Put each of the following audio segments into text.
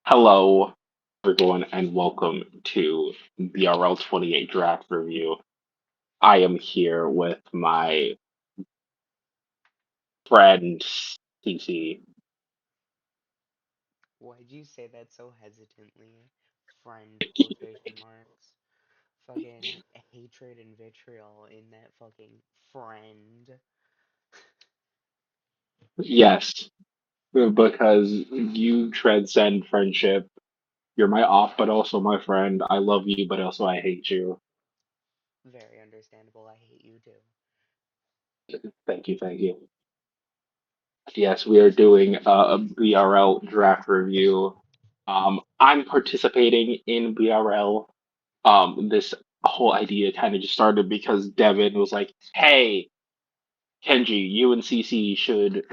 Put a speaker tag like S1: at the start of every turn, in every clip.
S1: Hello, everyone, and welcome to BRL 28 Draft Review. I am here with my friend CC.
S2: Why'd you say that so hesitantly? Friend quotation marks. Fucking hatred and vitriol in that fucking friend.
S1: Yes, because you transcend friendship. You're my off, but also my friend. I love you, but also I hate you.
S2: Very understandable. I hate you too.
S1: Thank you, thank you. Yes, we are doing a BRL draft review. I'm participating in BRL. This whole idea kind of just started because Devin was like, "Hey, Kenji, you and CC should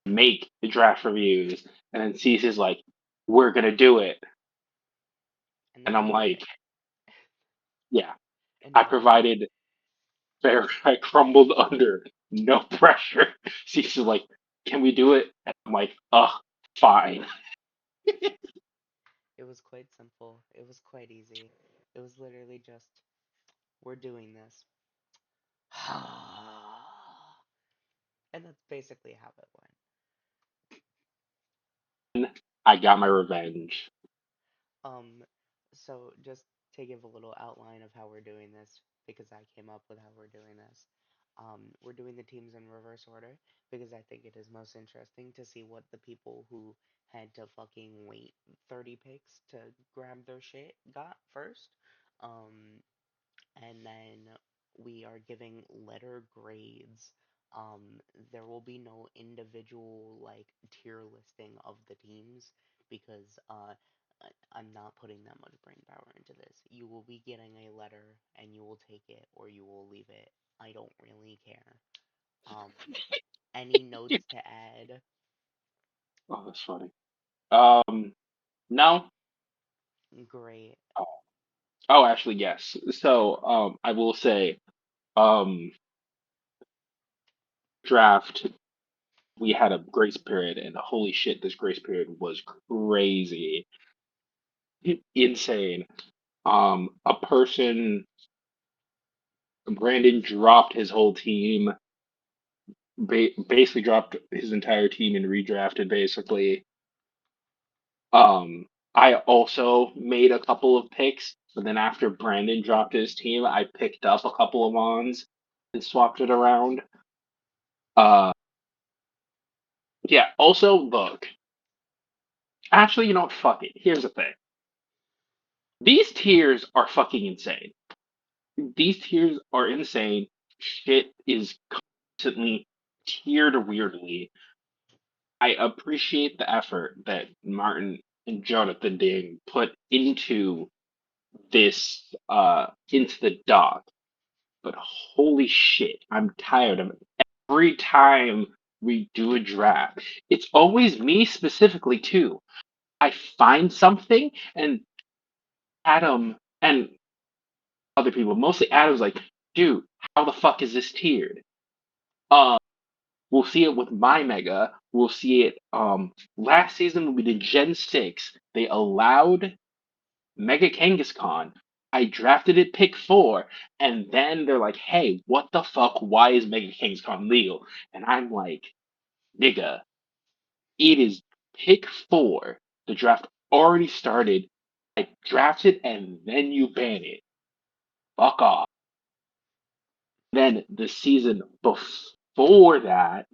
S1: make the draft reviews," and then CC's like, "We're gonna do it,"
S2: And
S1: and
S2: then
S1: I'm
S2: we did.
S1: like, "Yeah."
S2: And
S1: I
S2: now we're here.
S1: provided fair. I crumbled under no pressure. CC's like, "Can we do it?" And I'm like, "Ugh, fine."
S2: It was quite simple. It was quite easy. It was literally just, we're doing this. And that's basically how it went.
S1: I got my revenge.
S2: Um, so just to give a little outline of how we're doing this, because I came up with how we're doing this. We're doing the teams in reverse order because I think it is most interesting to see what the people who had to fucking wait 30 picks to grab their shit got first. Um, and then we are giving letter grades. There will be no individual like tier listing of the teams because I'm not putting that much brain power into this. You will be getting a letter and you will take it or you will leave it. I don't really care. Um, any notes to add?
S1: Oh, that's funny. No.
S2: Great.
S1: Oh, actually, yes. So, I will say, um, draft, we had a grace period, and holy shit, this grace period was crazy, insane. A person, Brandon dropped his whole team, basically dropped his entire team and redrafted, basically. I also made a couple of picks, but then after Brandon dropped his team, I picked up a couple of Mons and swapped it around. Uh, yeah, also, look, actually, you know what? Fuck it. Here's the thing. These tiers are fucking insane. These tiers are insane. Shit is constantly tiered weirdly. I appreciate the effort that Martin and Jonathan Ding put into the doc, but holy shit, I'm tired of it. Every time we do a draft, it's always me specifically too. I find something and Adam and other people, mostly Adam's like, dude, how the fuck is this tiered? Um, we'll see it with my mega. We'll see it. Last season when we did Gen 6, they allowed Mega Kangaskhan. I drafted it pick four, and then they're like, hey, what the fuck? Why is Mega Kangaskhan legal? And I'm like, nigga, it is pick four. The draft already started. I drafted and then you ban it. Fuck off. Then the season before that,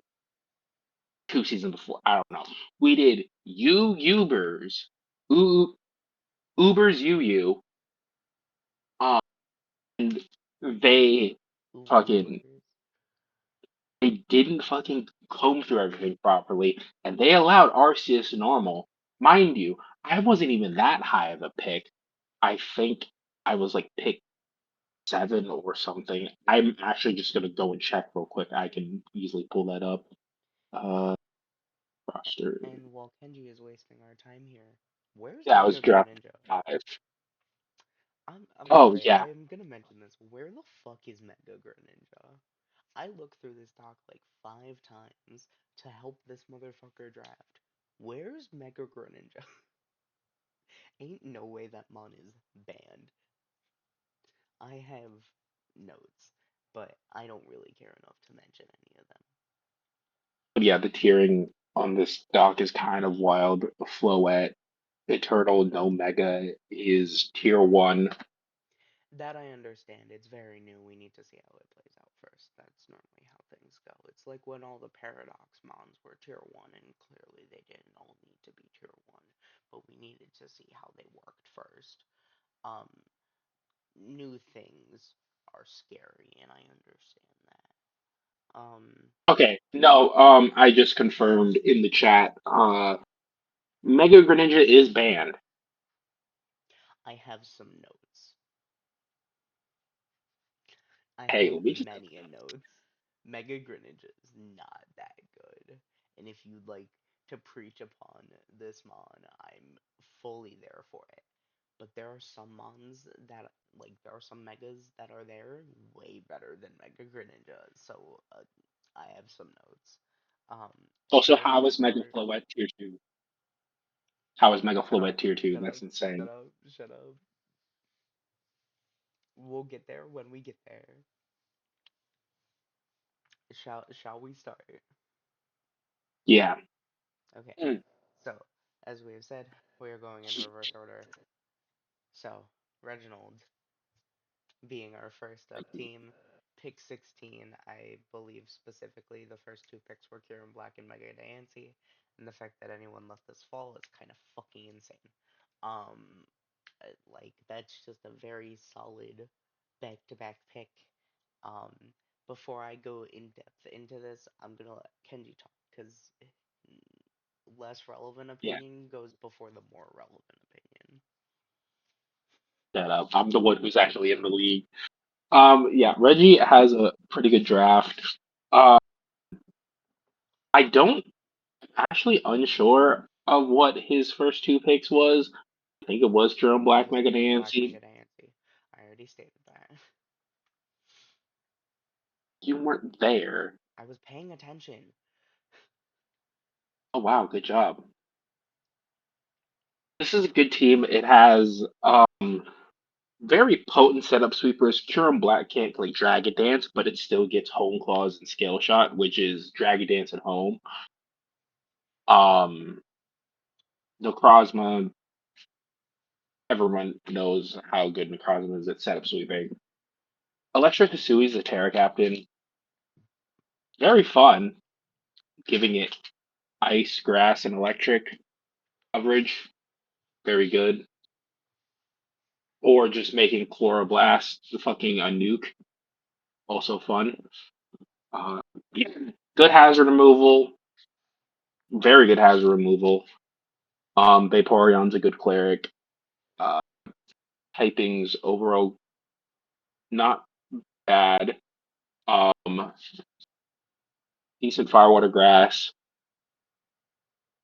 S1: 2 seasons before, I don't know, we did U Ubers UU, and they
S2: Uber
S1: fucking
S2: Wooders.
S1: they didn't fucking comb through everything properly, and they allowed Arceus normal. Mind you, I wasn't even that high of a pick. I think I was like pick seven or something. I'm actually just gonna go and check real quick. I can easily pull that up. Uh, roster.
S2: And while Kenji is wasting our time here, where's
S1: Yeah, I was
S2: Mega
S1: drafted
S2: Greninja?
S1: 5.
S2: I'm
S1: Oh
S2: sorry,
S1: yeah,
S2: I am gonna mention this. Where the fuck is Mega Greninja? I looked through this doc like 5 times to help this motherfucker draft. Where's Mega Greninja? Ain't no way that mon is banned. I have notes, but I don't really care enough to mention any of them.
S1: But yeah, the tiering on this dock is kind of wild. Floet, Eternal, no Mega is tier one.
S2: That I understand. It's very new. We need to see how it plays out first. That's normally how things go. It's like when all the Paradox Mons were tier 1, and clearly they didn't all need to be tier 1, but we needed to see how they worked first. Um, New things are scary, and I understand that.
S1: Okay, no, I just confirmed in the chat. Mega Greninja is banned.
S2: I have some notes. I
S1: Hey,
S2: have
S1: we just
S2: many a notes. Mega Greninja is not that good. And if you'd like to preach upon this mon, I'm fully there for it. But there are some mons that, like, there are some megas that are there way better than Mega Greninja. So I have some notes. Um,
S1: also
S2: Shadow
S1: how is Mega
S2: Sword.
S1: Floet tier two? How is Mega
S2: Shut
S1: Floet
S2: up,
S1: tier two?
S2: shut up,
S1: That's insane.
S2: shut up, shut up. We'll get there when we get there. Shall we start?
S1: Yeah.
S2: Okay.
S1: Mm.
S2: So, as we have said, we are going in reverse order. So, Reginald being our first up team, pick 16, I believe specifically the first two picks were Kieran Black and Mega Diancie, and the fact that anyone let this fall is kind of fucking insane. Um, like, that's just a very solid back to back pick. Um, Before I go in depth into this, I'm gonna let Kenji talk because less relevant
S1: Yeah.
S2: opinion goes before the more relevant opinion.
S1: That I'm the one who's actually in the league. Yeah, Reggie has a pretty good draft. Uh, I don't actually unsure of what his first two picks was. I think it was Jerome
S2: It
S1: Black,
S2: was
S1: Mega
S2: Kieran Black
S1: Nancy.
S2: Mega Diancie. I already stated that.
S1: You weren't there.
S2: I was paying attention.
S1: Oh wow, good job. This is a good team. It has very potent setup sweepers. Jerome Black can't play Dragon Dance, but it still gets Home Claws and Scale Shot, which is Dragon Dance at home. Um, Necrozma, everyone knows how good Necrozma is at setup sweeping. Electric Hisui is the Terra Captain. Very fun, giving it ice, grass, and electric coverage. Very good. Or just making Chloroblast the fucking a nuke. Also fun. Uh, yeah. Good hazard removal. Very good hazard removal. Vaporeon's a good cleric. Uh, Typing's overall not bad. Um, Decent Firewater Grass.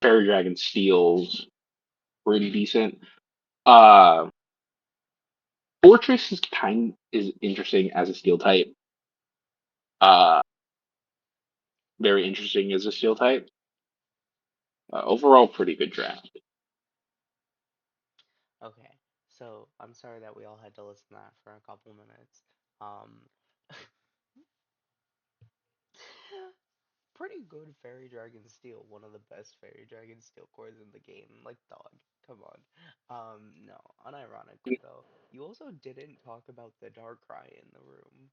S1: Fairy Dragon Steals. Pretty decent. Uh, Fortress is interesting as a steel type. Uh, Very interesting as a steel type. Overall, pretty good draft.
S2: Okay, so I'm sorry that we all had to listen to that for a couple minutes. Um, Pretty good Fairy Dragon Steel, one of the best Fairy Dragon Steel cores in the game. Like, dog, come on. No, unironically though, you also didn't talk about the Darkrai in the room.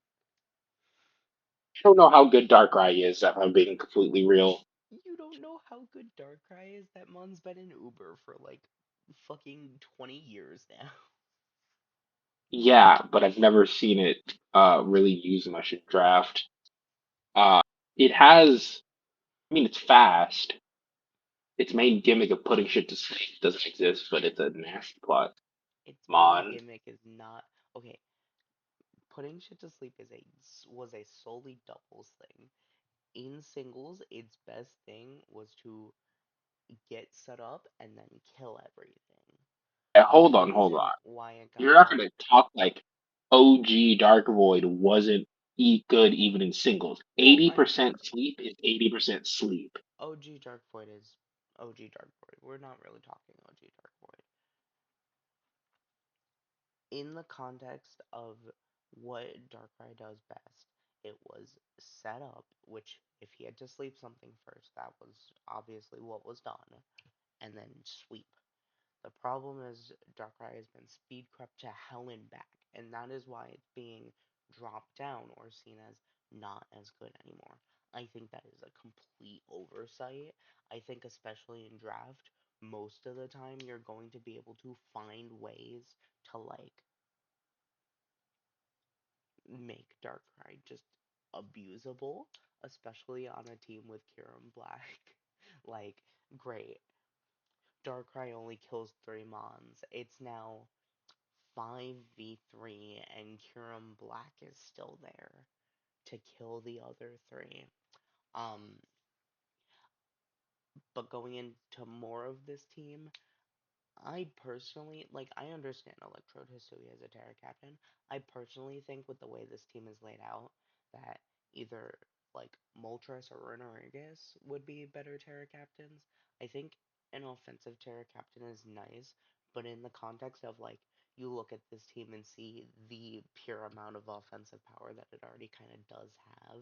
S1: I don't know how good Darkrai is, if I'm being completely real.
S2: You don't know how good Darkrai is? That mon's been in Uber for like fucking 20 years now.
S1: Yeah, but I've never seen it really used much in draft. Uh, it has, I mean, it's fast. Its main gimmick of putting shit to sleep doesn't exist, but it's a nasty plot.
S2: Its
S1: Come
S2: main
S1: on.
S2: gimmick is not okay. Putting shit to sleep is a was a solely doubles thing. In singles, its best thing was to get set up and then kill everything. The
S1: Hold on.
S2: reason why it got
S1: You're not
S2: buffed,
S1: gonna talk like OG Dark Void wasn't good even in singles.
S2: well,
S1: Eighty
S2: I
S1: percent sleep is 80% sleep.
S2: OG Dark Void is OG Dark Void. We're not really talking OG Dark Void. in the context of what Darkrai does best, it was set up, which if he had to sleep something first, that was obviously what was done, and then sweep. The problem is Darkrai has been speed crept to hell and back, and that is why it's being dropped down or seen as not as good anymore. I think that is a complete oversight. I think especially in draft, most of the time you're going to be able to find ways to make Darkrai just abusable, especially on a team with Kieran Black. like, great. Darkrai only kills 3 Mons. It's now 5v3 and Kieran Black is still there to kill the other three. Um, but going into more of this team, I personally I understand Electrode Hisui as a Terra captain. I personally think with the way this team is laid out that either Moltres or Renorigus would be better Terra captains. I think an offensive Terra captain is nice, but in the context of you look at this team and see the pure amount of offensive power that it already kind of does have,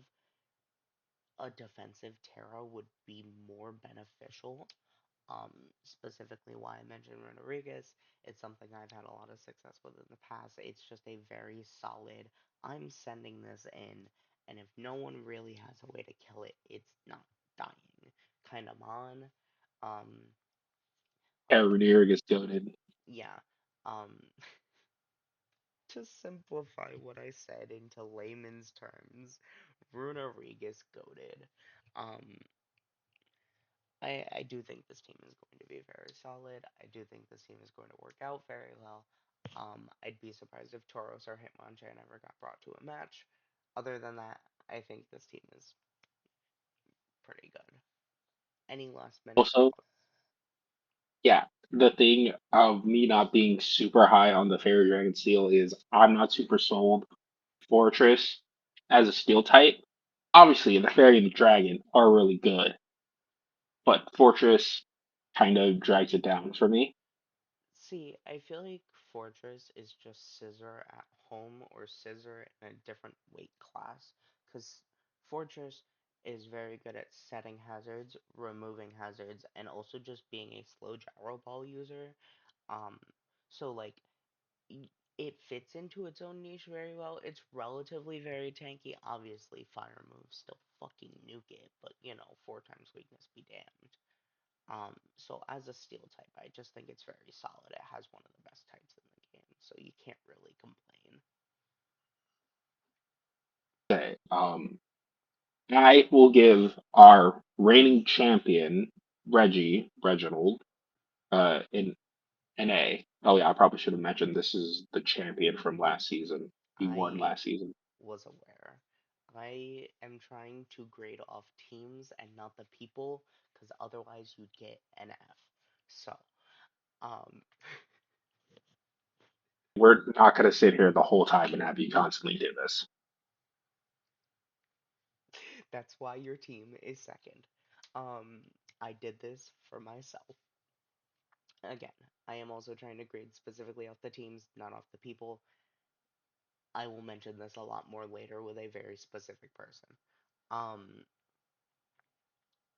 S2: a defensive Terra would be more beneficial. Specifically why I mentioned Rodriguez. It's something I've had a lot of success with in the past. It's just a very solid, I'm sending this in, and if no one really has a way to kill it, it's not dying kind of on. Um,
S1: Yeah,
S2: like,
S1: Rhaenyra gets goaded.
S2: yeah. Um, to simplify what I said into layman's terms, Runarigus goaded. Um, I do think this team is going to be very solid. I do think this team is going to work out very well. I'd be surprised if Tauros or Hitmonchan ever got brought to a match. Other than that, I think this team is pretty good. Any last minute
S1: Also,
S2: thoughts?
S1: yeah, the thing of me not being super high on the Fairy Dragon Steel is I'm not super sold Fortress as a steel type. Obviously, the Fairy and the Dragon are really good, but Fortress kind of drags it down for me.
S2: See, I feel like Fortress is just Scissor at home or Scissor in a different weight class. Because Fortress is very good at setting hazards, removing hazards, and also just being a slow gyro ball user. Um, so y- it fits into its own niche very well. It's relatively very tanky. Obviously, fire moves still fucking nuke it, but 4 times weakness be damned. So as a steel type, I just think it's very solid. It has one of the best types in the game, so you can't really complain.
S1: Okay, I will give our reigning champion Reginald an A. Oh yeah, I probably should have mentioned this is the champion from last season. He won
S2: I
S1: last season.
S2: was aware. I am trying to grade off teams and not the people, because otherwise you'd get an F. So, um,
S1: We're not going to sit here the whole time and have you constantly do this.
S2: that's why your team is second. Um, I did this for myself. Again, I am also trying to grade specifically off the teams, not off the people. I will mention this a lot more later with a very specific person. Um,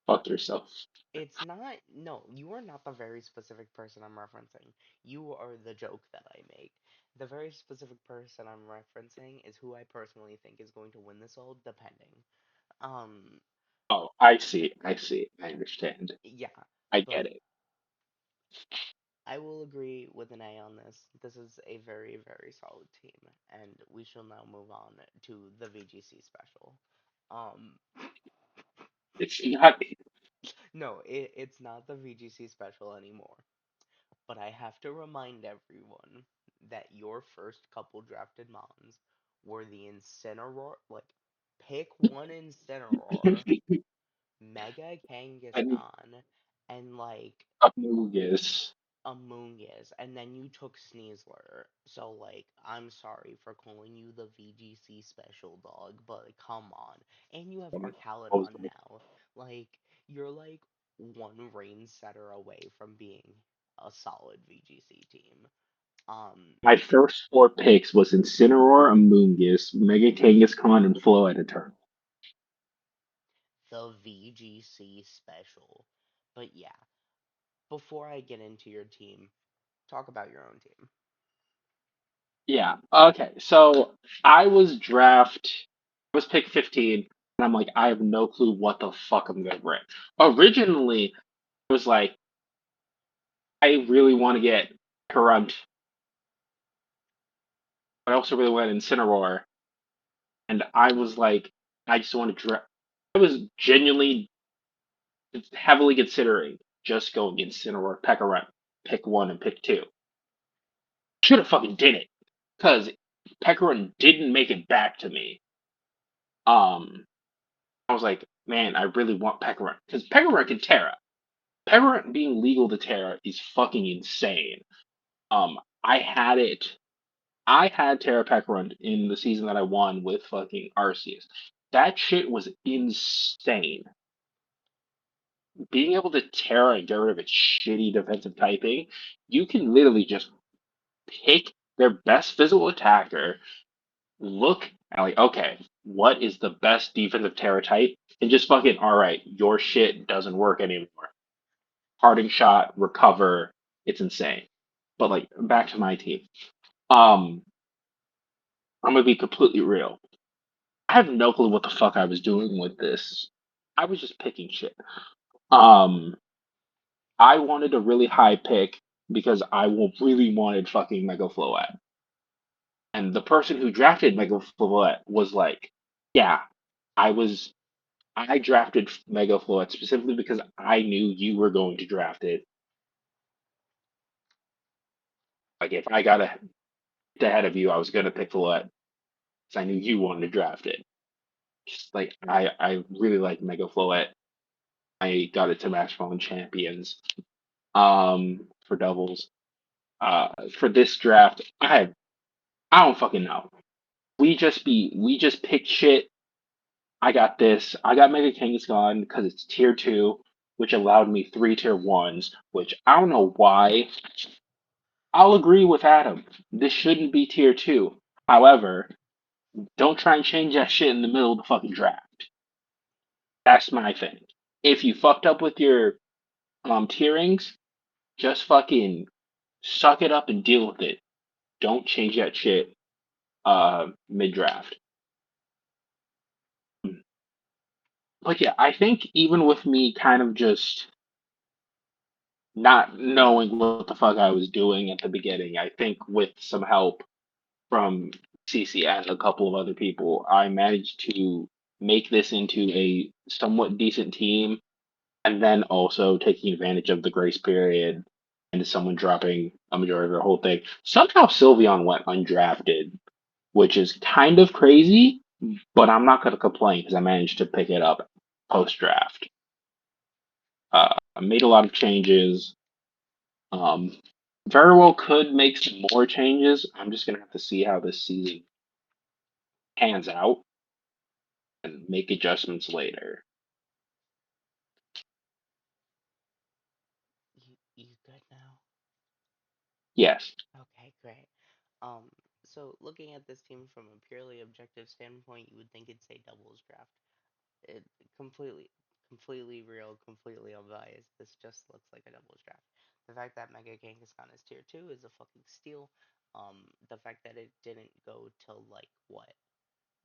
S1: Fuck yourself.
S2: it's not, no, you are not the very specific person I'm referencing. You are the joke that I make. The very specific person I'm referencing is who I personally think is going to win this all, depending. Um,
S1: Oh, I see. I see. I understand.
S2: yeah,
S1: I get
S2: but
S1: it.
S2: I will agree with an A on this. This is a very, very solid team, and we shall now move on to the VGC special. Um,
S1: It's not.
S2: no, it's not the VGC special anymore. But I have to remind everyone that your first couple drafted mons were the Incineroar, pick one Incineroar, Mega
S1: And
S2: Kangaskhan, and
S1: Amogus.
S2: Amoonguss, and then you took Sneasler. So I'm sorry for calling you the VGC special dog, but come on. And you have Arcaludon now. Like you're one rain setter away from being a solid VGC team. Um,
S1: My first four picks was Incineroar, Amoonguss, Mega Kangaskhan, and Floetiter.
S2: the VGC special. But yeah, before I get into your team, talk about your own team.
S1: Yeah. Okay. So I was pick 15, and I'm like, I have no clue what the fuck I'm gonna bring. Originally, I was like, I really want to get Current. I also really wanted Incineroar, and I was like, I just want to draft. I was genuinely heavily considering just going Incineroar, Pekka, pick one and pick two. Should have fucking did it, because Pekka didn't make it back to me. Um, I was like, man, I really want Pekka because Pekka can Terra. Pekka being legal to Terra is fucking insane. I had it. I had Terra Pekka in the season that I won with fucking Arceus. That shit was insane. Being able to Terra and get rid of its shitty defensive typing, you can literally just pick their best physical attacker, look at like, okay, what is the best defensive Terra type, and just fucking, all right, your shit doesn't work anymore. Parting shot, recover, it's insane. But like, back to my team. Um, I'm gonna be completely real. I have no clue what the fuck I was doing with this. I was just picking shit. Um, I wanted a really high pick because really wanted fucking Mega Float. And the person who drafted Mega Float was like, yeah, I was I drafted Mega Float specifically because I knew you were going to draft it. Like if I got ahead of you, I was gonna pick Float because I knew you wanted to draft it. Just like I really like Mega Float. I got it to Match Fallen Champions. For doubles. For this draft, I don't fucking know. We just picked shit. I got this. I got Mega Kangaskhan because it's tier two, which allowed me three tier ones, which I don't know why. I'll agree with Adam. This shouldn't be tier two. However, don't try and change that shit in the middle of the fucking draft. That's my thing. If you fucked up with your tierings, just fucking suck it up and deal with it. Don't change that shit mid draft. But yeah, I think even with me kind of just not knowing what the fuck I was doing at the beginning, I think with some help from CC and a couple of other people, I managed to make this into a somewhat decent team, and then also taking advantage of the grace period and someone dropping a majority of their whole thing. Somehow Sylveon went undrafted, which is kind of crazy, but I'm not going to complain because I managed to pick it up post draft. I made a lot of changes. Um, very well could make some more changes. I'm just going to have to see how this season pans out and make adjustments later.
S2: You good now?
S1: Yes.
S2: Okay, great. Um, so looking at this team from a purely objective standpoint, you would think it'd say doubles draft. It completely, completely real, completely unbiased. This just looks like a doubles draft. The fact that Mega Kangaskhan is tier two is a fucking steal. The fact that it didn't go till like what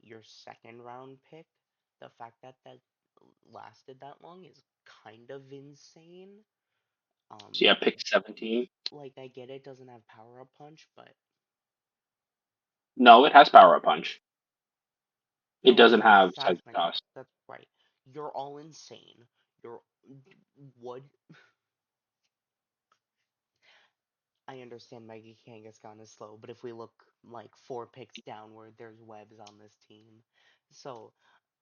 S2: your second round pick, the fact that that lasted that long is kind of insane.
S1: So
S2: Um,
S1: yeah, pick 17.
S2: like I get it doesn't have power up punch, but
S1: No, it has power up punch. It
S2: no, I
S1: doesn't
S2: mean
S1: have
S2: fast
S1: psychic
S2: mega.
S1: toss.
S2: That's right. You're all insane. You're what? I understand Maggie Kangaskhan is slow, but if we look like four picks downward, there's webs on this team. So,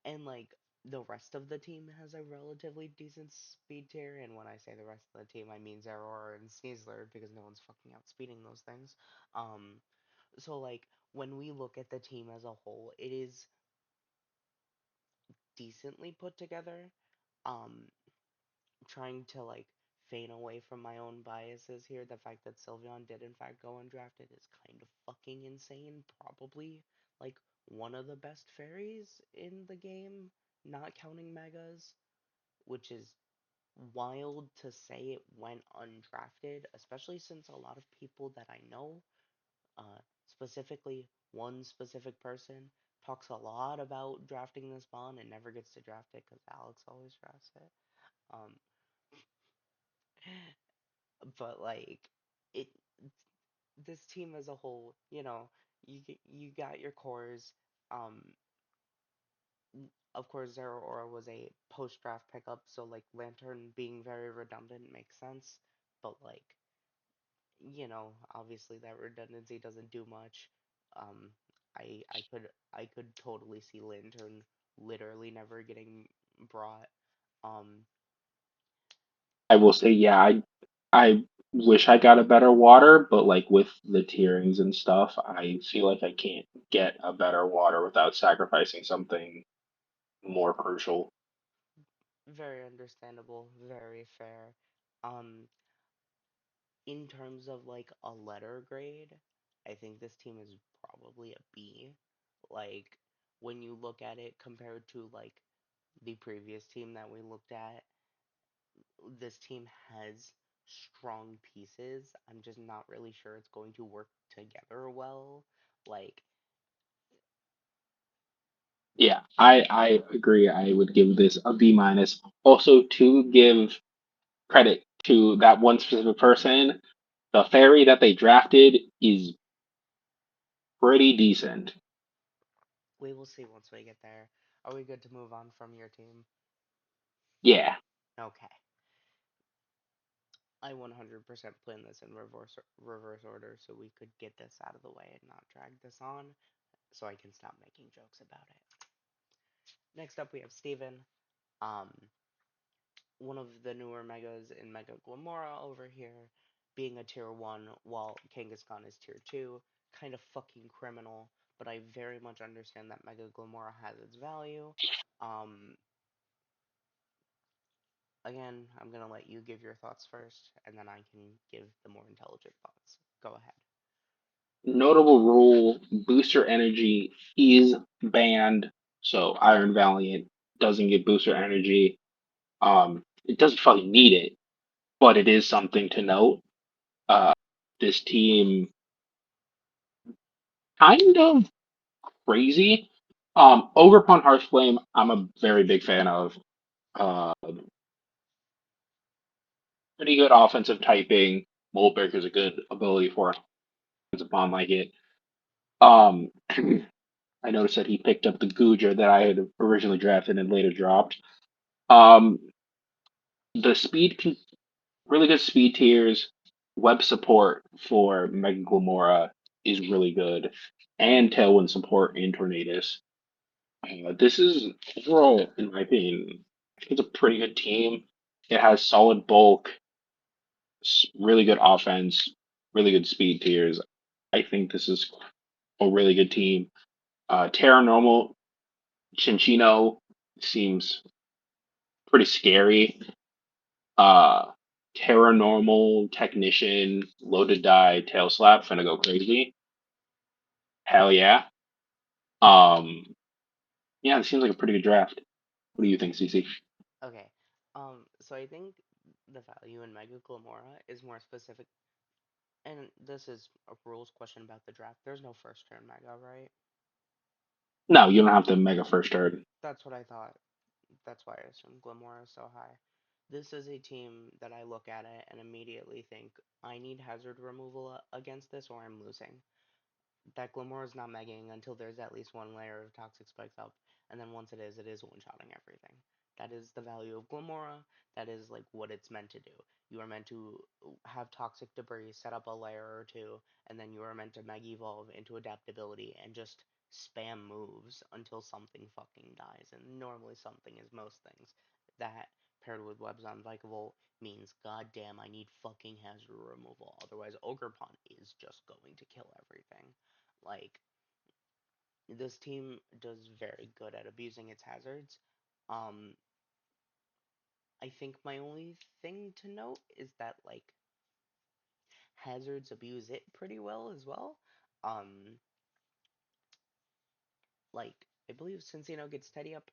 S2: and like the rest of the team has a relatively decent speed tier, and when I say the rest of the team, I mean Zeraora and Sneasler because no one's fucking outspeeding those things. Um, so like when we look at the team as a whole, it is decently put together. Um, trying to like feign away from my own biases here. The fact that Sylveon did in fact go undrafted is kind of fucking insane. Probably like one of the best fairies in the game, not counting megas, which is wild to say it went undrafted, especially since a lot of people that I know, specifically one specific person, talks a lot about drafting this bond and never gets to draft it because Alex always drafts it. Um, but like it, this team as a whole, you got your cores. Um, of course, Zero Aura was a post draft pickup, so like Lantern being very redundant makes sense. But like, obviously that redundancy doesn't do much. Um, I could totally see Lantern literally never getting brought. Um,
S1: I will say, yeah, I wish I got a better water, but like with the tierings and stuff, I feel like I can't get a better water without sacrificing something more crucial.
S2: very understandable, very fair. Um, in terms of like a letter grade, I think this team is probably a B. Like when you look at it compared to like the previous team that we looked at, this team has strong pieces. I'm just not really sure it's going to work together well. Like,
S1: Yeah, I agree. I would give this a B minus. Also, to give credit to that one specific person, the fairy that they drafted is pretty decent.
S2: we will see once we get there. Are we good to move on from your team?
S1: Yeah,
S2: Okay. I 100% plan this in reverse order so we could get this out of the way and not drag this on so I can stop making jokes about it. Next up we have Steven. Um one of the newer megas in Mega Glamora over here being a tier 1 while Kangaskhan is tier 2. Kind of fucking criminal, but I very much understand that Mega Glamora has its value. Um Again, I'm gonna let you give your thoughts first, and then I can give the more intelligent thoughts. Go ahead.
S1: notable rule: booster energy is banned, so Iron Valiant doesn't get booster energy. It doesn't fucking need it, but it is something to note. Uh, this team kind of crazy. Ogerpon Hearthflame, I'm a very big fan of. Uh, Pretty good offensive typing. Moldbreaker is a good ability for upon like it. Um, I noticed that he picked up the Guja that I had originally drafted and later dropped. Um, the really good speed tiers, web support for Mega Glamora is really good, and Tailwind support in Tornadus. This is overall, in my opinion, I think it's a pretty good team. It has solid bulk, really good offense, really good speed tiers. I think this is a really good team. Terra Normal Chinchino seems pretty scary. Uh, Terra Normal Technician Loaded Die Tail Slap finna go crazy. Hell yeah. Um, yeah, it seems like a pretty good draft. What do you think, CC?
S2: Okay. So I think the value in Mega Glamora is more specific, and this is a rules question about the draft. There's no first turn Mega, right?
S1: No, you don't have to mega first turn.
S2: That's what I thought. That's why I assume Glamora is so high. This is a team that I look at it and immediately think I need hazard removal against this or I'm losing. That Glamora is not megging until there's at least one layer of toxic spikes up, and then once it is one-shotting everything. That is the value of Glamora. That is like what it's meant to do. You are meant to have toxic debris, set up a layer or two, and then you are meant to meg evolve into adaptability and just spam moves until something fucking dies. And normally something is most things. That paired with Webs Unbreakable means goddamn I need fucking hazard removal. Otherwise Ogre is just going to kill everything. Like, this team does very good at abusing its hazards. Um, I think my only thing to note is that like hazards abuse it pretty well as well. Um, like I believe Cincinnati gets Teddy up.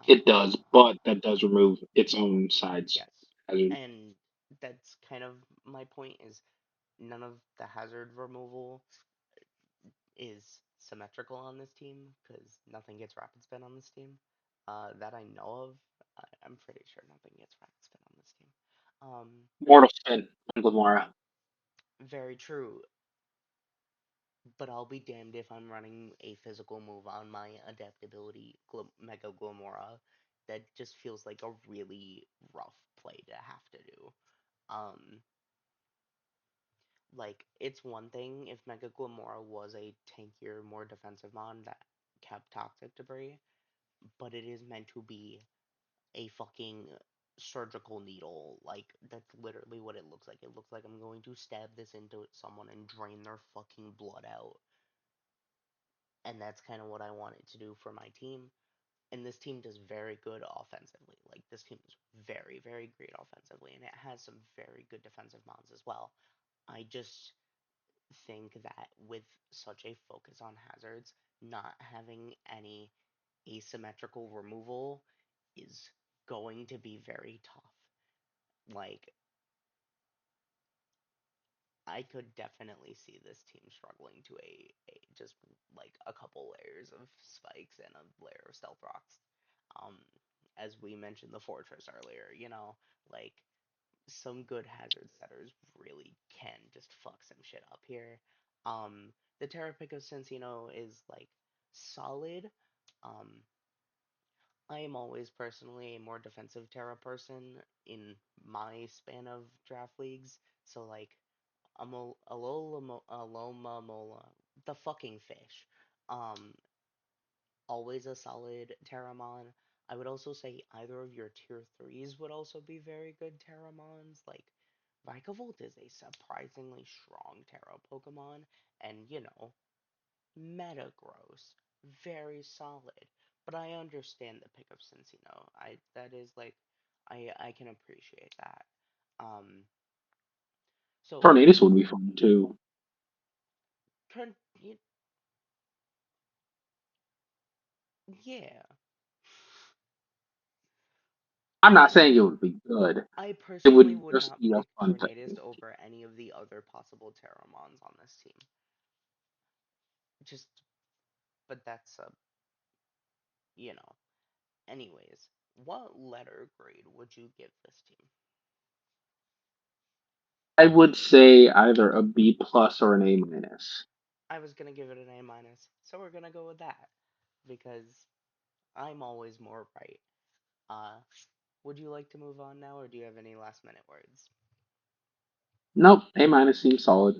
S1: It does,
S2: Uh,
S1: but that does remove its own sides
S2: yes,
S1: hazard.
S2: and that's kind of my point is none of the hazard removal is symmetrical on this team because nothing gets rapid spin on this team. That I know of. I'm pretty sure nothing gets rapid spin on this team. Um,
S1: Mortal Spin on Glamora.
S2: very true. But I'll be damned if I'm running a physical move on my adaptability Mega Glamora. That just feels like a really rough play to have to do. Um, like it's one thing if Mega Glamora was a tankier, more defensive mon that kept toxic debris, but it is meant to be a fucking surgical needle. Like that's literally what it looks like. It looks like I'm going to stab this into someone and drain their fucking blood out. And that's kind of what I wanted to do for my team. And this team does very good offensively. Like this team is very, very great offensively, and it has some very good defensive mons as well. I just think that with such a focus on hazards, not having any asymmetrical removal is going to be very tough. Like I could definitely see this team struggling to a just like a couple layers of spikes and a layer of stealth rocks. Um, as we mentioned the fortress earlier, like some good hazard setters really can just fuck some shit up here. The Terra pick of Cincino is like solid. Um, I am always personally a more defensive Terra person in my span of draft leagues. So like Aloma Mola, the fucking fish. Um, always a solid Terramon. I would also say either of your tier threes would also be very good Terramons. Like Vikavolt is a surprisingly strong Terra Pokemon, and Metagross, very solid. But I understand the pick of Cincino. I that is like I can appreciate that. Um, so
S1: Tornadus would be fun too.
S2: turn yeah.
S1: I'm not
S2: I
S1: saying it would be good.
S2: I
S1: It
S2: personally
S1: would
S2: would
S1: just
S2: not
S1: be a
S2: pick
S1: fun
S2: Tornadus
S1: thing.
S2: over any of the other possible Terramons on this team. Just, but that's you know. Anyways, what letter grade would you give this team?
S1: I would say either a B plus or an A minus.
S2: I was gonna give it an A minus, so we're gonna go with that because I'm always more right. Uh, would you like to move on now, or do you have any last minute words?
S1: Nope, A minus seems solid.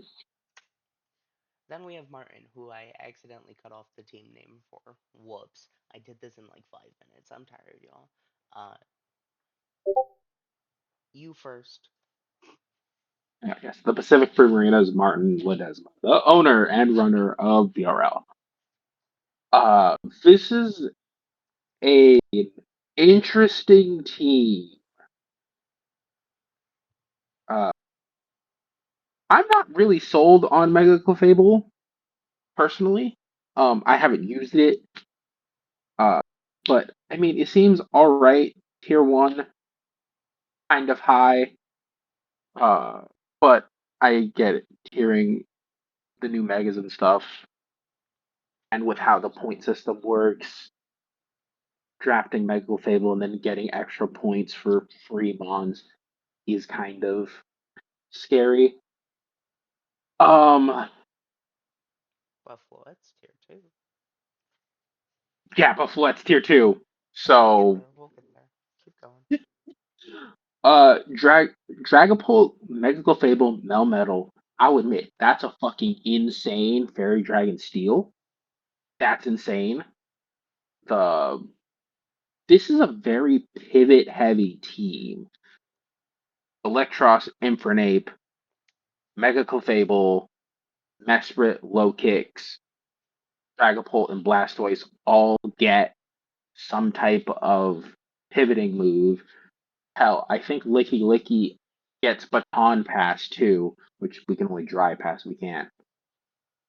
S2: Then we have Martin, who I accidentally cut off the team name for. Whoops. I did this in like 5 minutes. I'm tired, y'all. Uh, you first.
S1: Yes, the Pacific Free Marinas Martin Ledesma, the owner and runner of BRL. Uh, this is a interesting team. Uh, I'm not really sold on Mega Clefable personally. I haven't used it, uh, but I mean, it seems all right. Tier one, kind of high, uh, but I get it. Hearing the new megas and stuff, and with how the point system works, drafting Mega Clefable and then getting extra points for free bonds is kind of scary. Um,
S2: Buffalo, it's tier 2.
S1: yeah, but Flet's tier two.
S2: We'll get
S1: So
S2: there. We'll get there. Keep going.
S1: Dragapult, Megalo Fable, Melmetal. I'll admit that's a fucking insane Fairy Dragon Steel. That's insane. The This is a very pivot heavy team. Electros, Infernape, Mega Clefable, Mesprit, Low Kicks, Dragapult, and Blastoise all get some type of pivoting move. Hell, I think Licky Licky gets baton pass too, which we can only dry pass. We can't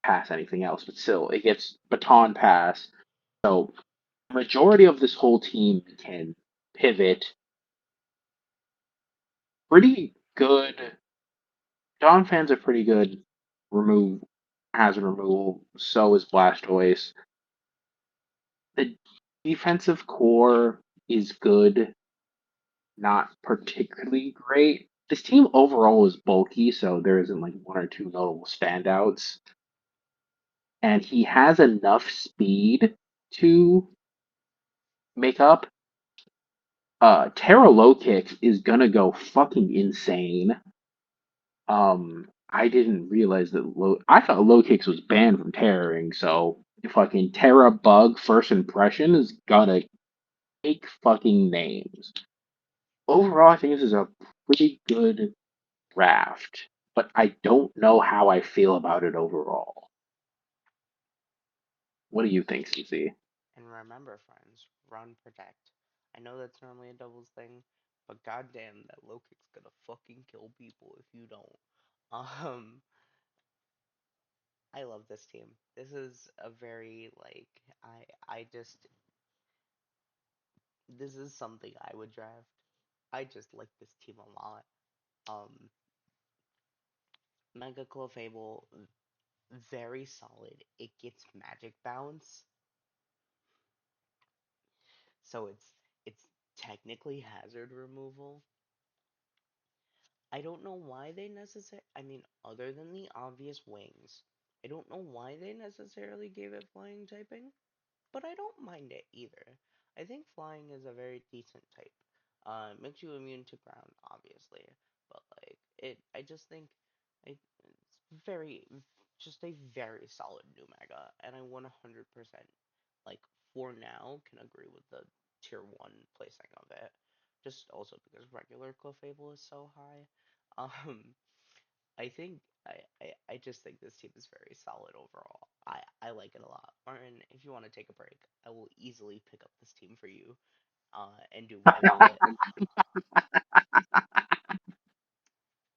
S1: pass anything else, but still, it gets baton pass. So majority of this whole team can pivot pretty good. Dawn fans are pretty good. Remove hazard removal. So is Blastoise. The defensive core is good, not particularly great. This team overall is bulky, so there isn't like one or two notable standouts. And he has enough speed to make up. Terra low kicks is gonna go fucking insane. I didn't realize that I thought low kicks was banned from terroring, so fucking Terra bug first impression is gonna take fucking names. Overall, I think this is a pretty good draft, but I don't know how I feel about it overall. What do you think, CC?
S2: And remember, friends, run, protect. I know that's normally a doubles thing, but goddamn, that low kick's gonna fucking kill people if you don't. Um, I love this team. This is a very like I just this is something I would draft. I just like this team a lot. Um, Mega Clefable, very solid. It gets magic bounce, so it's technically hazard removal. I don't know why they necessarily. I mean, other than the obvious wings, I don't know why they necessarily gave it flying typing, but I don't mind it either. I think flying is a very decent type. Makes you immune to ground, obviously, but like it, I just think it's very, just a very solid new mega, and I 100% like for now can agree with the tier one placing of it. Just also because regular Clefable is so high. Um, I think I just think this team is very solid overall. I like it a lot. Martin, if you want to take a break, I will easily pick up this team for you, and do well with it.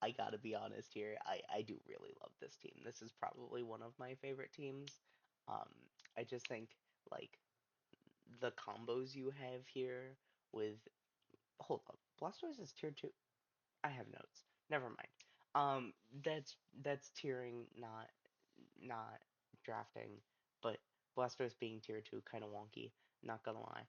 S2: I gotta be honest here. I do really love this team. This is probably one of my favorite teams. Um, I just think like the combos you have here with, hold up, Blastoise is tier two. I have notes. Never mind. Um, that's tiering, not drafting, but Blastoise being tier two kind of wonky. Not gonna lie.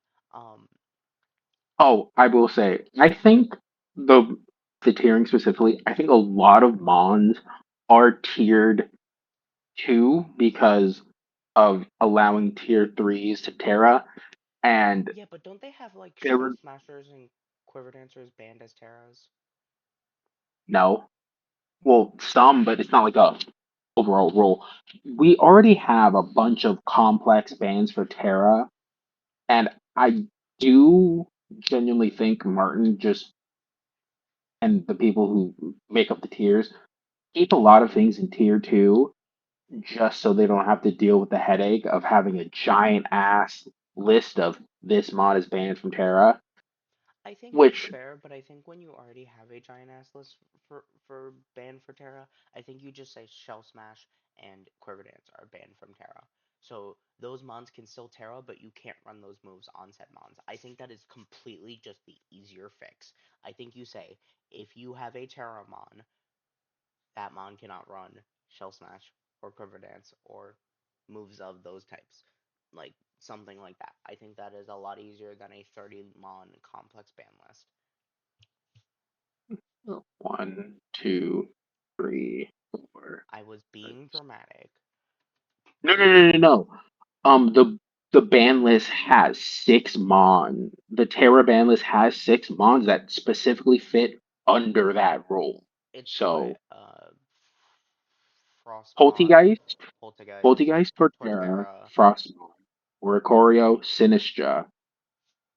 S1: Oh, I will say, I think the the tiering specifically, I think a lot of Mons are tiered two because of allowing tier threes to Terra, and
S2: Yeah, but don't they have like Shell
S1: Terra
S2: Smashers and Quiver Dancers banned as Terras?
S1: no. Well, some, but it's not like a overall rule. We already have a bunch of complex bans for Terra, and I do genuinely think Martin just and the people who make up the tiers keep a lot of things in tier two just so they don't have to deal with the headache of having a giant ass list of this mod is banned from Terra,
S2: I think that's
S1: which
S2: fair, but I think when you already have a giant ass list for ban for Terra, I think you just say Shell Smash and Quiver Dance are banned from Terra. So those mons can still Terra, but you can't run those moves on said mons. I think that is completely just the easier fix. I think you say if you have a Terra mon, that mon cannot run Shell Smash or Quiver Dance or moves of those types. Like something like that. I think that is a lot easier than a 30 mon complex ban list.
S1: one, two, three, four.
S2: I was being dramatic.
S1: No, no, no, no, no. The ban list has six mon. The Terra ban list has six mons that specifically fit under that rule.
S2: It's what?
S1: So
S2: Frostbot,
S1: Poltegeist,
S2: Poltergeist,
S1: Poltegeist for Terra,
S2: Torterra.
S1: Frostmourne, Oricorio, Sinistra.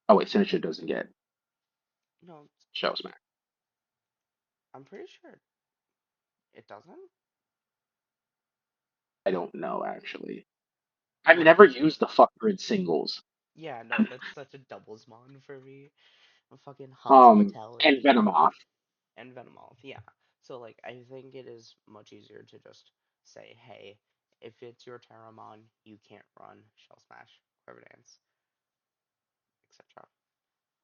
S1: Oh wait, Sinistra doesn't get
S2: No,
S1: Shell Smack.
S2: I'm pretty sure it doesn't.
S1: I don't know actually. I've
S2: I'm
S1: never
S2: pretty.
S1: used the fucker in singles.
S2: Yeah, no, that's such a doubles mon for me. fucking hunts
S1: Um, and
S2: vitality
S1: Venomoth.
S2: and Venomoth. Yeah. So like I think it is much easier to just say, hey, if it's your Terramon, you can't run Shell Smash, Quiver Dance, etc.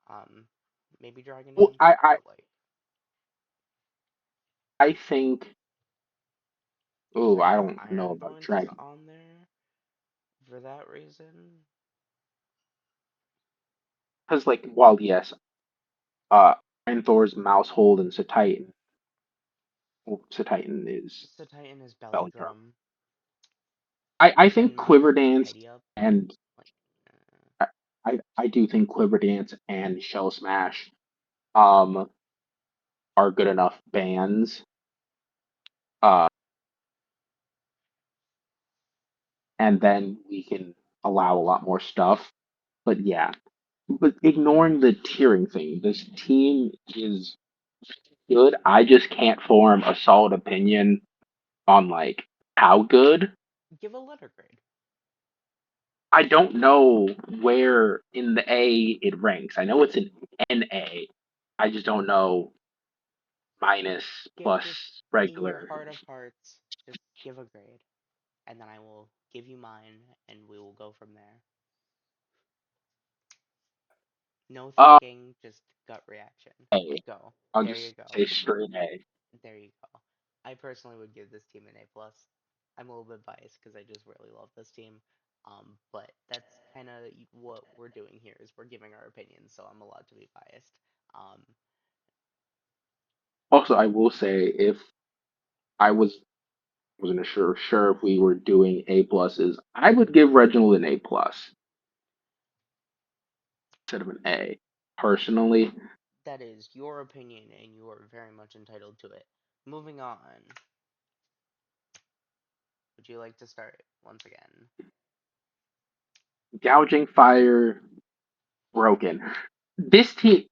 S2: Um, maybe Dragon
S1: Well,
S2: Dance,
S1: I
S2: but like
S1: I think. Oh,
S2: I
S1: I
S2: think
S1: don't know
S2: Iron
S1: about
S2: Thorns is
S1: Dragon.
S2: on there for that reason.
S1: Because, like, while yes, uh, Iron Thor's Mousehold and Satitan. Well, Satitan is
S2: So Titan is Belly
S1: Belly Drum.
S2: Drum
S1: I think
S2: and
S1: Quiver Dance
S2: Heady Up.
S1: and
S2: Like,
S1: I, I do think Quiver Dance and Shell Smash um are good enough bands. Uh, and then we can allow a lot more stuff. But yeah, but ignoring the tiering thing, this team is good. I just can't form a solid opinion on like how good.
S2: give a letter grade.
S1: I don't know where in the A it ranks. I know it's an NA. I just don't know minus
S2: Just
S1: plus
S2: in your
S1: regular.
S2: heart of hearts, just give a grade, and then I will give you mine, and we will go from there. No
S1: Uh,
S2: thinking, just gut reaction.
S1: A.
S2: Go.
S1: I'll
S2: There you
S1: just
S2: go.
S1: say straight A.
S2: There you go. I personally would give this team an A plus. I'm a little bit biased because I just really love this team. But that's kind of what we're doing here is we're giving our opinions, so I'm allowed to be biased. Um,
S1: Also, I will say if I wasn't sure if we were doing A pluses, I would give Reginald an A plus instead of an A. Personally,
S2: that is your opinion, and you are very much entitled to it. Moving on. Would you like to start once again?
S1: gouging fire broken. This team,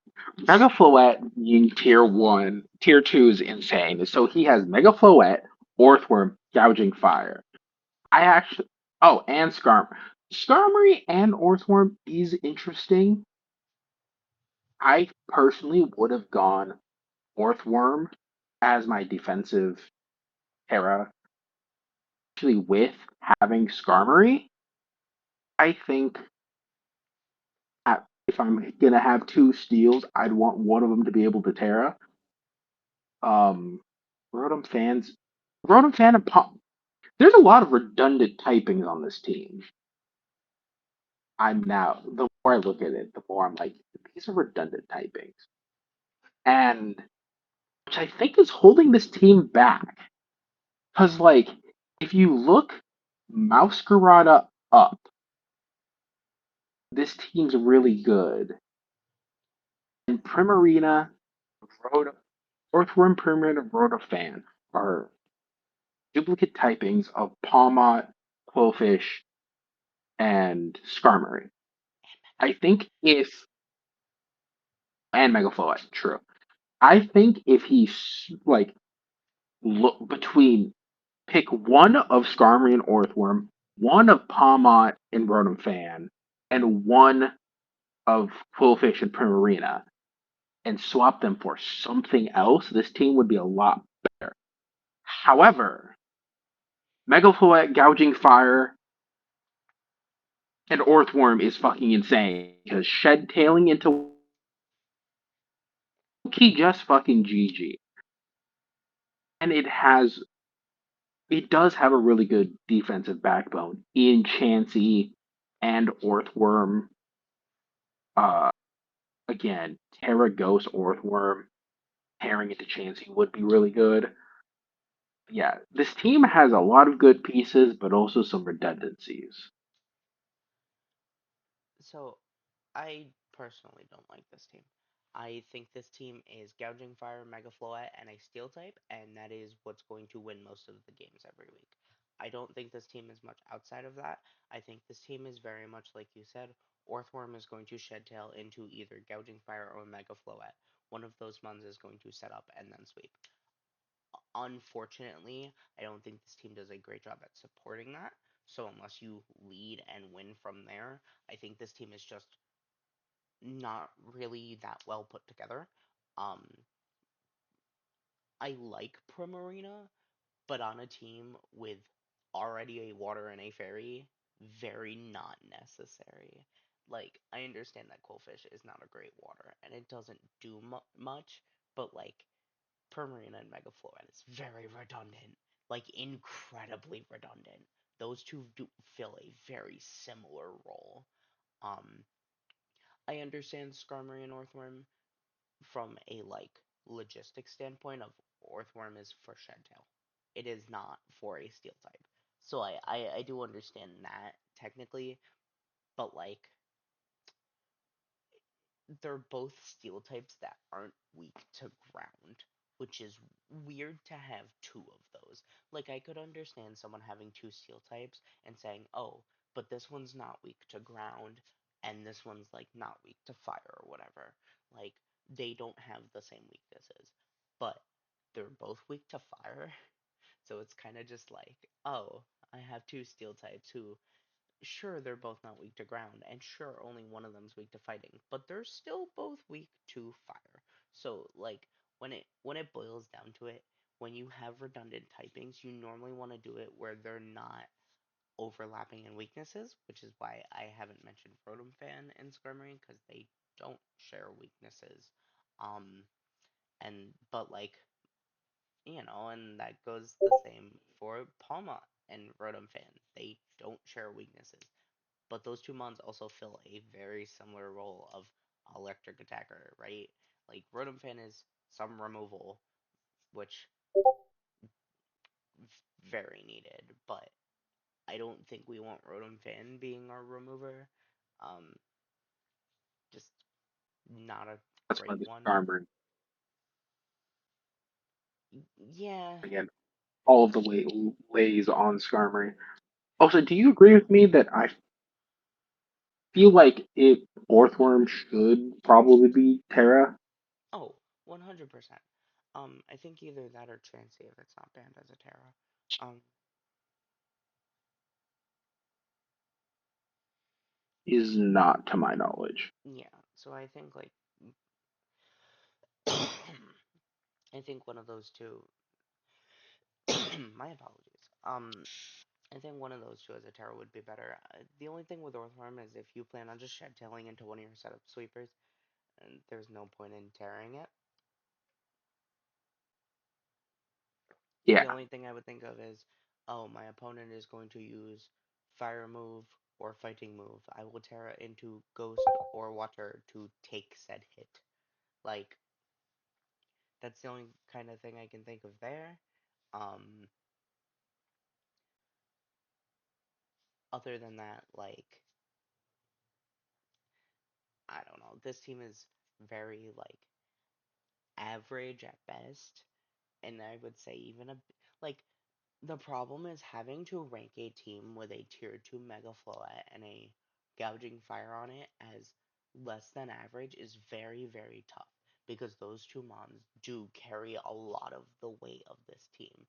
S1: Mega Floette being tier two is insane. So he has Mega Floette, Orthworm, gouging fire. I actually, oh, and Skarmory and Orthworm is interesting. I personally would have gone Orthworm as my defensive Terra. Actually, with having Skarmory, I think if I'm gonna have two steals, I'd want one of them to be able to Terra. Um, Rotom fans, Rotom fan and Pop. There's a lot of redundant typings on this team. I'm now the more I look at it, the more I'm like, these are redundant typings, and which I think is holding this team back. Because like, if you look Mouskerada up, this team's really good. And Primarina, Rhoda, Earthworm, Primarina, Rotofan are duplicate typings of Palmot, Quillfish, and Skarmory. I think if and Megafloet, true. I think if he like look between pick one of Skarmory and Orthworm, one of Palmot and Rotom Fan, and one of Quillfish and Primarina, and swap them for something else, this team would be a lot better. However, Megafloet, Gouging Fire, and Orthworm is fucking insane because shed tailing into key just fucking GG. And it does have a really good defensive backbone in Chansey and Orthworm. Uh, again, Terra Ghost Orthworm pairing it to Chansey would be really good. Yeah, this team has a lot of good pieces, but also some redundancies.
S2: So, I personally don't like this team. I think this team is Gouging Fire, Mega Floette, and a Steel type, and that is what's going to win most of the games every week. I don't think this team is much outside of that. I think this team is very much like you said. Orthworm is going to shed tail into either Gouging Fire or Mega Floette. One of those muns is going to set up and then sweep. Unfortunately, I don't think this team does a great job at supporting that. So unless you lead and win from there, I think this team is just not really that well put together. Um, I like Primarina, but on a team with already a water and a fairy, very not necessary. Like, I understand that Coalfish is not a great water and it doesn't do much, but like, Permarina and Mega Floret is very redundant. Like, incredibly redundant. Those two do fill a very similar role. Um, I understand Skarmory and Orthworm from a like logistic standpoint of Orthworm is for Shed Tail. It is not for a Steel type. So I do understand that technically, but like they're both steel types that aren't weak to ground, which is weird to have two of those. Like, I could understand someone having two steel types and saying, oh, but this one's not weak to ground, and this one's, like, not weak to fire or whatever. Like, they don't have the same weaknesses. But they're both weak to fire, so it's kind of just like, oh, I have two steel types who sure they're both not weak to ground, and sure only one of them's weak to fighting, but they're still both weak to fire. So like when it boils down to it, when you have redundant typings, you normally want to do it where they're not overlapping in weaknesses, which is why I haven't mentioned Rotom Fan and Skarmory because they don't share weaknesses. Um and but like and that goes the same for Palma and Rotom Fan. They don't share weaknesses. But those two mons also fill a very similar role of electric attacker, right? Like Rotom Fan is some removal, which very needed, but I don't think we want Rotom Fan being our remover. Um, just not a
S1: That's why
S2: great
S1: the
S2: one.
S1: Skarmory
S2: Yeah.
S1: again, all of the lays on Skarmory. Also, do you agree with me that I feel like it Orthworm should probably be Terra?
S2: Oh, 100%. I think either that or Chansey if it's not banned as a Terra. Um,
S1: Is not to my knowledge.
S2: yeah. So I think like I think one of those two. My apologies. I think one of those two as a Terra would be better. The only thing with Orthworm is if you plan on just shed tailing into one of your setup sweepers, and there's no point in tearing it. The
S1: Yeah.
S2: only thing I would think of is, oh, my opponent is going to use fire move or fighting move. I will Terra into ghost or water to take said hit. Like, that's the only kind of thing I can think of there. Um, Other than that, like, I don't know. This team is very, like, average at best, and I would say even like the problem is having to rank a team with a tier 2 Mega Floette and a gouging fire on it as less than average is very very tough because those two mons do carry a lot of the weight of this team.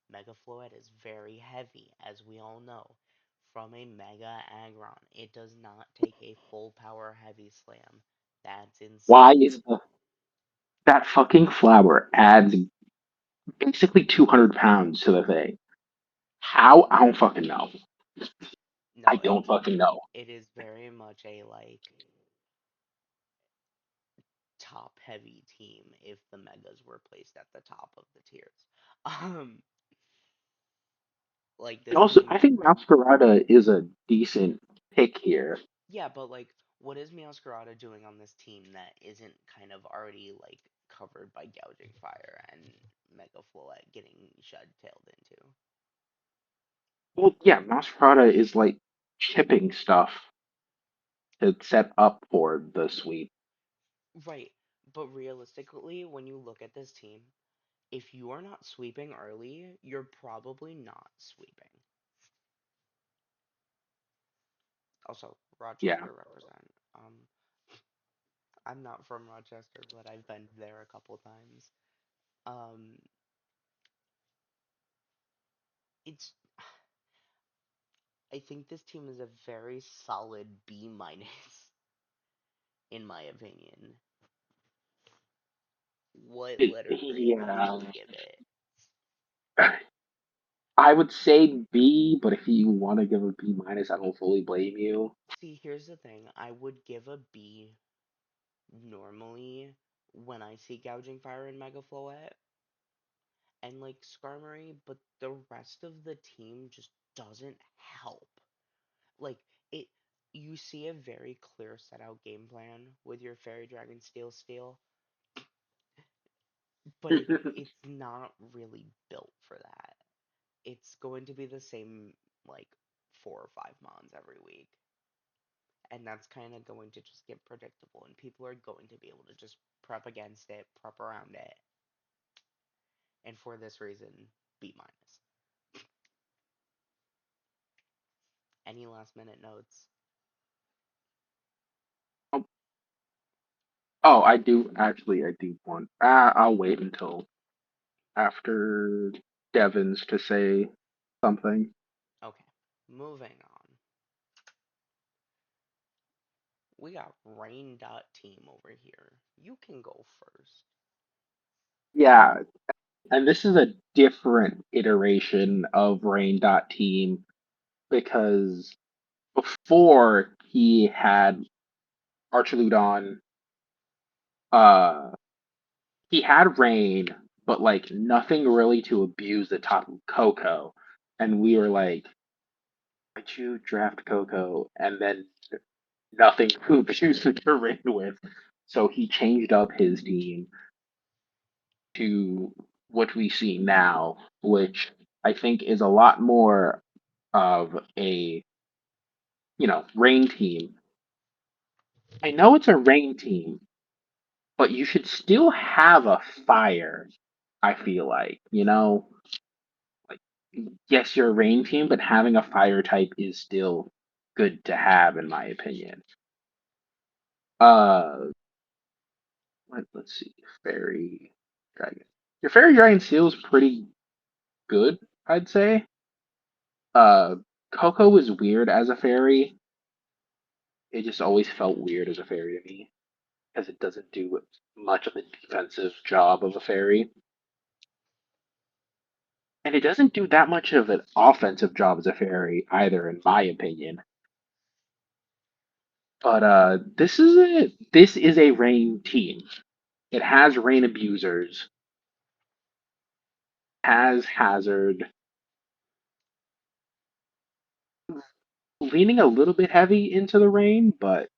S2: Mega Floette is very heavy, as we all know. From a Mega Aggron, it does not take a full power heavy slam. That's
S1: Why
S2: insane.
S1: is that fucking flower adds basically 200 pounds to the thing? How? I don't fucking know. I
S2: No,
S1: don't fucking know.
S2: it is very much a like top heavy team if the megas were placed at the top of the tiers. Um like this
S1: Also,
S2: team,
S1: I think Masquerada is a decent pick here.
S2: yeah, but like what is Meowscarada doing on this team that isn't kind of already like covered by gouging fire and Mega Floette getting shed tailed into?
S1: Well, yeah, Masquerada is like chipping stuff to set up for the sweep.
S2: Right. But realistically, when you look at this team, if you are not sweeping early, you're probably not sweeping. Also,
S1: Yeah.
S2: Rochester represent. I'm not from Rochester, but I've been there a couple times. Um, it's I think this team is a very solid B minus. in my opinion. What letter grade would
S1: Yeah,
S2: you give it?
S1: I would say B, but if you want to give a B minus, I don't fully blame you.
S2: See, here's the thing. I would give a B normally when I see gouging fire in Mega Floette and like Skarmory, but the rest of the team just doesn't help. Like it you see a very clear set out game plan with your Fairy Dragon Steel, but it's not really built for that. It's going to be the same like 4 or 5 mons every week. And that's kind of going to just get predictable, and people are going to be able to just prep against it, prep around it, and for this reason, B minus. Any last minute notes?
S1: Oh, I do actually. I do want. I'll wait until after Devon's to say something.
S2: Okay, moving on. We got Rain Dot Team over here. You can go first.
S1: Yeah, and this is a different iteration of Rain Dot Team because before he had Archaludon, uh, he had Rain, but like nothing really to abuse the top of Coco, and we were like, why'd you draft Coco? And then nothing to abuse the terrain with. So he changed up his team to what we see now, which I think is a lot more of a, rain team. I know it's a rain team, but you should still have a fire, I feel like. Like, yes, you're a rain team, but having a fire type is still good to have, in my opinion. Uh, let's see, fairy dragon. Your fairy dragon seal is pretty good, I'd say. Uh, Coco was weird as a fairy. It just always felt weird as a fairy to me because it doesn't do much of the defensive job of a fairy, and it doesn't do that much of an offensive job as a fairy either, in my opinion. But this is a rain team. It has rain abusers, has hazard, leaning a little bit heavy into the rain, but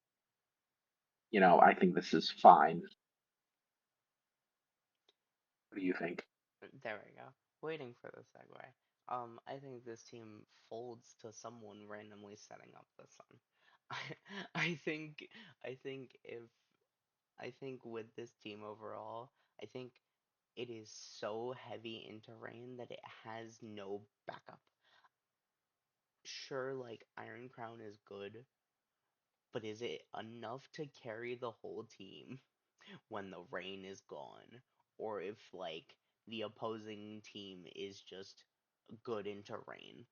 S1: I think this is fine. What do you think?
S2: There we go. Waiting for the segue. I think this team folds to someone randomly setting up the sun. I think I think if I think with this team overall, I think it is so heavy into rain that it has no backup. Sure, like Iron Crown is good, but is it enough to carry the whole team when the rain is gone? Or if like the opposing team is just good into rain?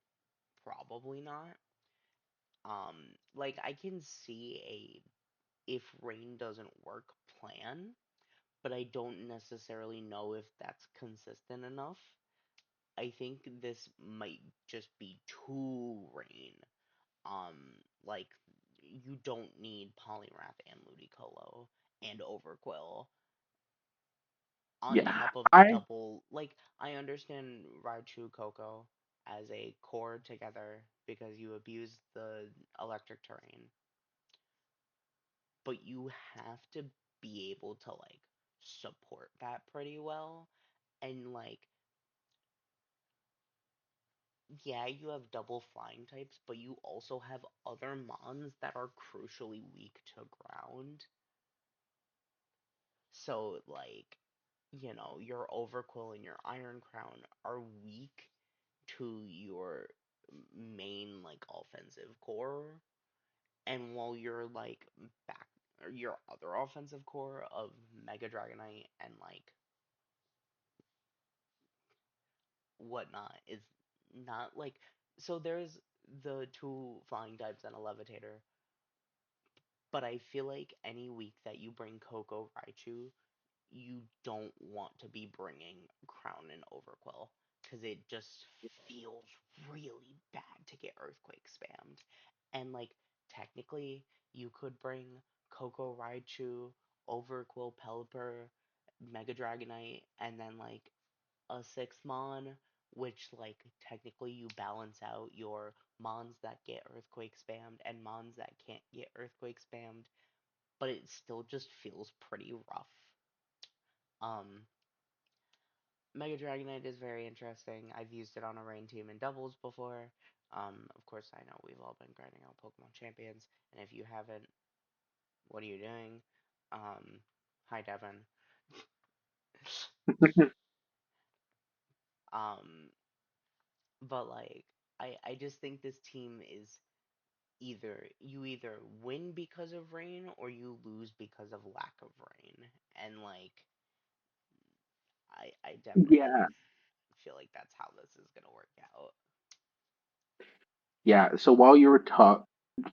S2: Probably not. Like I can see if rain doesn't work plan, but I don't necessarily know if that's consistent enough. I think this might just be too rain. Um, like you don't need Poliwrath and Ludicolo and Overquill on
S1: Yeah,
S2: top of the
S1: I
S2: double. Like I understand Raichu Coco as a core together because you abuse the electric terrain, but you have to be able to like support that pretty well. And like yeah, you have double flying types, but you also have other mons that are crucially weak to ground. So like, your Overquill and your Iron Crown are weak to your main like offensive core, and while your like back or your other offensive core of Mega Dragonite and like whatnot is not there's the two flying types and a levitator, but I feel like any week that you bring Coco Raichu, you don't want to be bringing Crown and Overquill because it just feels really bad to get Earthquake spammed. And like technically, you could bring Coco Raichu, Overquill Pelipper, Mega Dragonite, and then like a sixth Mon, which like technically you balance out your Mons that get Earthquake spammed and Mons that can't get Earthquake spammed, but it still just feels pretty rough. Um, Mega Dragonite is very interesting. I've used it on a rain team in doubles before. Of course, I know we've all been grinding out Pokemon Champions, and if you haven't, what are you doing? Um, Hi Devin. Um, but like, I just think this team is either win because of rain or you lose because of lack of rain, and like, I definitely
S1: Yeah,
S2: feel like that's how this is gonna work out.
S1: yeah. So while you were talking,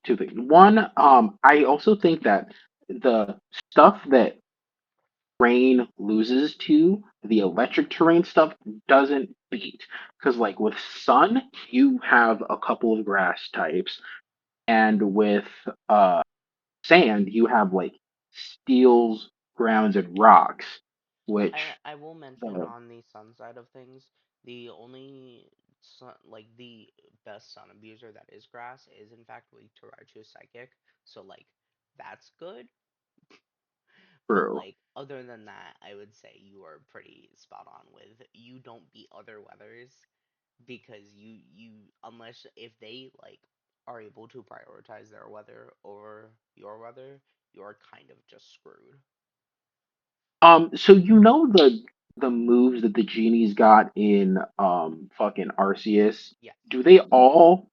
S1: two things. One, I also think that the stuff that Rain loses to, the electric terrain stuff doesn't beat. Because like with Sun, you have a couple of grass types, and with Sand, you have like steels, grounds, and rocks, which
S2: I will mention
S1: uh,
S2: on the sun side of things, the only sun, like the best sun abuser that is grass is in fact weak to Raichu's psychic. So like that's good, but
S1: true.
S2: like other than that, I would say you are pretty spot on with you don't beat other weathers because you unless if they like are able to prioritize their weather over your weather, you're kind of just screwed.
S1: So you know the moves that the genies got in fucking Arceus,
S2: Yes.
S1: do they all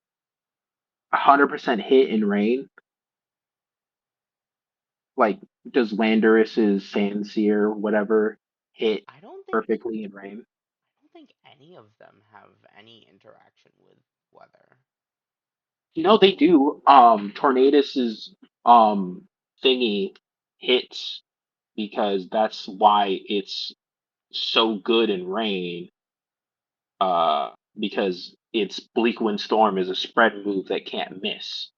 S1: 100% hit in rain? Like, does Landorus's Sandsear, whatever, hit
S2: I don't think
S1: perfectly in rain?
S2: I don't think any of them have any interaction with weather.
S1: No, they do. Tornadus's thingy hits because that's why it's so good in rain. Because its Bleak Wind Storm is a spread move that can't miss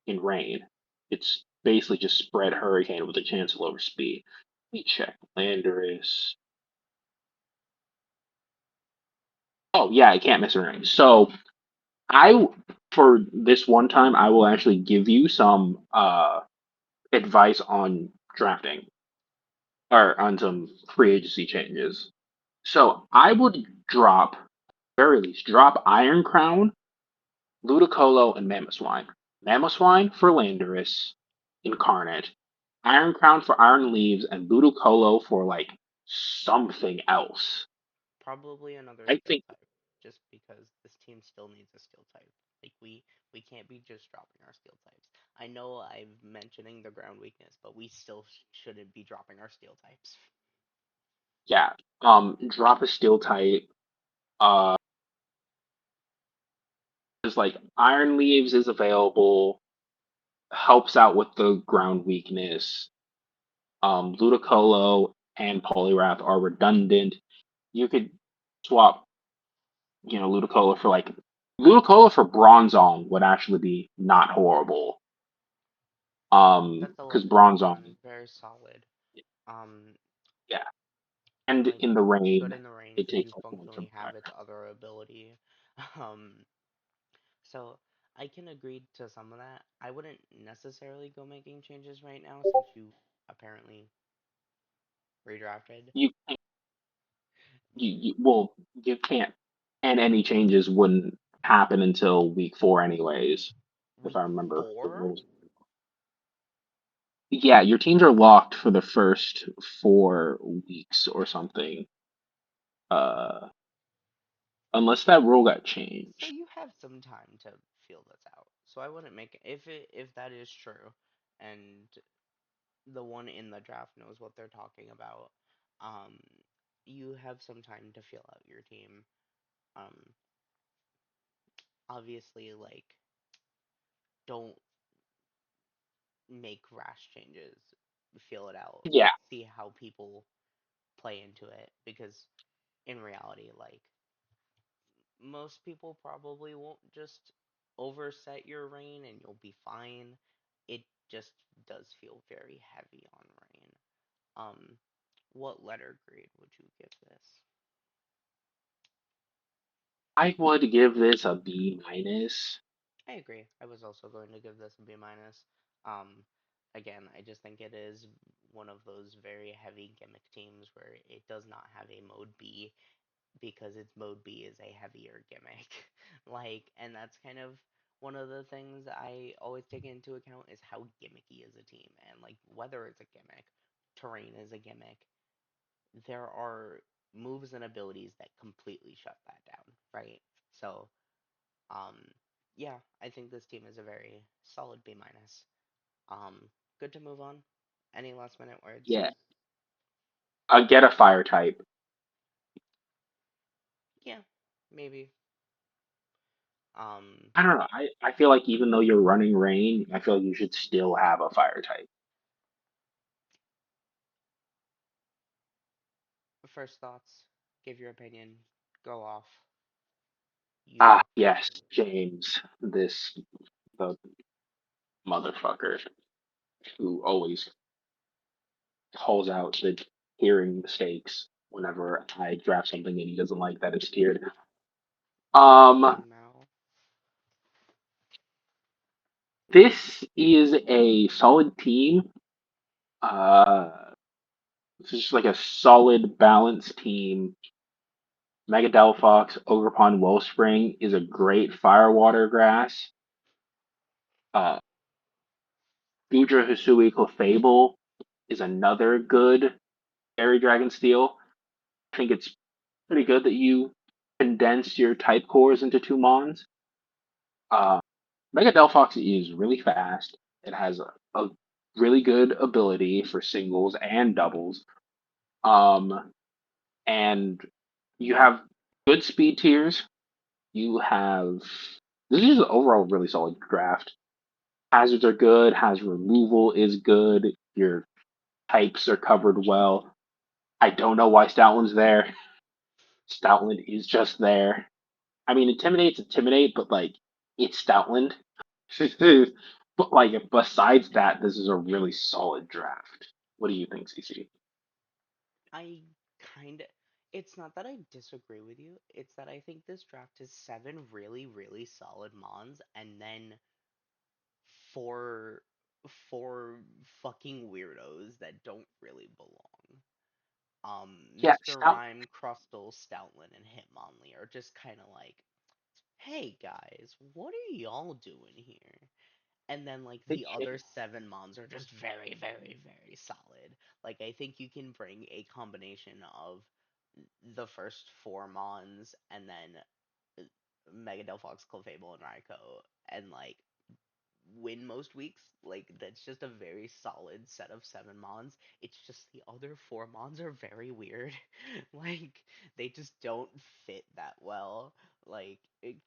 S1: in rain. It's basically just spread Hurricane with a chance of lower speed. Let me check. Landorus. Oh yeah, I can't miss in rain. So I for this one time I will actually give you some advice on drafting or on some free agency changes. So I would drop, very least, drop Iron Crown, Ludicolo, and Mamoswine. Mamoswine for Landorus, Incarnate, Iron Crown for Iron Leaves, and Ludicolo for like something else.
S2: Probably another
S1: I
S2: steel
S1: think,
S2: type, just because this team still needs a steel type. Like we can't be just dropping our steel types. I know I'm mentioning the ground weakness, but we still shouldn't be dropping our steel types.
S1: yeah, drop a steel type. Uh, because like Iron Leaves is available, helps out with the ground weakness. Ludicolo and Poliwrath are redundant. You could swap, Ludicolo for like Ludicolo for Bronzong would actually be not horrible.
S2: That's a
S1: Because
S2: level
S1: Bronzong,
S2: one, very solid. Um,
S1: yeah,
S2: and
S1: and
S2: like
S1: in the
S2: it's good
S1: rain,
S2: in the rain
S1: it
S2: because
S1: takes
S2: you
S1: like one from
S2: functionally
S1: fire.
S2: have its other ability. Um, so I can agree to some of that. I wouldn't necessarily go making changes right now since you apparently redrafted.
S1: You, well, you can't, and any changes wouldn't happen until week 4, anyways, if
S2: Week
S1: I remember the
S2: 4?
S1: rules. Yeah, your teams are locked for the first 4 weeks or something. Uh, unless that rule got
S2: So
S1: changed.
S2: you have some time to feel this out. So I wouldn't make if that is true, and the one in the draft knows what they're talking about. Um, you have some time to feel out your team. Um, obviously, like don't make rash changes, feel it out,
S1: Yeah,
S2: see how people play into it. Because in reality, like, most people probably won't just overset your rain and you'll be fine. It just does feel very heavy on rain. Um, what letter grade would you give this?
S1: I would give this a B minus.
S2: I agree. I was also going to give this a B minus. Um, again, I just think it is one of those very heavy gimmick teams where it does not have a mode B because its mode B is a heavier gimmick. Like, and that's kind of one of the things I always take into account is how gimmicky is a team, and like whether it's a gimmick, terrain is a gimmick. There are moves and abilities that completely shut that down, right? So, um, yeah, I think this team is a very solid B minus. Good to move on. Any last minute words?
S1: Yeah, get a fire type.
S2: Yeah, maybe. Um,
S1: I don't know. I feel like even though you're running rain, I feel like you should still have a fire type.
S2: First thoughts. Give your opinion. Go off. You
S1: Ah,
S2: talk.
S1: yes, James, this the motherfucker who always calls out the hearing mistakes whenever I draft something and he doesn't like that it's tiered. Um,
S2: Mean Mal.
S1: this is a solid team. This is just like a solid, balanced team. Mega Delphox, Ogerpon, Wellspring is a great firewater grass. Uh, Gudra Hisui Clefable is another good Fairy Dragon Steel. I think it's pretty good that you condensed your type cores into two mons. Uh, Mega Delphox is really fast. It has a really good ability for singles and doubles. Um, and you have good speed tiers. You have this is an overall really solid draft. Hazards are good. Hazard removal is good. Your types are covered well. I don't know why Stoutland's there. Stoutland is just there. I mean, Intimidate's Intimidate, but like, it's Stoutland. But like, besides that, this is a really solid draft. What do you think, CC?
S2: I kind of. It's not that I disagree with you. It's that I think this draft is seven really, really solid mons, and then four, four fucking weirdos that don't really belong.
S1: Yeah,
S2: Mr.
S1: Stout.
S2: Rhyme, Crustle, Stoutland, and Hitmonlee are just kind of like, hey guys, what are y'all doing here? And then like
S1: They
S2: the other
S1: changed.
S2: seven mons are just very, very, very solid. Like I think you can bring a combination of the first four mons and then Mega Delphox, Clefable, and Raikou, and like win most weeks. Like that's just a very solid set of seven mons. It's just the other four mons are very weird. Like they just don't fit that well. Like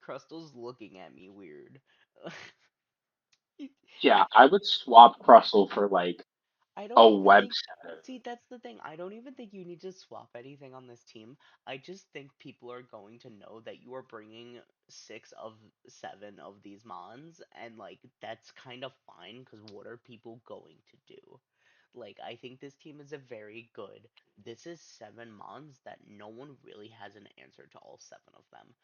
S2: Crustal's looking at me weird.
S1: Yeah, I would swap Crustle for like
S2: I don't
S1: a
S2: even
S1: web
S2: think.
S1: setter.
S2: See, that's the thing. I don't even think you need to swap anything on this team. I just think people are going to know that you are bringing six of seven of these mons, and like that's kind of fine because what are people going to do? Like, I think this team is a very good. This is seven mons that no one really has an answer to all seven of them.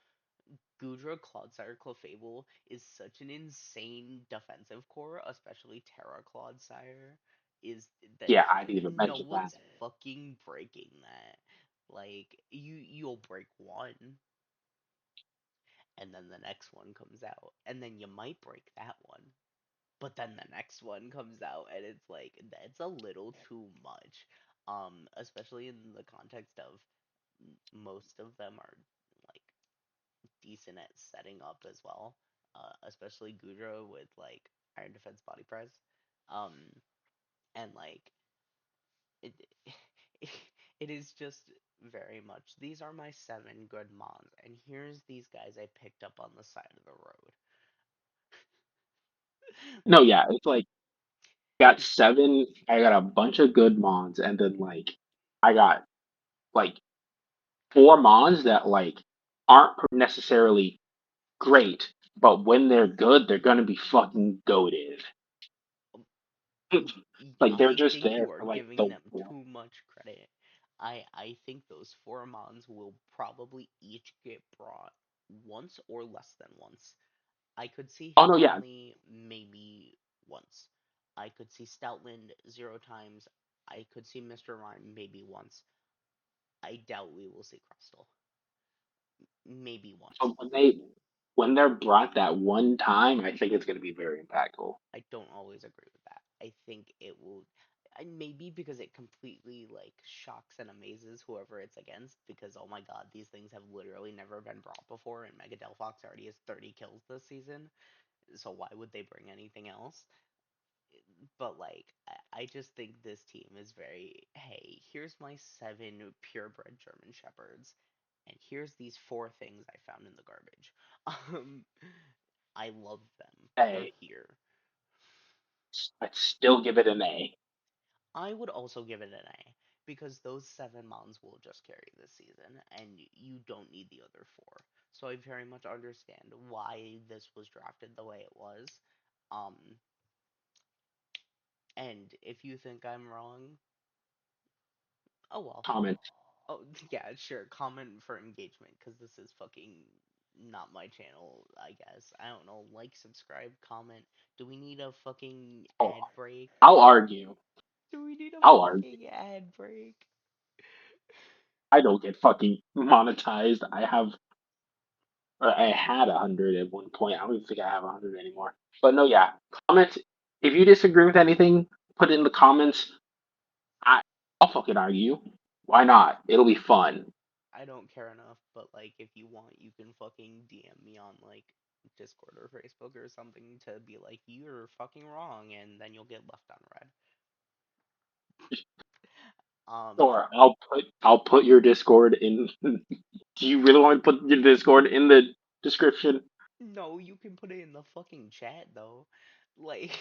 S2: Gudra, Clodsire, Clefable is such an insane defensive core, especially Terra Clodsire, is that
S1: Yeah, I didn't even
S2: no
S1: mention that.
S2: one's fucking breaking that. Like you'll break one, and then the next one comes out, and then you might break that one, but then the next one comes out, and it's like that's a little too much. Especially in the context of most of them are like decent at setting up as well, especially Gudra with like Iron Defense Body Press. Um, and like it, it is just very much these are my seven good mons, and here's these guys I picked up on the side of the road.
S1: No,
S2: Like
S1: yeah, it's like got seven. I got a bunch of good mons, and then like I got like four mons that like aren't necessarily great, but when they're good, they're gonna be fucking goated. Like they're
S2: I
S1: just
S2: think
S1: there
S2: you are
S1: for like
S2: giving
S1: the
S2: them too much credit. I think those four mons will probably each get brought once or less than once. I could see
S1: oh no, yeah.
S2: Hitmonlee maybe once. I could see Stoutland 0 times. I could see Mr. Rhyme maybe once. I doubt we will see Crustle. Maybe once.
S1: So when they're brought that one time, I think it's gonna be very impactful.
S2: I don't always agree with that. I think it will, maybe because it completely like shocks and amazes whoever it's against. Because oh my god, these things have literally never been brought before, and Mega Delphox already has 30 kills this season. So why would they bring anything else? But like, I just think this team is very. Hey, here's my 7 purebred German shepherds, and here's these 4 things I found in the garbage. Um, I love them. They're
S1: Hey,
S2: here.
S1: I'd still give it an A.
S2: I would also give it an A because those 7 mons will just carry this season, and you don't need the other 4. So I very much understand why this was drafted the way it was. Um, and if you think I'm wrong, oh well.
S1: Comment.
S2: Oh yeah, sure. Comment for engagement because this is fucking not my channel. I guess I don't know. Like, subscribe, comment. Do we need a fucking
S1: Oh,
S2: ad break?
S1: I'll argue.
S2: Do we need a
S1: I'll argue.
S2: fucking ad break?
S1: I don't get fucking monetized. Or I had 100 at one point. I don't even think I have 100 anymore. But no, yeah. Comment if you disagree with anything. Put it in the comments. I I'll fucking argue. Why not? It'll be fun.
S2: I don't care enough, but like if you want, you can fucking DM me on like Discord or Facebook or something to be like you're fucking wrong, and then you'll get left on red. Um,
S1: Or I'll put your Discord in. Do you really want to put your Discord in the description?
S2: no, you can put it in the fucking chat though. Like,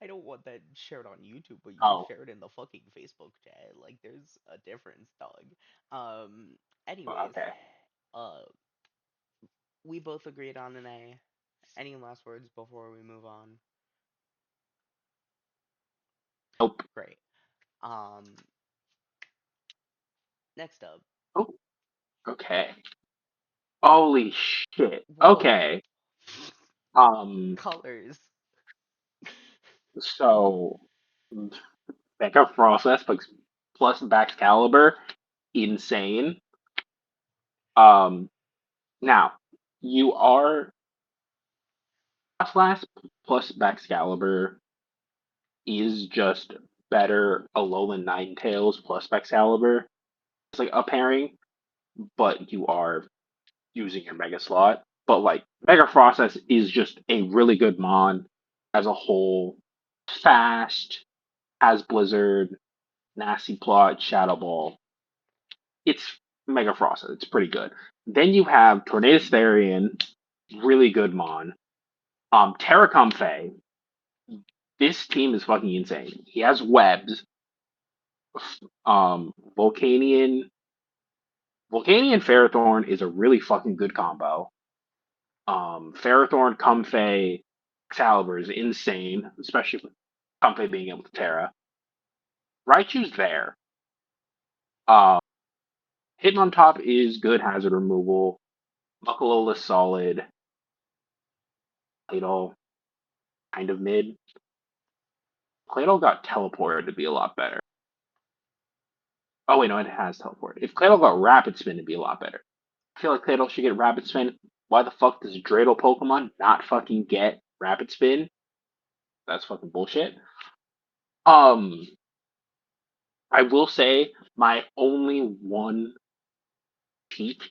S2: I don't want that shared on YouTube, but you can
S1: Oh,
S2: share it in the fucking Facebook chat. Like, there's a difference, dog. Um, anyways,
S1: okay.
S2: uh, we both agreed on an A. Any last words before we move on?
S1: Nope.
S2: Great. Um, next up,
S1: Oh, okay. Holy shit.
S2: whoa,
S1: Okay. Um.
S2: colors.
S1: So, backup process plus Bax Caliber, insane. Um. Now, you are last plus Baxcalibur is just better Alolan Ninetales plus Baxcalibur. It's like a pairing, but you are using your Mega slot. But like Mega Process is just a really good mon as a whole. Fast, has Blizzard, Nasty Plot, Shadow Ball. It's Mega Process. It's pretty good. Then you have Tornadus Therian, really good mon. Terra Comfey, this team is fucking insane. He has webs. Volcanion. Volcanion Ferrothorn is a really fucking good combo. Ferrothorn, Comfey, Excalibur is insane, especially with Comfey being able to Terra. Raichu's there. Um, Hitmontop is good hazard removal. Muckalola's solid. Claydol, kind of mid. Claydol got teleported to be a lot better. Oh wait, no, it has teleport. If Claydol got Rapid Spin, it'd be a lot better. I feel like Claydol should get Rapid Spin. Why the fuck does Dreidel Pokemon not fucking get Rapid Spin? That's fucking bullshit. Um, I will say my only one peak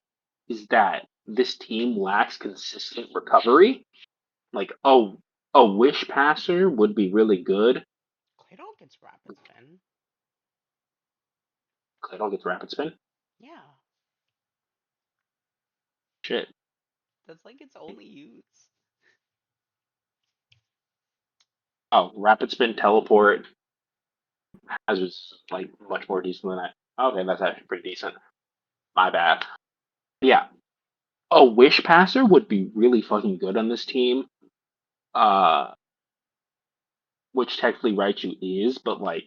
S1: is that this team lacks consistent recovery. Like, oh, a Wish Passer would be really good.
S2: Claydol gets rapid spin.
S1: Claydol gets Rapid Spin.
S2: Yeah,
S1: Shit.
S2: that's like its only use.
S1: Oh, rapid spin teleport has was like much more decent than that. Okay, that's actually pretty decent. My bad. Yeah, a wish passer would be really fucking good on this team. Uh, which technically Raichu is, but like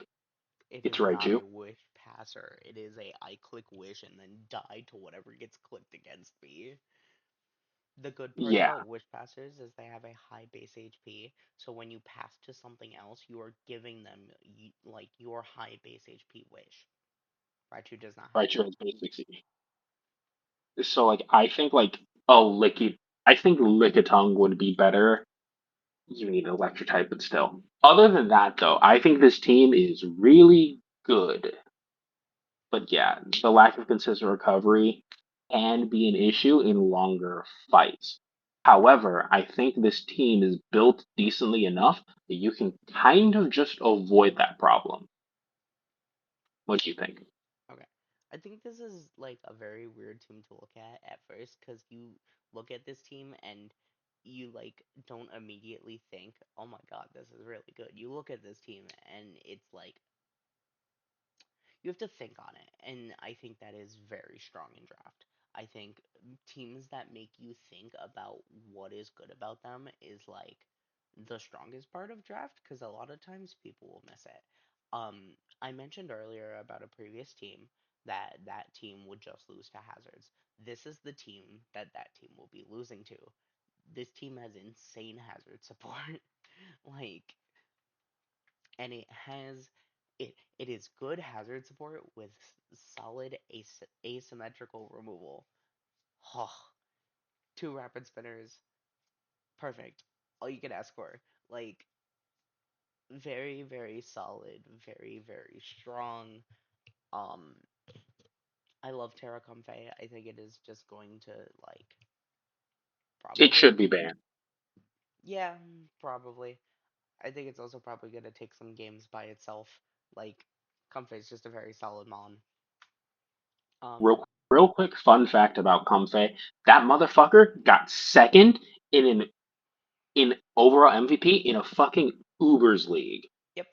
S2: It
S1: it's
S2: is not
S1: Raichu.
S2: a wish passer. It is a I click wish and then die to whatever gets clicked against me. The good part
S1: Yeah,
S2: about wish passers is they have a high base HP, so when you pass to something else, you are giving them like your high base HP wish. Raichu does not have
S1: Raichu
S2: that.
S1: has basic C. So like I think like a Licky, I think Lickitung would be better. You need an electric type, but still. Other than that, though, I think this team is really good. But yeah, the lack of consistent recovery can be an issue in longer fights. However, I think this team is built decently enough that you can kind of just avoid that problem. What do you think?
S2: Okay. I think this is like a very weird team to look at first because you look at this team and you like don't immediately think, "Oh my God, this is really good." You look at this team and it's like you have to think on it, and I think that is very strong in draft. I think teams that make you think about what is good about them is like the strongest part of draft because a lot of times people will miss it. I mentioned earlier about a previous team that team would just lose to Hazards. This is the team that team will be losing to. This team has insane Hazard support. like and it is good hazard support with solid asymmetrical removal. Oh, two rapid spinners, perfect. All you can ask for. Like very solid, very strong. Um, I love Terra Comfey. I think it is just going to like
S1: It
S2: probably
S1: should be banned.
S2: yeah, probably. I think it's also probably gonna take some games by itself. Like Comfey is just a very solid mon. Um,
S1: Real quick fun fact about Comfey. That motherfucker got second in an in overall MVP in a fucking Ubers league.
S2: yep.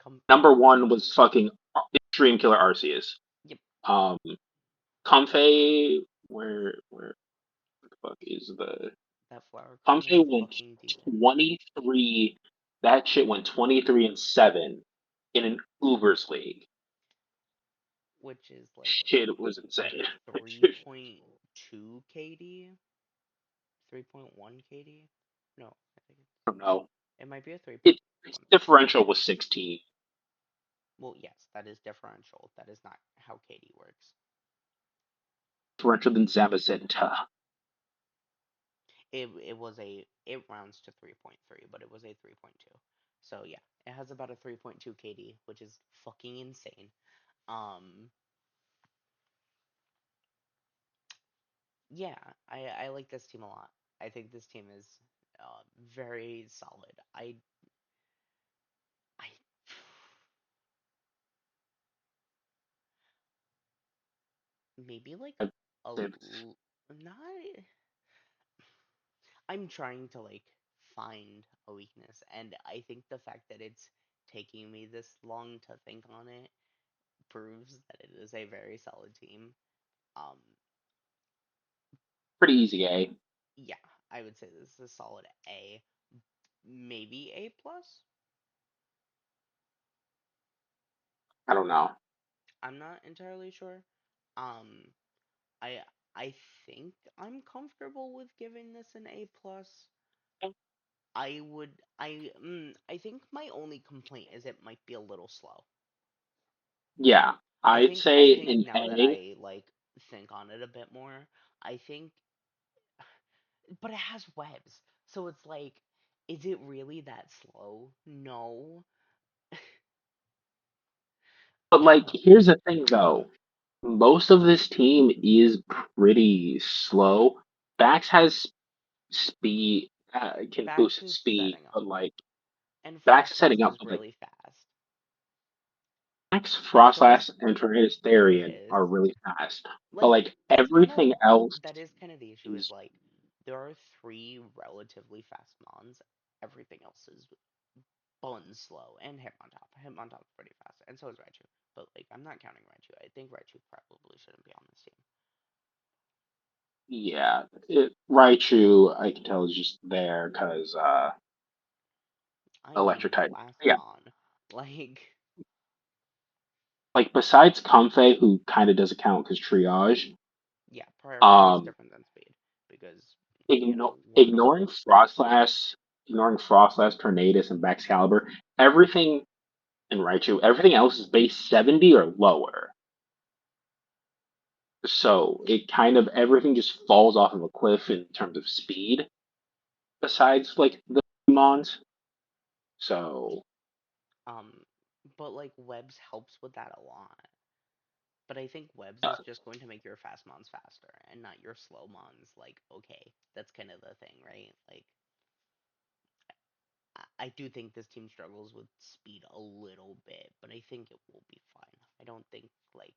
S2: Com-
S1: Number one was fucking Extreme Killer Arceus.
S2: yep.
S1: Um, Comfey, where the fuck is the
S2: That flower crown is
S1: Comfey went
S2: fucking decent,
S1: 23. That shit went 23-7 in an Ubers league.
S2: which is like
S1: Shit was
S2: a
S1: insane.
S2: 3.2 KD, 3.1 KD. No, I think
S1: I don't know.
S2: it might be a
S1: It
S2: 3.1.
S1: differential was 16.
S2: Well, yes, that is differential. That is not how KD works.
S1: Differential than Zamazenta.
S2: It rounds to 3.3, but it was a 3.2. So yeah, it has about a 3.2 KD, which is fucking insane. Um, yeah, I like this team a lot. I think this team is very solid. I maybe like not. I'm trying to like find a weakness, and I think the fact that it's taking me this long to think on it proves that it is a very solid team. Um,
S1: Pretty easy, eh?
S2: yeah, I would say this is a solid A, maybe A plus.
S1: I don't know.
S2: I'm not entirely sure. Um, I I think I'm comfortable with giving this an A plus. I think my only complaint is it might be a little slow.
S1: Yeah, I'd
S2: I
S1: say
S2: think
S1: an
S2: now that
S1: A.
S2: I like think on it a bit more, I think but it has webs. So it's like is it really that slow? No.
S1: But like,
S2: Oh,
S1: here's the thing though. Most of this team is pretty slow. Bax has speed, can boost
S2: Bax
S1: his
S2: is
S1: speed,
S2: setting up
S1: but like
S2: and
S1: Bax is setting
S2: Frostlass
S1: up.
S2: is
S1: But like
S2: really fast.
S1: Bax,
S2: Frost
S1: Frostlass, and Tornadus
S2: it
S1: Therian
S2: is.
S1: are really fast. But
S2: Like
S1: like
S2: that's kind of
S1: everything else
S2: that is kind of the issue is
S1: is
S2: like there are three relatively fast mons everything else is bun slow, and Hitmontop. Hitmontop's pretty fast, and so is Raichu. But like, I'm not counting Raichu. I think Raichu probably shouldn't be on this team.
S1: Yeah, Raichu, I can tell is just there because
S2: I need
S1: electric
S2: my
S1: type.
S2: last
S1: Yeah,
S2: mon. Like,
S1: like besides Comfey, who kind of doesn't count because triage.
S2: yeah, priority is
S1: Um,
S2: different than speed because we're not.
S1: ignoring Frostlass, Tornadus, and Excalibur, everything in Raichu, everything else is base 70 or lower. So it kind of everything just falls off of a cliff in terms of speed, besides like the Mons. So
S2: Um, but like webs helps with that a lot. But I think webs
S1: uh,
S2: is just going to make your fast mons faster and not your slow mons. Like, okay, that's kind of the thing, right? Like, I do think this team struggles with speed a little bit, but I think it will be fine. I don't think like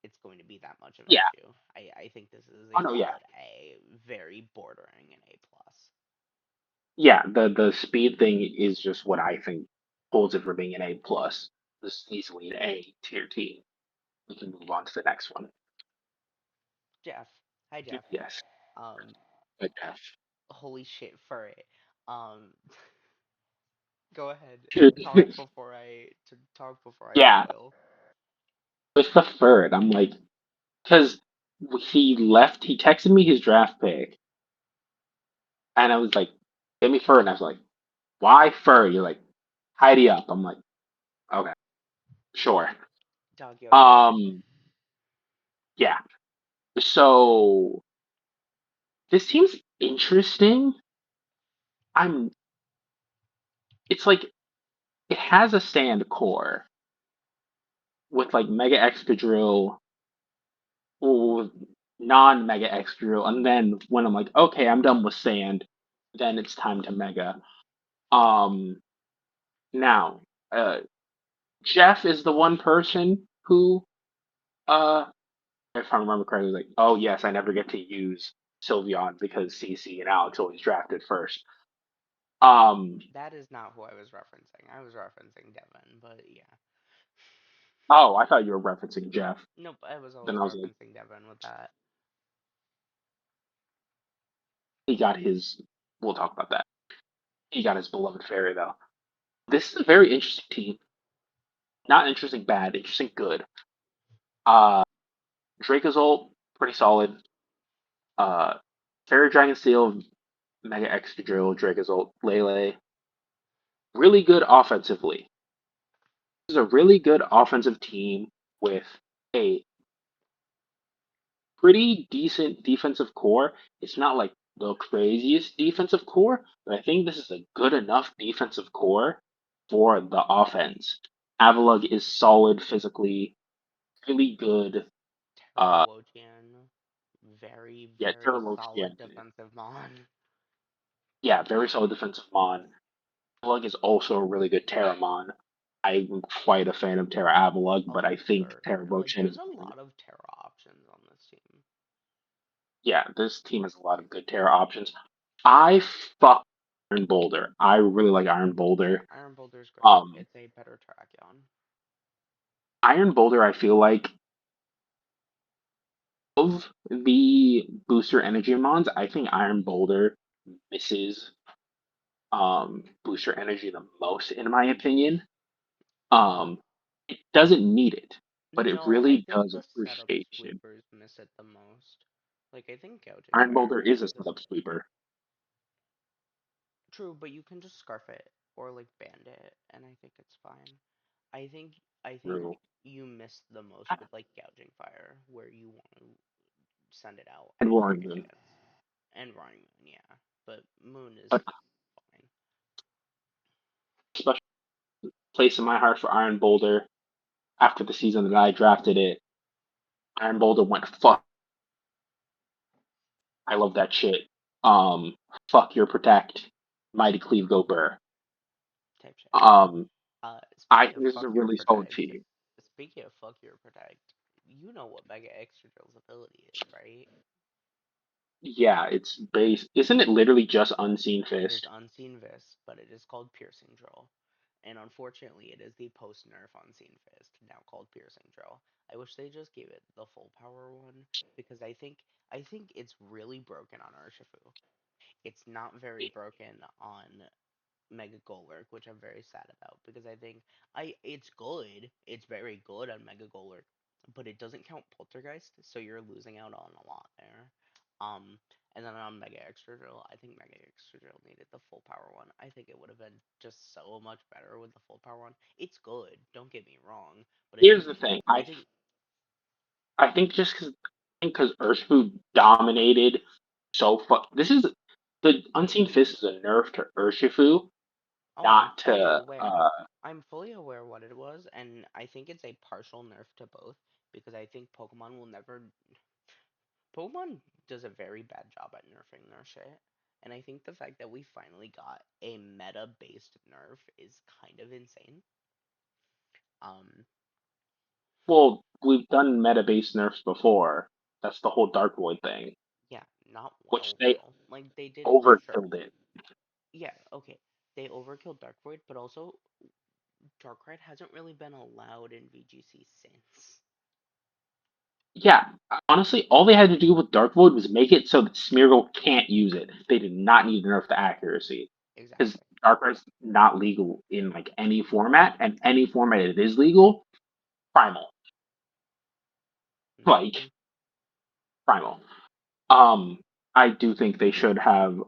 S2: it's going to be that much of an
S1: yeah,
S2: issue. I think this is
S1: oh
S2: a
S1: no, yeah,
S2: solid A, very bordering an A plus.
S1: yeah. The speed thing is just what I think holds it for being an A plus. This is easily an A tier team. We can move on to the next one.
S2: Jeff, hi Jeff.
S1: Yes,
S2: Um,
S1: good F.
S2: holy shit, furry. Um, go ahead and talk before I
S1: Yeah,
S2: spoil.
S1: with the third, I'm like, because he texted me his draft pick, and I was like, "Give me fur," and I was like, "Why fur?" You're like, "Tidy up." I'm like, "Okay, sure."
S2: Dog Yogi.
S1: Um, yeah. So this seems interesting. I'm. It's like it has a sand core with like Mega Excadrill or non Mega Excadrill, and then when I'm like, okay, I'm done with sand, then it's time to Mega. Um, now, uh, Jeff is the one person who, uh, if I remember correctly, was like, oh yes, I never get to use Sylveon because CC and Alex always drafted first. Um,
S2: That is not who I was referencing. I was referencing Devin, but yeah.
S1: oh, I thought you were referencing Jeff.
S2: Nope, I was
S1: Then
S2: always
S1: I was like,
S2: referencing Devin with that.
S1: he got his. We'll talk about that. He got his beloved fairy though. This is a very interesting team. Not interesting bad, interesting good. Uh, Dracozolt pretty solid. Uh, Fairy Dragon Steel, Mega Extra Drill, Dracozolt, Lele, really good offensively. This is a really good offensive team with a pretty decent defensive core. It's not like the craziest defensive core, but I think this is a good enough defensive core for the offense. Avalug is solid physically, really good. Uh,
S2: Terrawotian, very,
S1: yeah,
S2: very
S1: Terramotian,
S2: solid defensive mon.
S1: yeah, very solid defensive mon. Avalug is also a really good Terramon. I'm quite a fan of Terra Avalug, but I think
S2: Absurd. Like,
S1: Terramotian
S2: there's
S1: is
S2: a
S1: better.
S2: lot of Terra options on this team.
S1: Yeah, this team has a lot of good Terra options. I fuck Iron Boulder. I really like Iron Boulder.
S2: Iron Boulder's great.
S1: Um,
S2: It's a better Terrakion.
S1: Iron Boulder, I feel like of the booster energy mons, I think Iron Boulder misses booster energy the most, in my opinion. Um, it doesn't need it, but it
S2: No, I
S1: really
S2: think
S1: does
S2: the setup
S1: appreciate it.
S2: sweepers miss it the most. Like, I think Gouging
S1: Iron
S2: Fire
S1: Boulder is a
S2: misses it.
S1: setup sweeper.
S2: True, but you can just scarf it or like band it, and I think it's fine. I think I think
S1: True.
S2: you missed the most with like gouging fire, where you want to send it out
S1: And
S2: and
S1: Roaring
S2: create
S1: Moon.
S2: hits. And Roaring Moon, yeah, but Moon is
S1: But
S2: fine.
S1: special place in my heart for Iron Boulder after the season that I drafted it. Iron Boulder went fuck. I love that shit. Fuck your protect. Mighty Cleave Go Burr.
S2: Type shit.
S1: Um, I
S2: Speaking
S1: think
S2: of
S1: this is
S2: fuck
S1: a
S2: your
S1: really solid
S2: protect,
S1: team.
S2: speaking of fuck your protect, you know what Mega Extra Drill's ability is, right?
S1: Yeah, it's based. Isn't it literally just Unseen
S2: It is
S1: Fist?
S2: Unseen Vis, but it is called Piercing Drill. And unfortunately, it is the post nerf Unseen Fist, now called Piercing Drill. I wish they just gave it the full power one because I think it's really broken on Urshifu. It's not very broken on Mega Golurk, which I'm very sad about because I think I it's good. It's very good on Mega Golurk, but it doesn't count Poltergeist, so you're losing out on a lot there. Um, and then on Mega Extra Drill, I think Mega Extra Drill needed the full power one. I think it would have been just so much better with the full power one. It's good, don't get me wrong, but
S1: Here's the thing.
S2: I think
S1: I think just because Urshifu dominated this is the Unseen Fist is a nerf to Urshifu,
S2: oh, I'm
S1: not
S2: fully
S1: to
S2: aware. I'm fully aware what it was, and I think it's a partial nerf to both because I think Pokemon will never Pokemon does a very bad job at nerfing their shit. And I think the fact that we finally got a meta based nerf is kind of insane. Um,
S1: well, we've done meta based nerfs before. That's the whole Dark Void thing,
S2: yeah, not
S1: which
S2: well
S1: they
S2: though. Like they did, sure.
S1: overkilled it.
S2: Yeah, okay. They overkilled Dark Void, but also Darkrai hasn't really been allowed in VGC since.
S1: Yeah, honestly, all they had to do with Dark Void was make it so that Smeargle can't use it. They did not need to nerf the accuracy because
S2: Exactly.
S1: Darkrai's not legal in like any format, and any format it is legal, primal,
S2: Hmm.
S1: like primal. Um, I do think they should have.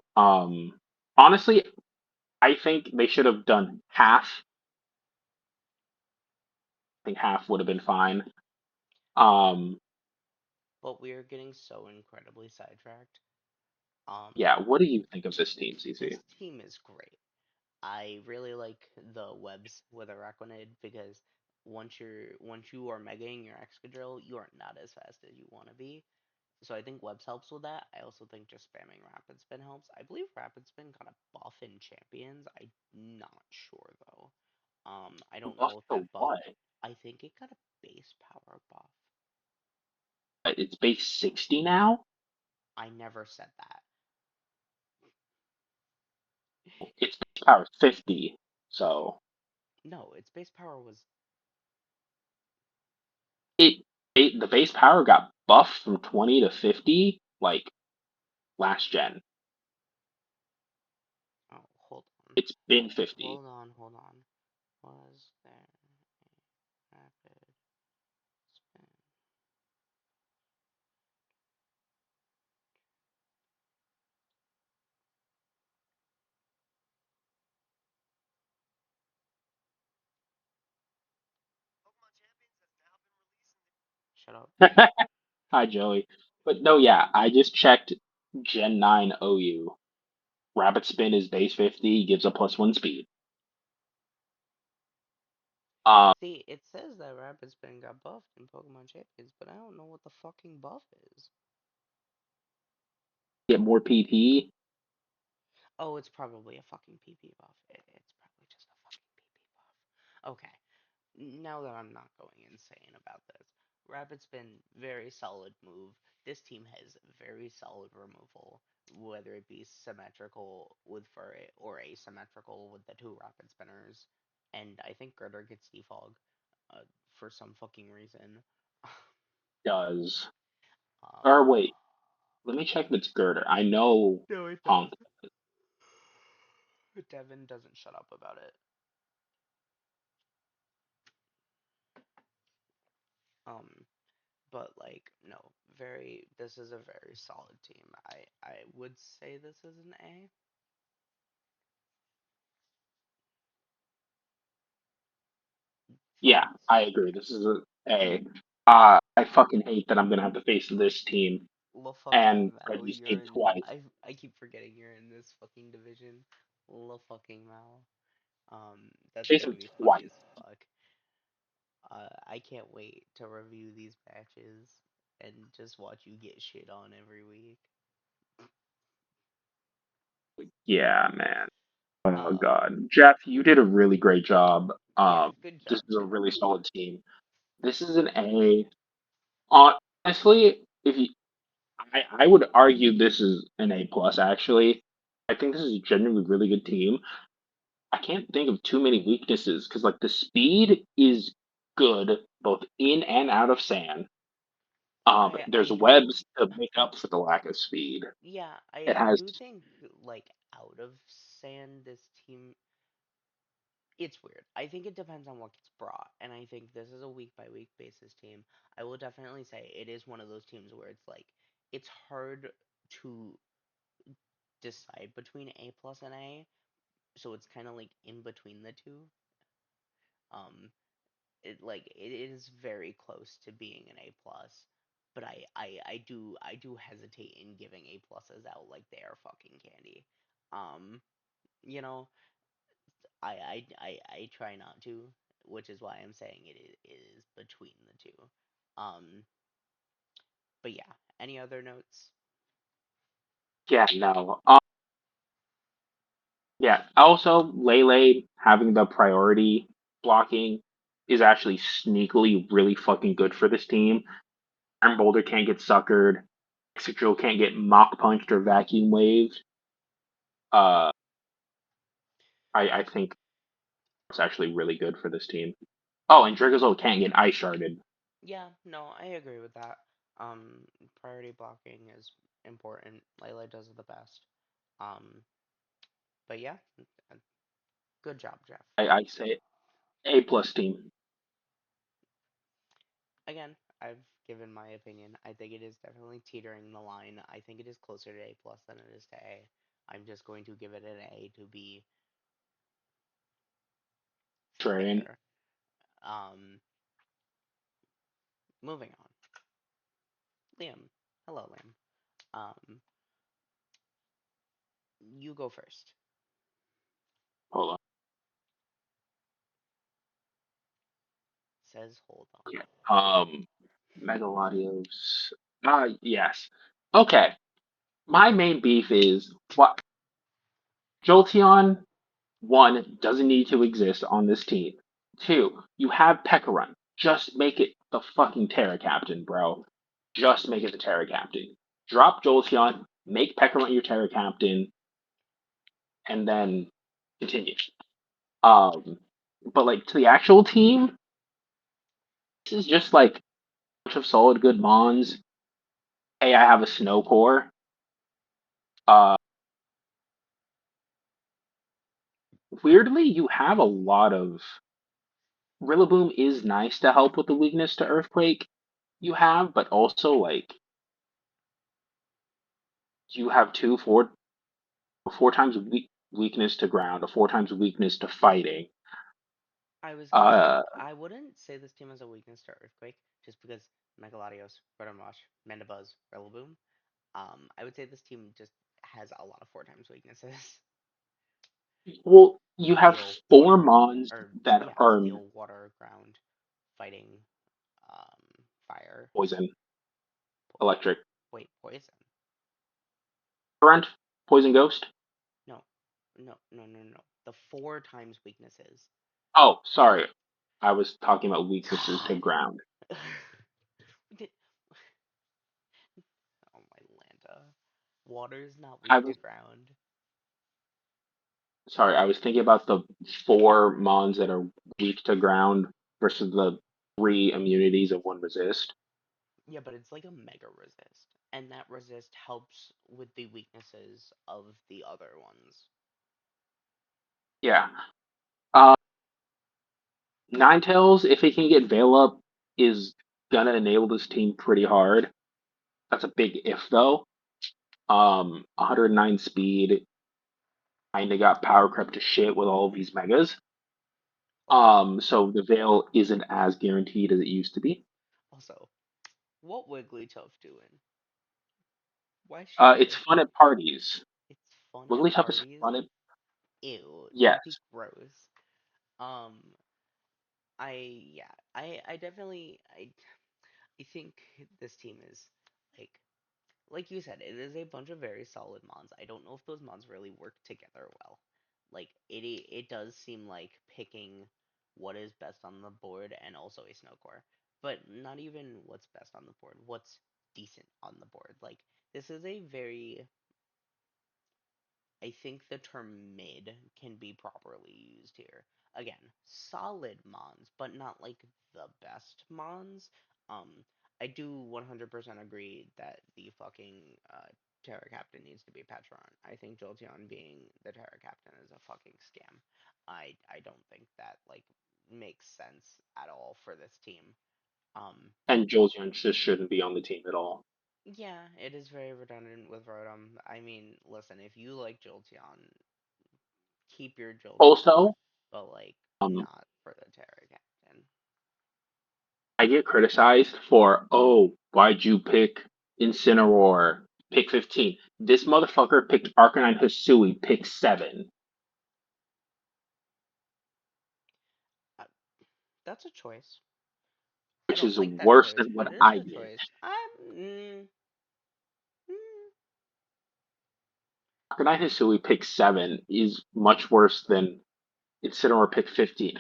S1: Honestly, I think they should have done half. I think half would have been fine. Um,
S2: But we are getting so incredibly sidetracked. Um,
S1: yeah. What do you think of this team, CC?
S2: this team is great. I really like the webs with Araquanid because once you are megaing your Excadrill, you are not as fast as you want to be. So I think webs helps with that. I also think just spamming rapid spin helps. I believe rapid spin got a buff in champions. I'm not sure though. I don't
S1: Buff
S2: know if
S1: for
S2: that buff.
S1: what?
S2: I think it got a base power buff.
S1: It's base 60 now.
S2: I never said that.
S1: Its base power is 50. So
S2: No, its base power was.
S1: it, the base power got buffed from 20 to 50 like last gen.
S2: Oh, hold on,
S1: It's been 50.
S2: hold on. Was there a rapid spin? Shut up.
S1: Hi Joey. But no, yeah, I just checked Gen 9 OU. Rabbit Spin is base 50, gives a +1 speed. Um,
S2: See, it says that rapid spin got buffed in Pokemon Champions, but I don't know what the fucking buff is.
S1: get more PP.
S2: Oh, it's probably a fucking PP buff. It's probably just a fucking PP buff. Okay, now that I'm not going insane about this, rapid spin, very solid move. This team has very solid removal, whether it be symmetrical with Furret or asymmetrical with the two rapid spinners. And I think Girder gets defog for some fucking reason.
S1: Does.
S2: um,
S1: Or wait, let me check if it's Girder. I know
S2: no, it does.
S1: Honk.
S2: Devin doesn't shut up about it. Um, but like, no, very. This is a very solid team. I would say this is an A.
S1: Yeah,
S2: Thoughts?
S1: I agree. This is a. I fucking hate that I'm gonna have to face this team
S2: Well, fucking
S1: and
S2: Mal,
S1: this
S2: you're
S1: team
S2: in.
S1: twice.
S2: I keep forgetting you're in this fucking division. La fucking Mal. That's
S1: Face
S2: gonna
S1: him
S2: be funny
S1: twice.
S2: as fuck. I can't wait to review these matches and just watch you get shit on every week.
S1: Yeah, man. Oh
S2: Um,
S1: god, Jeff, you did a really great job.
S2: yeah,
S1: Um,
S2: good
S1: this
S2: job,
S1: is a
S2: Jeff.
S1: really solid team. This is an A. Honestly, if you, I would argue this is an A plus actually. I think this is a genuinely really good team. I can't think of too many weaknesses because like the speed is good both in and out of sand.
S2: I
S1: There's
S2: do.
S1: webs to make up for the lack of speed.
S2: Yeah,
S1: It
S2: I
S1: has
S2: do think like out of sand, this team it's weird. I think it depends on what gets brought, and I think this is a week by week basis team. I will definitely say it is one of those teams where it's like it's hard to decide between A plus and A, so it's kind of like in between the two. Um, it is very close to being an A plus, but I do hesitate in giving A pluses out like they are fucking candy. Um, you know, I try not to, which is why I'm saying it is between the two. Um, but yeah, any other notes?
S1: yeah, no. Yeah. Also, Lele having the priority blocking is actually sneakily really fucking good for this team. Aaron Boulder can't get suckered. Exegol can't get mock punched or vacuum waved. Uh, I think it's actually really good for this team. Oh, and Driggles can't get ice sharded.
S2: Yeah, no, I agree with that. Priority blocking is important. Layla does it the best. Um, but yeah, uh, good job, Jeff.
S1: I say A plus team.
S2: Again, I've given my opinion. I think it is definitely teetering the line. I think it is closer to A plus than it is to A. I'm just going to give it an A to be
S1: Contrarian.
S2: fair. Um, moving on. Liam. Hello, Liam. Um, you go first.
S1: Hold on.
S2: Says hold on.
S1: Okay. Megalodios. Yes. Okay. My main beef is what Jolteon one doesn't need to exist on this team. Two, you have Pekka. Just make it the fucking Terra Captain, bro. Just make it the Terra Captain. Drop Jolteon, make Pekka your Terra Captain, and then continue. Um, but like to the actual team, this is just like a bunch of solid good Mons. Hey, I have a Snow Core. Uh, Weirdly, you have a lot of Rillaboom is nice to help with the weakness to Earthquake you have, but also like you have four times weakness to ground, a four times weakness to fighting.
S2: I was gonna say
S1: Uh,
S2: I wouldn't say this team has a weakness to Earthquake, just because Megaladios, Rotom Mandibuzz, Rillaboom. I would say this team just has a lot of four times weaknesses.
S1: well, you have
S2: Steel,
S1: four
S2: water,
S1: Mons
S2: or
S1: that
S2: yeah,
S1: are
S2: steel, water, ground, fighting, fire.
S1: poison,
S2: Po-
S1: electric,
S2: wait, poison?
S1: current, poison ghost.
S2: No, no. The four times weaknesses.
S1: Oh, sorry, I was talking about weaknesses to
S2: God.
S1: ground.
S2: Did- oh my Lanta. Water is not
S1: I
S2: weak to
S1: was
S2: ground.
S1: sorry, I was thinking about the four Mons that are weak to ground versus the three immunities of one resist.
S2: Yeah, but it's like a mega resist, and that resist helps with the weaknesses of the other ones.
S1: Yeah. Ninetales, if he can get Veil up, is gonna enable this team pretty hard. That's a big if though. 109 speed, kinda got power crept to shit with all of these megas.
S2: Also,
S1: So the Veil isn't as guaranteed as it used to be.
S2: also, what Wigglytuff doing? Why is she
S1: It's
S2: here?
S1: fun at parties.
S2: It's fun at
S1: Wigglytuff is
S2: parties.
S1: fun at
S2: Ew,
S1: yes.
S2: that'd be gross. Um, I definitely I think this team is like like you said, it is a bunch of very solid mons. I don't know if those mons really work together well. Like it does seem like picking what is best on the board and also a snow core, but not even what's best on the board. What's decent on the board? Like this is a very, I think the term mid can be properly used here. Again, solid Mons, but not like the best Mons. Um, I do 100% agree that the fucking Terra Captain needs to be Petron. I think Jolteon being the Terra Captain is a fucking scam. I don't think that like makes sense at all for this team. Um,
S1: And Jolteon just shouldn't be on the team at all.
S2: yeah, it is very redundant with Rotom. I mean, listen, if you like Jolteon, keep your Jolteon,
S1: Also,
S2: but like
S1: um,
S2: not for the Terra Captain.
S1: I get criticized for, oh, why'd you pick Incineroar, pick 15? This motherfucker picked Arcanine Hisui, pick 7,
S2: Uh, that's a choice. I
S1: which
S2: don't
S1: is
S2: like that
S1: worse
S2: choice,
S1: than
S2: but
S1: what
S2: it is
S1: I
S2: a
S1: did.
S2: choice. Mm,
S1: Arcanine Hisui, pick 7 is much worse than Incineroar, pick 15.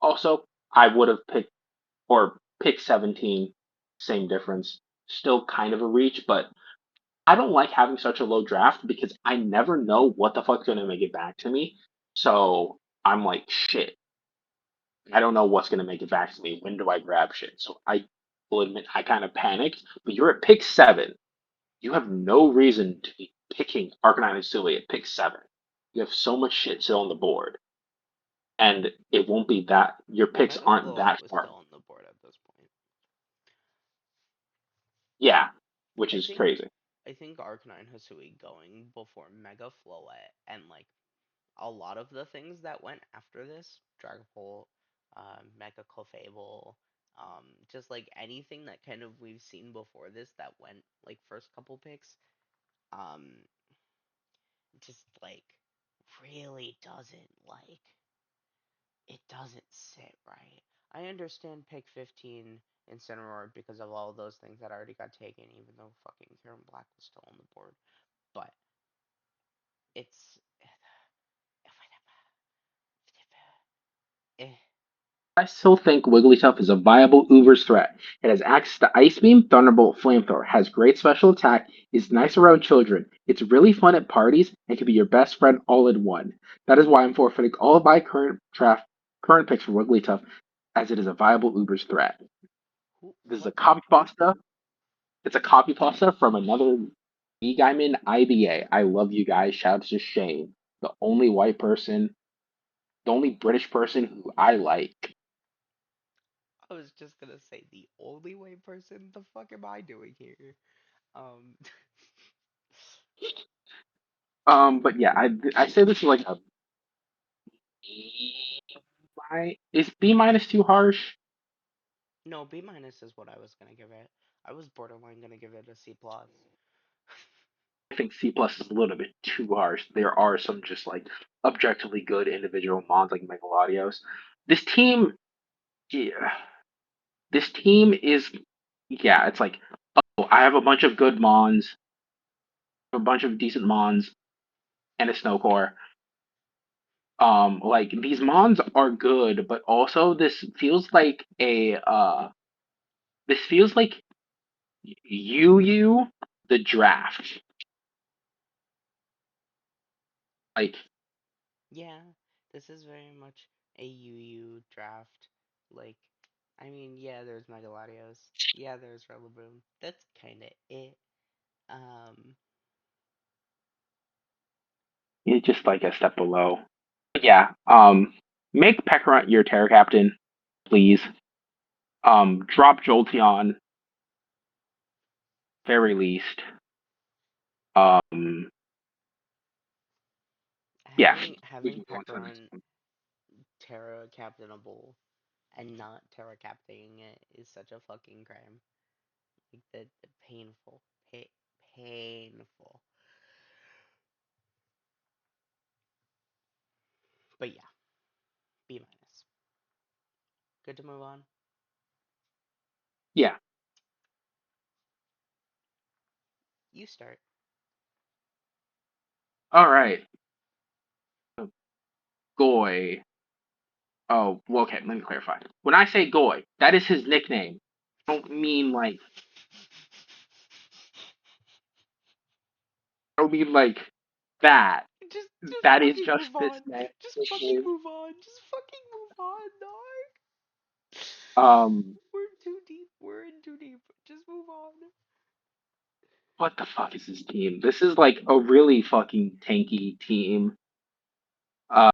S1: Also, I would have picked, or pick 17, same difference. Still kind of a reach, but I don't like having such a low draft because I never know what the fuck's gonna make it back to me. So I'm like, shit, I don't know what's gonna make it back to me. When do I grab shit? So I will admit I kind of panicked. But you're at pick 7. You have no reason to be picking Arcanine and Silly at pick 7. You have so much shit still on the board, and it won't be that your
S2: well,
S1: picks
S2: Mega
S1: aren't
S2: Flow
S1: that
S2: was
S1: far.
S2: still on the board at this point.
S1: Yeah, which
S2: I
S1: is
S2: think
S1: crazy.
S2: I think Arcanine Hisui going before Mega Floette and like a lot of the things that went after this, Dragapult, Mega Clefable, just like anything that kind of we've seen before this that went like first couple picks, um, just like really doesn't like it doesn't sit right. I understand pick 15 Incineroar because of all those things that already got taken, even though fucking Kieran Black was still on the board. But it's eh,
S1: I still think Wigglytuff is a viable Uber's threat. It has access to Ice Beam, Thunderbolt, Flamethrower, has great special attack, is nice around children. It's really fun at parties and can be your best friend all in one. That is why I'm forfeiting all of my current picks for Wigglytuff, as it is a viable Uber's threat.
S2: who
S1: This is a
S2: what
S1: copy pasta. It's a copy pasta from another league I'm in, IBA. I love you guys. Shout out to Shane, the only white person, the only British person who I like.
S2: I was just gonna say the only way person. The fuck am I doing here? Um,
S1: But yeah, I say this is like a B is B minus too harsh?
S2: no, B minus is what I was gonna give it. I was borderline gonna give it a C plus.
S1: I think C plus is a little bit too harsh. There are some just like objectively good individual mons like Megalodios. This team, yeah, this team is, yeah, it's like, oh, I have a bunch of good mons, a bunch of decent mons, and a snow core. Like these mons are good, but also this feels like you the draft. Like
S2: Yeah, this is very much a UU draft. Like, I mean, yeah, there's Megalodios. Yeah, there's Rillaboom. That's kind of it. Um,
S1: it's just like a step below. But yeah, make Pekka your Terror Captain, please. Drop Jolteon, very least. Um, yeah, we
S2: having
S1: can go on to the next
S2: Pekaron
S1: one.
S2: Terra Captainable and not Terra Captaining it is such a fucking crime. Like the painful, painful. But yeah, B minus. Good to move on.
S1: Yeah.
S2: You start.
S1: All right. Goy. Oh, well, okay. Let me clarify. When I say Goy, that is his nickname. I don't mean like I mean, like that.
S2: Just
S1: That is
S2: fucking
S1: just
S2: move
S1: this
S2: on.
S1: man.
S2: Just
S1: This
S2: fucking
S1: is
S2: move on. Just fucking move on, dog.
S1: um.
S2: We're too deep. We're in too deep. Just move on.
S1: What the fuck is this team? This is like a really fucking tanky team. Uh,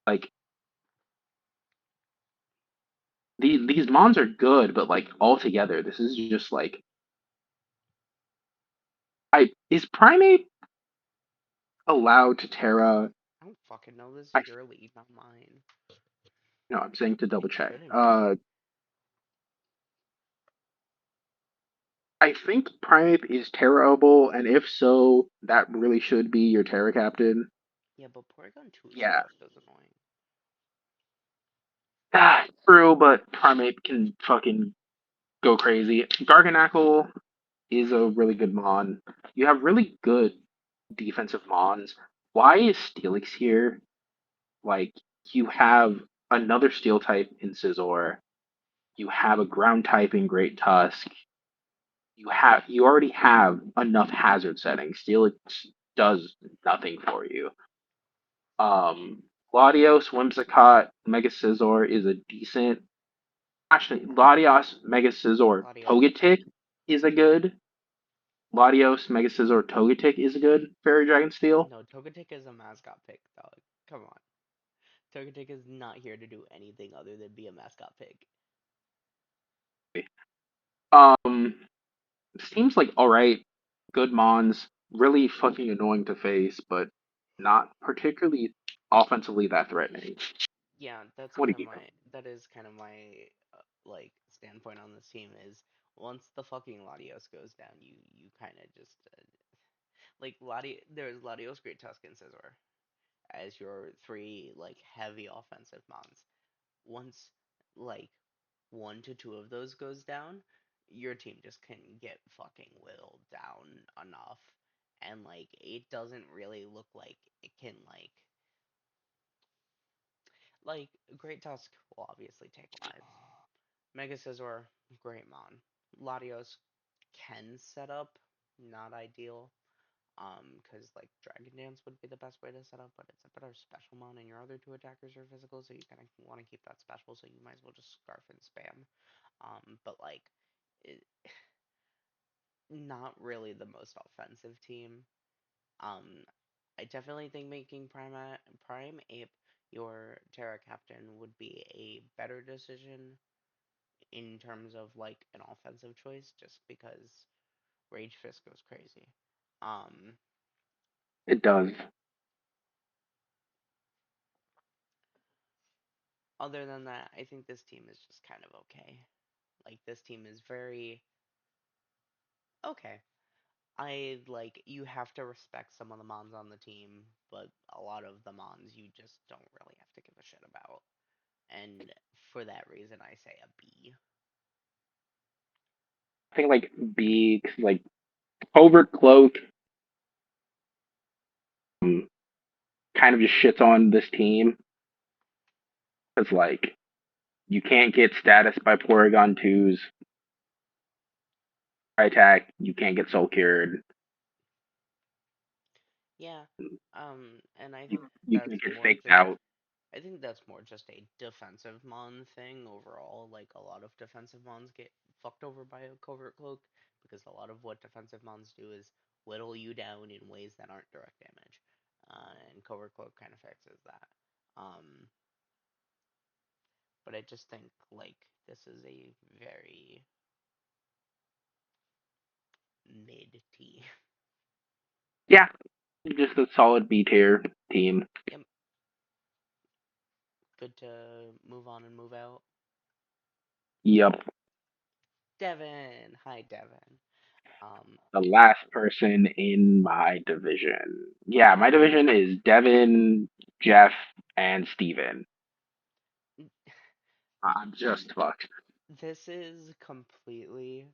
S1: like these mons are good, but like altogether, this is just like I is Primate allowed to Terra?
S2: I don't fucking know. This
S1: I
S2: is your lead, not mine.
S1: no, I'm saying to double
S2: It
S1: check.
S2: shouldn't be.
S1: I think Primate is Terrable, and if so, that really should be your Terra captain.
S2: Yeah, but Porygon 2 is
S1: Yeah,
S2: just as annoying.
S1: true, but Primate can fucking go crazy. Garganackle is a really good mon. You have really good defensive mons. Why is Steelix here? Like, you have another steel type in Scizor. You have a ground type in Great Tusk. You already have enough hazard settings. Steelix does nothing for you. Um, Latios, Whimsicott, Mega Scizor is a decent. Actually, Latios, Mega Scizor,
S2: Latios.
S1: Togetic is a good. Latios, Mega Scizor, Togetic is a good Fairy Dragon Steel.
S2: No, Togetic is a mascot pick, dog. Come on. Togetic is not here to do anything other than be a mascot pick.
S1: Um, seems like alright, good mons, really fucking annoying to face, but not particularly offensively that threatening.
S2: Yeah, that's
S1: What
S2: kind
S1: do
S2: of
S1: you?
S2: my that is kind of my like standpoint on this team is once the fucking Latios goes down, you kind of just like there's Latios, Great Tusk, and Scizor as your three like heavy offensive mons. Once like one to two of those goes down, your team just can get fucking whittled down enough, and like it doesn't really look like it can like Great Tusk will obviously take lives. Mega Scizor, great mon. Latios can set up, not ideal. Because like Dragon Dance would be the best way to set up, but it's a better special mon, and your other two attackers are physical, so you kind of want to keep that special, so you might as well just scarf and spam. But like, it, not really the most offensive team. Um, I definitely think making Prime Ape your Terra captain would be a better decision in terms of like an offensive choice, just because Rage Fist goes crazy. Um,
S1: It does.
S2: Other than that, I think this team is just kind of okay. Like this team is very okay. I like you have to respect some of the mons on the team, but a lot of the mons you just don't really have to give a shit about. And for that reason, I say a B.
S1: I think like B, like Covert Cloak, um, kind of just shits on this team because like you can't get status by Porygon 2s. Attack, you can't get Soul Cured.
S2: Yeah, and I
S1: You,
S2: think
S1: you
S2: that's
S1: can't get
S2: more
S1: faked
S2: just
S1: out.
S2: I think that's more just a defensive mon thing overall. Like a lot of defensive mons get fucked over by a covert cloak because a lot of what defensive mons do is whittle you down in ways that aren't direct damage, and covert cloak kind of fixes that. Um, but I just think like this is a very mid T.
S1: Yeah, just a solid B tier team.
S2: Yep, good to move on and move out.
S1: Yep.
S2: Devin, hi Devin. Um,
S1: The last person in my division. Yeah, my division is Devin, Jeff, and Steven. I'm just fucked.
S2: this is completely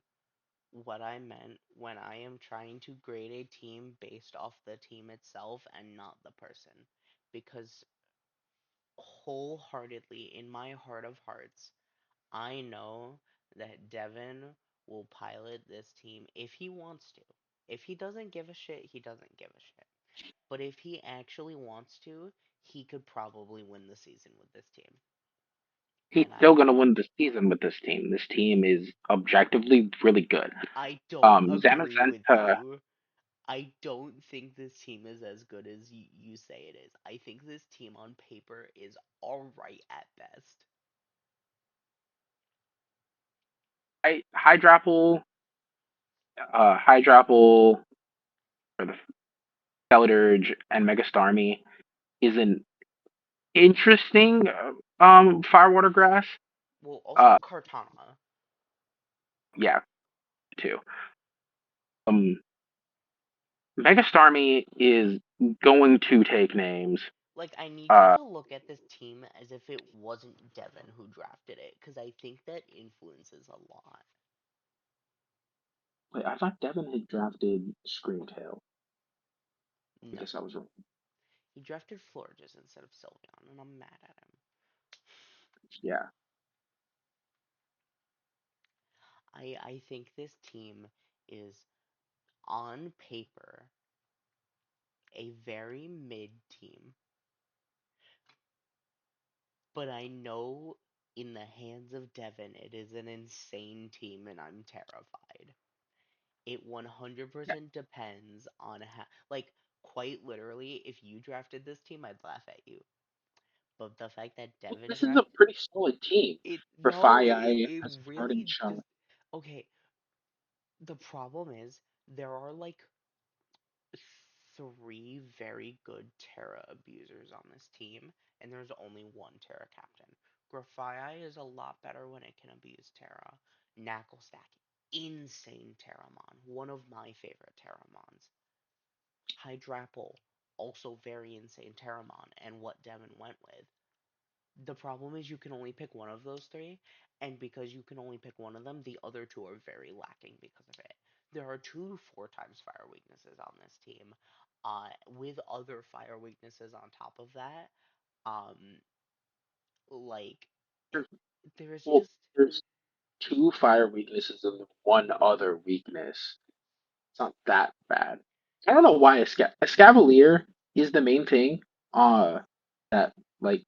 S2: what I meant when I am trying to grade a team based off the team itself and not the person. Because wholeheartedly, in my heart of hearts, I know that Devin will pilot this team if he wants to. If he doesn't give a shit, he doesn't give a shit. But if he actually wants to, he could probably win the season with this team.
S1: He's
S2: And
S1: still gonna win the season with this team. This team is objectively really good.
S2: I don't agree with
S1: Zamazenta,
S2: you. I don't think this team is as good as you say it is. I think this team on paper is alright at best.
S1: Hydropple, Hydropple, or the Skeleturge, and Megastarmie is an interesting firewater grass.
S2: Well, also
S1: Uh,
S2: Kartana.
S1: yeah, too. Um, Megastarmie is going to take names.
S2: Like, I need you
S1: Uh,
S2: to look at this team as if it wasn't Devin who drafted it, because I think that influences a lot.
S1: wait, I thought Devin had drafted Screamtail. I
S2: No.
S1: guess I was wrong.
S2: He drafted Florges instead of Sylveon, and I'm mad at him.
S1: Yeah,
S2: I think this team is, on paper, a very mid team, but I know in the hands of Devin it is an insane team, and I'm terrified. It
S1: yeah.
S2: 100% depends on how, like, quite literally, if you drafted this team, I'd laugh at you. But the fact that
S1: Well,
S2: Devin
S1: this is a
S2: drafted
S1: pretty solid team
S2: it,
S1: for
S2: no,
S1: Fire
S2: it
S1: as a starting
S2: really
S1: shot.
S2: just, okay. The problem is there are like three very good Terra abusers on this team, and there's only one Terra captain. Grafai is a lot better when it can abuse Terra. Knucklestack, insane Terramon, one of my favorite Terramons. Hydrapple, also very insane Terramon, and what Devin went with. The problem is you can only pick one of those three, and because you can only pick one of them, the other two are very lacking because of it. There are two four times fire weaknesses on this team, with other fire weaknesses on top of that. Um, like
S1: There's,
S2: there's
S1: well,
S2: just
S1: there's two fire weaknesses and one other weakness. It's not that bad. I don't know why Escavalier is the main thing. That like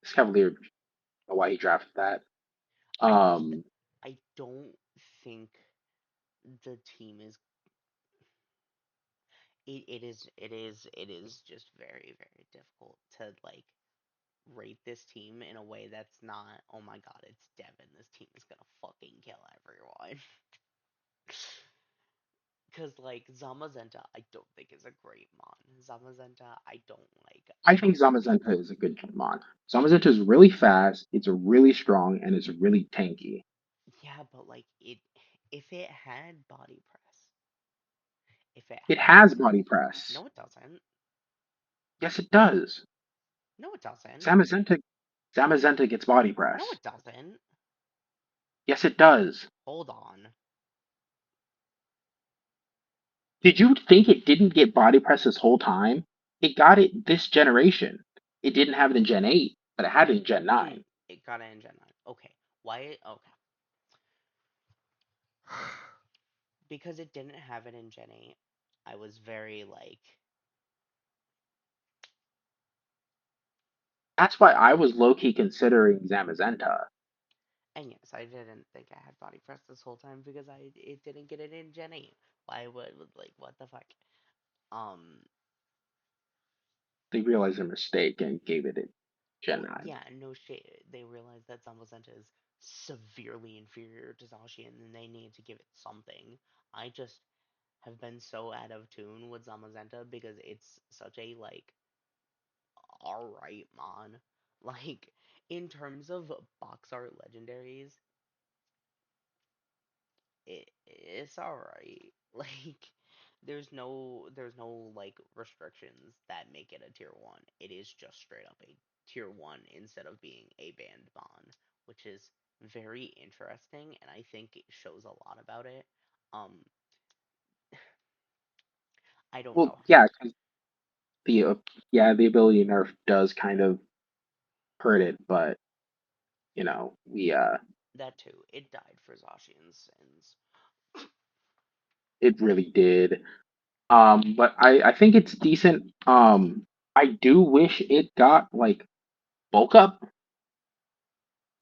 S1: Escavalier, I don't know why he drafted that.
S2: I just
S1: Um,
S2: I don't think the team is it is just very very difficult to like rate this team in a way that's not, oh my god, it's Devin. This team is gonna fucking kill everyone. Because, like, Zamazenta, I don't think is a great mon. Zamazenta, I don't like.
S1: I think Zamazenta is a good mon. Zamazenta is really fast, it's really strong, and it's really tanky.
S2: Yeah, but, like, if it had body press, if it
S1: It
S2: had.
S1: has body press.
S2: No, it doesn't.
S1: Yes, it does.
S2: No, it doesn't.
S1: Zamazenta, Zamazenta gets body
S2: No,
S1: press.
S2: it doesn't.
S1: Yes, it does.
S2: Hold on.
S1: Did you think it didn't get body press this whole time? It got it this generation. It didn't have it in Gen 8, but it had it in Gen 9.
S2: It got it in Gen 9. Okay. Why? Okay. Because it didn't have it in Gen 8, I was very, like.
S1: That's why I was low key considering Zamazenta.
S2: And yes, I didn't think I had body press this whole time because it didn't get it in Gen 8. Why would, like, what the fuck? Um,
S1: They realized their mistake and gave it in Gen
S2: well,
S1: 9.
S2: yeah, no shit. They realized that Zamazenta is severely inferior to Zacian and they need to give it something. I just have been so out of tune with Zamazenta because it's such a, like, alright mon. Like, in terms of box art legendaries, it's alright. Like, there's no like restrictions that make it a tier one. It is just straight up a tier one instead of being a banned mon, which is very interesting and I think it shows a lot about it. Um, I don't
S1: Well,
S2: know.
S1: yeah, 'cause the ability nerf does kind of hurt it, but we
S2: That too, it died for Zacian's sins.
S1: it really did. But I think it's decent. I do wish it got like bulk up.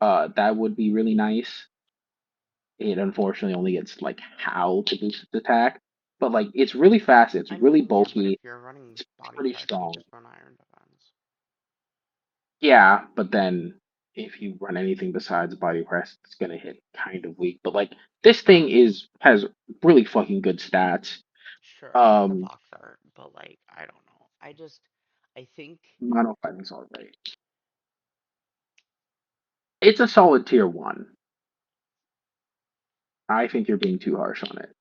S1: That would be really nice. It unfortunately only gets like how to boost its attack, but like it's really fast. It's
S2: I
S1: really
S2: mean, yeah, but if
S1: bulky.
S2: you're running
S1: It's
S2: body
S1: pretty
S2: press, you
S1: strong.
S2: just run iron defense.
S1: Yeah, but then if you run anything besides body press, it's gonna hit kind of weak. But like this thing is has really fucking good stats.
S2: Sure, the
S1: Um,
S2: box art, but like, I don't know. I think,
S1: Mono Fighting's alright. It's a solid tier one. I think you're being too harsh on it.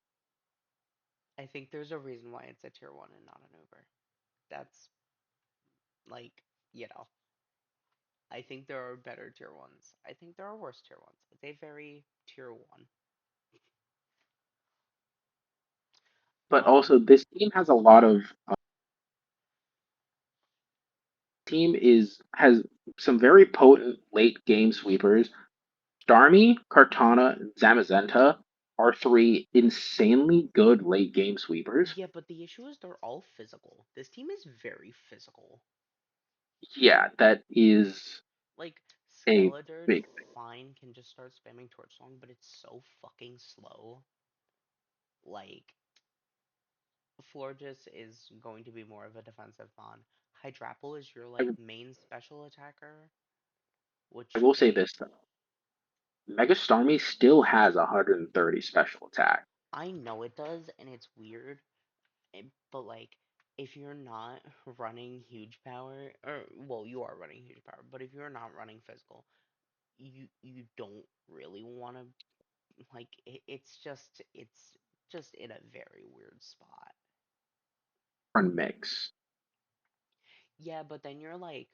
S2: I think there's a reason why it's a tier one and not an Uber. That's like, you know, I think there are better tier ones. I think there are worse tier ones. It's a very tier one.
S1: But
S2: Um,
S1: also, this team has a lot of team is has some very potent late game sweepers. Starmie, Kartana, and Zamazenta are three insanely good late game sweepers.
S2: yeah, but the issue is they're all physical. This team is very physical.
S1: Yeah, that is
S2: Like,
S1: a
S2: Skeledirge,
S1: big thing.
S2: fine, can just start spamming Torch Song, but it's so fucking slow. Like, Florges is going to be more of a defensive mon. Hydrapple is your, like,
S1: I,
S2: main special attacker,
S1: I
S2: which,
S1: will say
S2: like,
S1: this though. Mega Starmie still has 130 special attack.
S2: I know it does, and it's weird, but, like, if you're not running huge power, or, well, you are running huge power, but if you're not running physical, you don't really want to, like, it's just in a very weird spot.
S1: Run mix.
S2: Yeah, but then you're like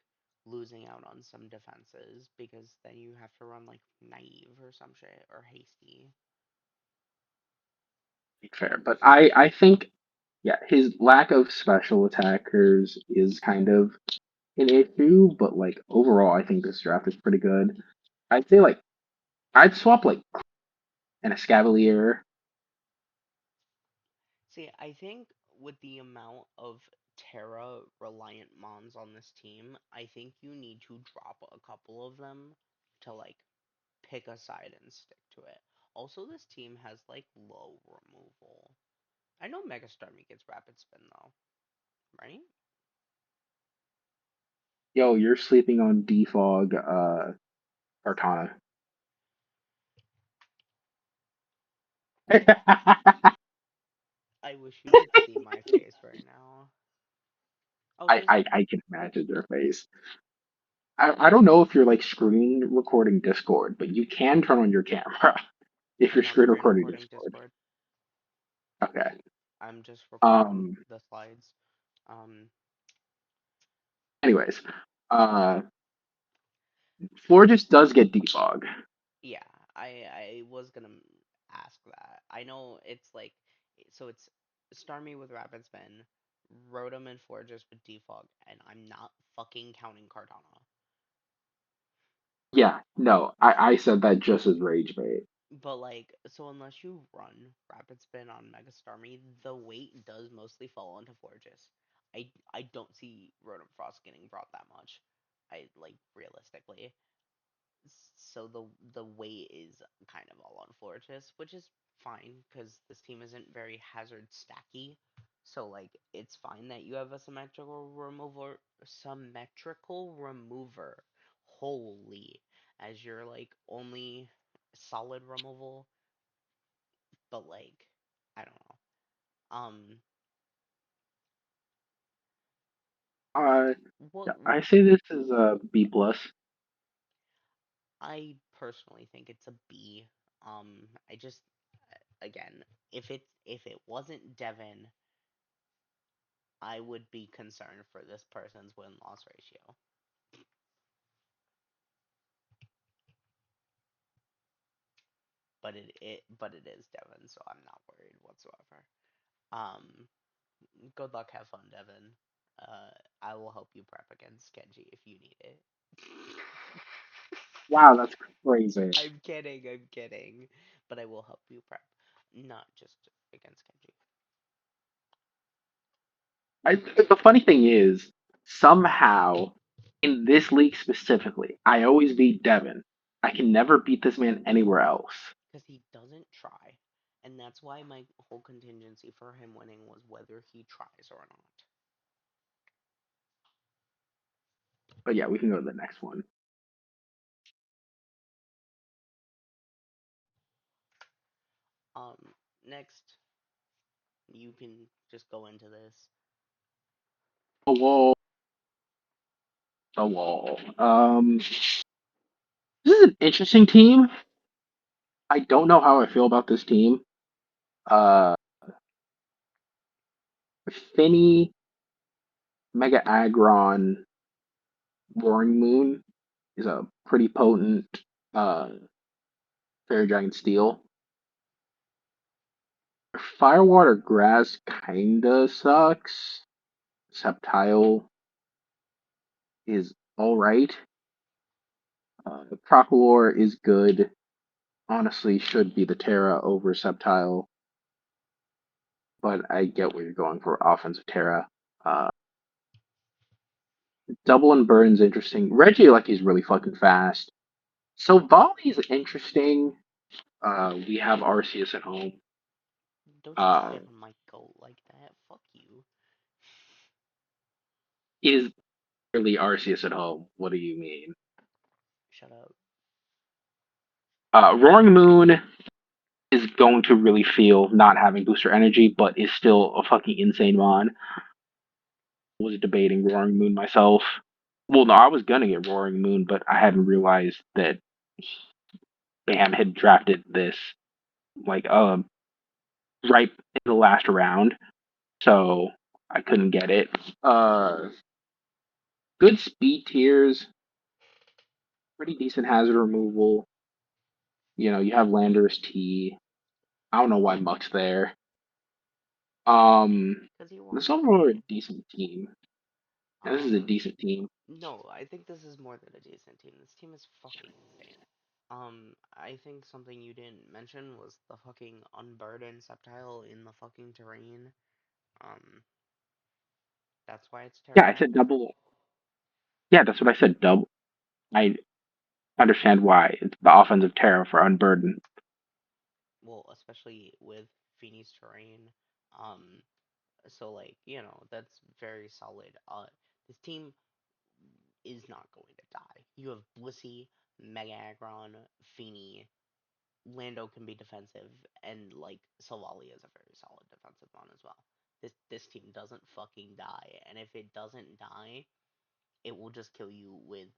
S2: losing out on some defenses because then you have to run like naive or some shit or hasty.
S1: Fair. But I think yeah, his lack of special attackers is kind of an issue, but like overall I think this draft is pretty good. I'd say like I'd swap like an Escavalier.
S2: See, I think with the amount of Terra reliant mons on this team, I think you need to drop a couple of them to like pick a side and stick to it. Also, this team has like low removal. I know Megastarmie gets rapid spin though, right?
S1: Yo, you're sleeping on Defog Cartana.
S2: I wish you could see my face right now. Oh, just
S1: I can imagine your face. I don't know if you're like screen recording Discord, but you can turn on your camera if
S2: I'm
S1: you're
S2: not
S1: screen
S2: screen
S1: recording
S2: recording
S1: Discord.
S2: Discord.
S1: Okay.
S2: I'm just recording
S1: Um.
S2: the slides. Um,
S1: Anyways, uh, Floor just does get defog.
S2: yeah, I was gonna ask that. I know it's like so it's Starmie with Rapid Spin, Rotom and Florges with Defog, and I'm not fucking counting Cardano.
S1: Yeah. No, I said that just as rage bait.
S2: But like, so unless you run Rapid Spin on Mega Starmie, the weight does mostly fall onto Florges. I don't see Rotom Frost getting brought that much. I like realistically. So the weight is kind of all on Florges, which is fine because this team isn't very hazard stacky. So like it's fine that you have a symmetrical remover. Holy, as your like only solid removal, but like I don't know.
S1: Uh,
S2: What
S1: yeah, I say this is a B plus.
S2: I personally think it's a B. I just again, if it wasn't Devin, I would be concerned for this person's win loss ratio. But it is Devin, so I'm not worried whatsoever. Um, good luck, have fun, Devin. Uh, I will help you prep against Kenji if you need it.
S1: Wow, that's crazy.
S2: I'm kidding, I'm kidding. But I will help you prep. Not just against Kenji.
S1: The funny thing is, somehow in this league specifically, I always beat Devin. I can never beat this man anywhere else.
S2: because he doesn't try. And that's why my whole contingency for him winning was whether he tries or not.
S1: But yeah, we can go to the next one.
S2: Um, Next, you can just go into this.
S1: The wall, the wall. This is an interesting team. I don't know how I feel about this team. Uh, Finny, Mega Aggron, Roaring Moon is a pretty potent uh Fairy Dragon Steel. Firewater Grass kinda sucks. Sceptile is alright. Procalor is good. Honestly, should be the Terra over Sceptile, but I get where you're going for offensive Terra. Uh, Double and Burn's interesting. Reggie, like, he's really fucking fast. So Volley is interesting. We have Arceus at home.
S2: Don't you
S1: Uh,
S2: shit on my goat like that. Fuck you.
S1: is really Arceus at home. What do you mean?
S2: Shut up.
S1: Roaring Moon is going to really feel not having booster energy, but is still a fucking insane mon. Was debating Roaring Moon myself. Well, no, I was gonna get Roaring Moon, but I hadn't realized that Bam had drafted this like right in the last round, so I couldn't get it. Uh, Good speed tiers, pretty decent hazard removal. You know, you have Landorus T. I don't know why Muck's there.
S2: Because he
S1: This is
S2: wants
S1: overall a
S2: money.
S1: decent team. And this is a
S2: Um,
S1: decent team.
S2: no, I think this is more than a decent team. This team is fucking insane. I think something you didn't mention was the fucking unburdened Sceptile in the fucking terrain. Um, that's why it's
S1: Yeah, I
S2: terrible.
S1: said double. Yeah, that's what I said. Double. I understand why it's the offensive terror for unburdened.
S2: Well, especially with Feeney's terrain. Um, so like, that's very solid. This team is not going to die. You have Blissey, Mega Aggron, Feeny, Lando can be defensive, and like Solali is a very solid defensive one as well. This team doesn't fucking die, and if it doesn't die, it will just kill you with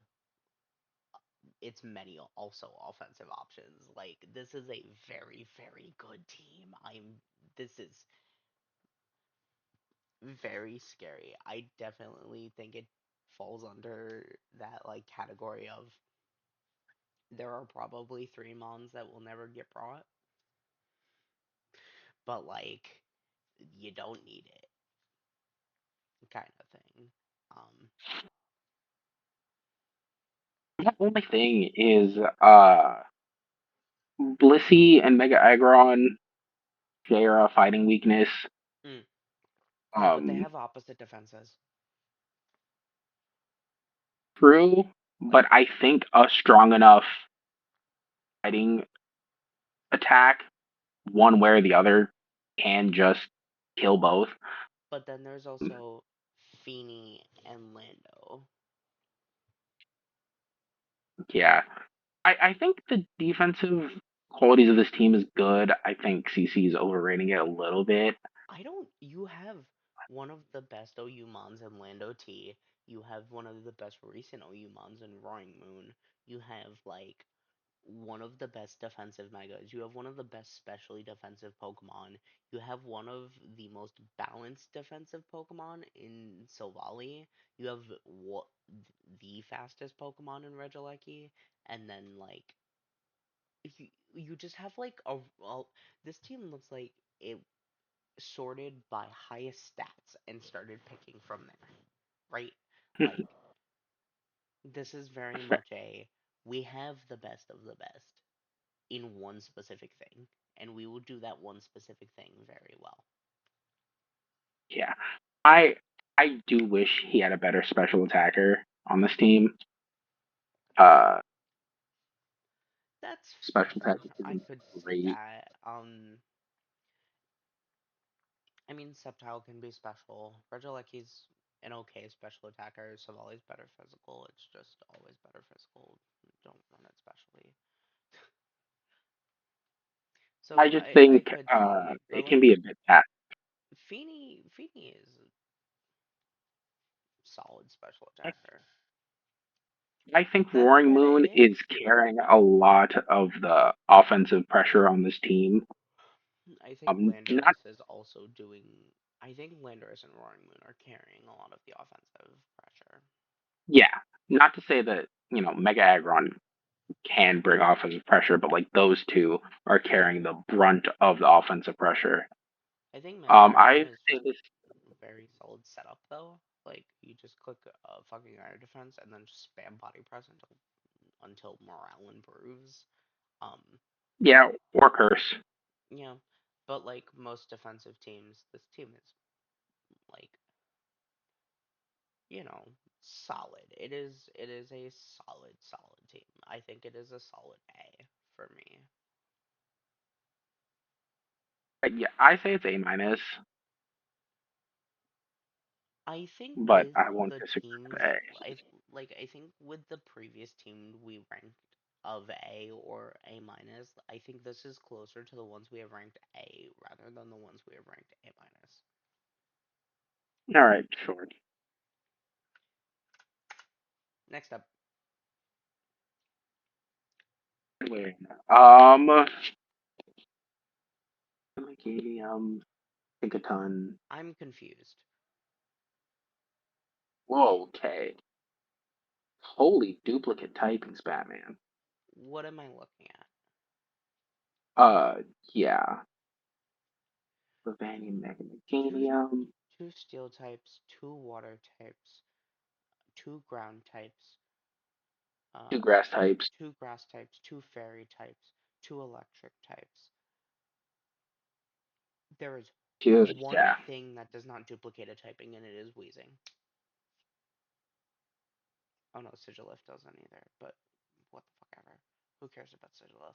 S2: its many also offensive options. Like this is a very very good team. This is very scary. I definitely think it falls under that like category of there are probably three mons that will never get brought, but like you don't need it kind of thing. Um,
S1: The only thing is Blissey and Mega Aggron share a fighting weakness.
S2: mm. But they
S1: Um
S2: have opposite defenses.
S1: True, but I think a strong enough fighting attack, one way or the other, can just kill both.
S2: But then there's also Feeny and Lando.
S1: Yeah. I think the defensive qualities of this team is good. I think CC is overrating it a little bit.
S2: I don't. You have one of the best OU mons in Lando T. You have one of the best recent OU mons in Roaring Moon. You have like one of the best defensive megas. You have one of the best specially defensive Pokemon. You have one of the most balanced defensive Pokemon in Silvally. You have what the fastest Pokemon in Regieleki, and then like you just have like a well, this team looks like it sorted by highest stats and started picking from there, right? Like this is very much a we have the best of the best in one specific thing, and we will do that one specific thing very well.
S1: Yeah. I I do wish he had a better special attacker on this team. Uh,
S2: That's
S1: special
S2: fair.
S1: attacker
S2: I
S1: isn't
S2: could see
S1: great.
S2: that. I mean, Sceptile can be special. Regieleki's an okay special attacker. Savali's better physical. It's just always better physical. Don't run it specially.
S1: I
S2: So
S1: just
S2: I
S1: think
S2: could see, but
S1: it can
S2: like
S1: be a bit fast.
S2: Feeny is a solid special
S1: I
S2: attacker.
S1: I think Roaring
S2: That
S1: Moon
S2: A,
S1: is carrying a lot of the offensive pressure on this team.
S2: I think
S1: Not
S2: Landorus is also doing. I think Landorus and Roaring Moon are carrying a lot of the offensive pressure.
S1: Yeah, not to say that Mega Aggron can bring offensive pressure, but like those two are carrying the brunt of the offensive pressure.
S2: I think Mega
S1: I
S2: Aggron is
S1: say
S2: just
S1: this.
S2: very solid setup though. Like you just click fucking air defense and then just spam body press until morale improves. Um,
S1: Yeah, or curse.
S2: yeah, but like most defensive teams, this team is like solid. It is a solid team. I think it is a solid A for me.
S1: Yeah, I say it's A minus,
S2: I think
S1: but
S2: with
S1: I won't
S2: the
S1: disagree with
S2: teams,
S1: A.
S2: I think with the previous team we ranked of A or A minus, I think this is closer to the ones we have ranked A rather than the ones we have ranked A minus.
S1: All right, sure.
S2: Next up,
S1: Wait. Think a ton.
S2: I'm confused.
S1: Whoa, okay. Holy duplicate typings, Batman.
S2: What am I looking at?
S1: Uh, yeah. Bavanium
S2: Two
S1: Mechanicanium,
S2: two steel types, two water types, two ground types,
S1: two
S2: uh,
S1: grass types.
S2: two grass types, two fairy types, two electric types. There is
S1: Two,
S2: one
S1: yeah.
S2: thing that does not duplicate a typing, and it is wheezing. Oh no, Sigilif doesn't either, but what the fuck ever. Who cares about Sigilif?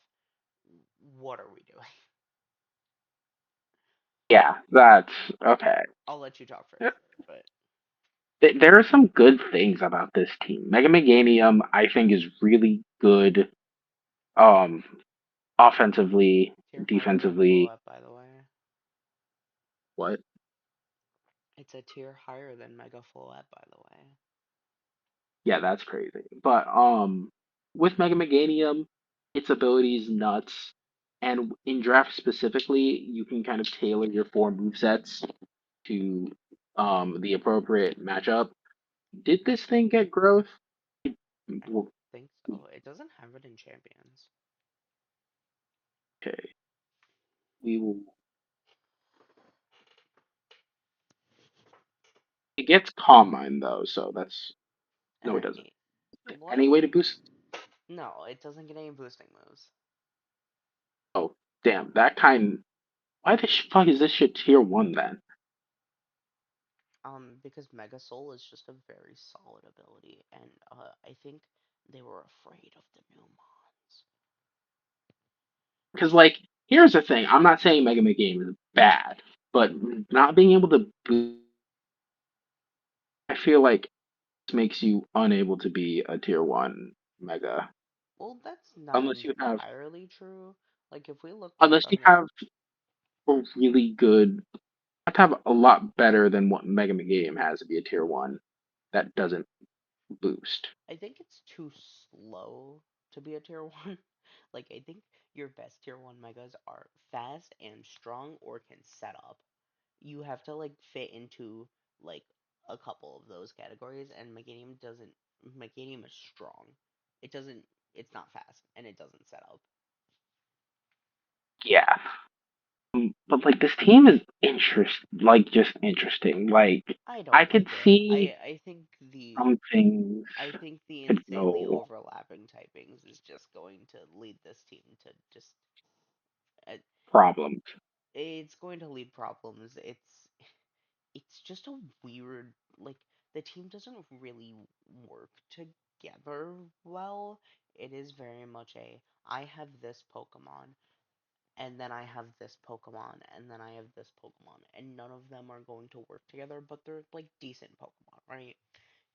S2: What are we doing?
S1: Yeah, that's okay.
S2: I'll let you talk first, but
S1: There are some good things about this team. Mega Meganium, I think, is really good um offensively,
S2: tier higher than
S1: defensively.
S2: Floette, by the way.
S1: What?
S2: It's a tier higher than Mega Floette, by the way.
S1: Yeah, that's crazy. But with Mega Meganium, its abilities nuts. And in draft specifically, you can kind of tailor your four movesets to the appropriate matchup. Did this thing get growth?
S2: I don't
S1: Well,
S2: think so. It doesn't have it in Champions.
S1: okay, we will. It gets Calm Mind though, so that's no, it doesn't.
S2: Alright. What?
S1: Any way to boost?
S2: No, it doesn't get any boosting moves.
S1: Oh, damn, that kind. Why the fuck is this shit tier one then?
S2: Because Mega Soul is just a very solid ability, and I think they were afraid of the new mons.
S1: Because like, here's the thing. I'm not saying Mega Man Game is bad, but not being able to boost, I feel like this makes you unable to be a tier one Mega
S2: Well, that's not
S1: unless you have
S2: entirely true. Like if we look
S1: unless you
S2: from the
S1: have a really good. You have to have a lot better than what Mega Man Game has to be a tier one that doesn't boost.
S2: I think it's too slow to be a tier 1. Like I think your best tier 1 megas are fast and strong or can set up. You have to like fit into like a couple of those categories, and Meganium doesn't. Meganium is strong. It doesn't. It's not fast and it doesn't set up.
S1: Yeah. But like this team is just interesting. Like
S2: I
S1: I
S2: don't
S1: could
S2: like it.
S1: see
S2: I think the
S1: some things
S2: I think the
S1: could
S2: insanely
S1: go
S2: overlapping typings is just going to lead this team to just uh,
S1: problems.
S2: it's going to lead problems. It's just a weird like the team doesn't really work together well. It is very much a I have this Pokemon, and then I have this Pokemon, and then I have this Pokemon, and none of them are going to work together, but they're like decent Pokemon, right?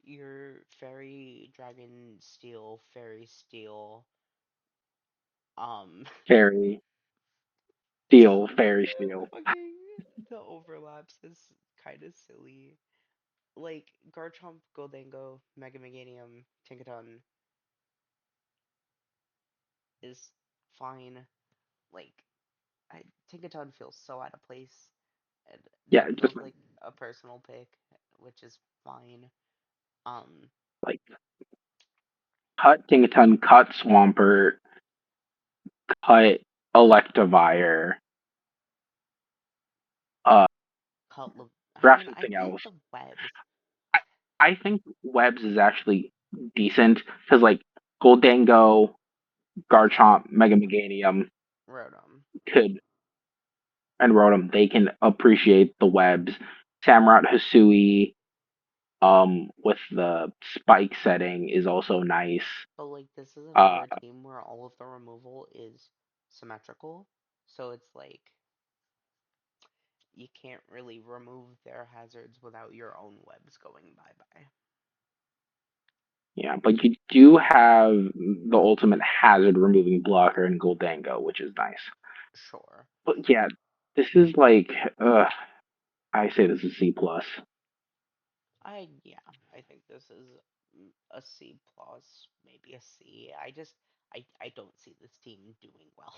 S2: Your Fairy Dragon Steel, Fairy Steel, um,
S1: Fairy Steel, Fairy Steel.
S2: fucking the overlaps is kind of silly. Like Garchomp, Goldango, Mega Meganium, Tinkaton is fine. Like Tinkaton feels so out of place, and
S1: Yeah,
S2: that
S1: just
S2: feels like a personal pick, which is fine. Um,
S1: like cut Dingaton, cut Swampert, cut Electivire, uh,
S2: Cutler. I
S1: draft
S2: mean, I
S1: something
S2: think
S1: else.
S2: the webs.
S1: I, I think Webs is actually decent because like Goldango,
S2: Okay,
S1: Garchomp, Mega Meganium
S2: Rotom.
S1: could and Rotom, they can appreciate the webs. Samurott Hisui, with the spike setting is also nice.
S2: But like this is
S1: Uh,
S2: another team where all of the removal is symmetrical, so it's like you can't really remove their hazards without your own webs going bye bye.
S1: yeah, but you do have the ultimate hazard removing blocker in Goldango, which is nice.
S2: Sure.
S1: But yeah, this is like, I say this is C plus.
S2: Yeah, I think this is a C plus, maybe a C. I don't see this team doing well.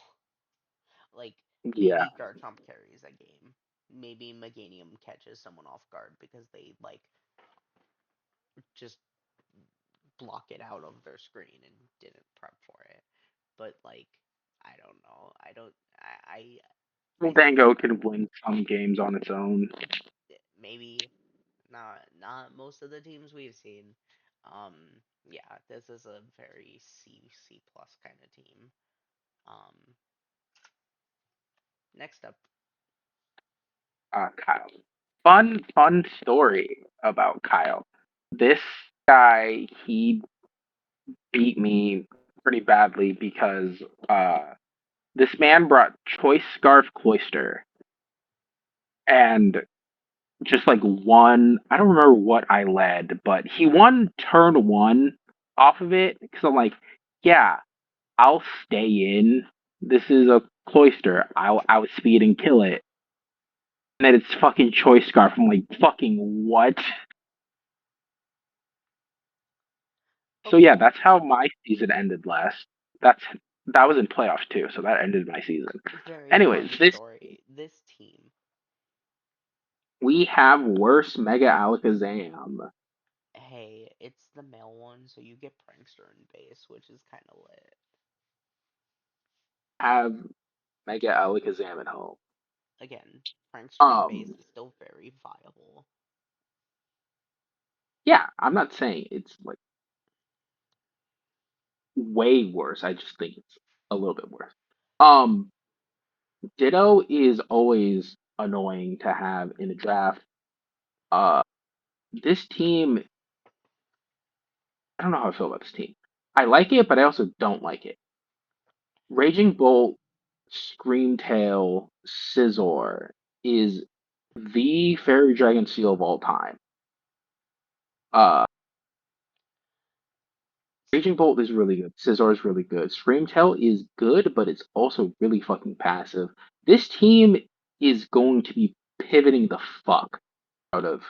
S2: Like
S1: Yeah,
S2: maybe Garchomp carries a game. Maybe Meganium catches someone off guard because they like just block it out of their screen and didn't prep for it. But like I don't know. I think
S1: Goldango can win some games on its own.
S2: maybe not most of the teams we've seen. Um, yeah, this is a very C plus kind of team. Um, next up,
S1: Kyle. Fun story about Kyle. This guy, he beat me pretty badly because this man brought Choice Scarf Cloister and just like won. I don't remember what I led, but he won turn one off of it because I'm like, yeah, I'll stay in. This is a Cloister. I'll outspeed and kill it. And then it's fucking Choice Scarf. I'm like, fucking what? So yeah,
S2: okay,
S1: that's how my season ended last. That's that was in playoffs too, so that ended my season.
S2: very
S1: Anyways,
S2: fun
S1: this
S2: story. This team,
S1: we have worse Mega Alakazam.
S2: hey, it's the male one, so you get prankster in base, which is kind of lit.
S1: Have Mega Alakazam at home.
S2: Again, prankster in base
S1: Um,
S2: is still very viable.
S1: yeah, I'm not saying it's like way worse. I just think it's a little bit worse. Um, Ditto is always annoying to have in a draft. Uh, this team, I don't know how I feel about this team. I like it, but I also don't like it. Raging Bolt, Screamtail, Scizor is the Fairy Dragon Seal of all time. Uh, Raging Bolt is really good. Scizor is really good. Screamtail is good, but it's also really fucking passive. This team is going to be pivoting the fuck out of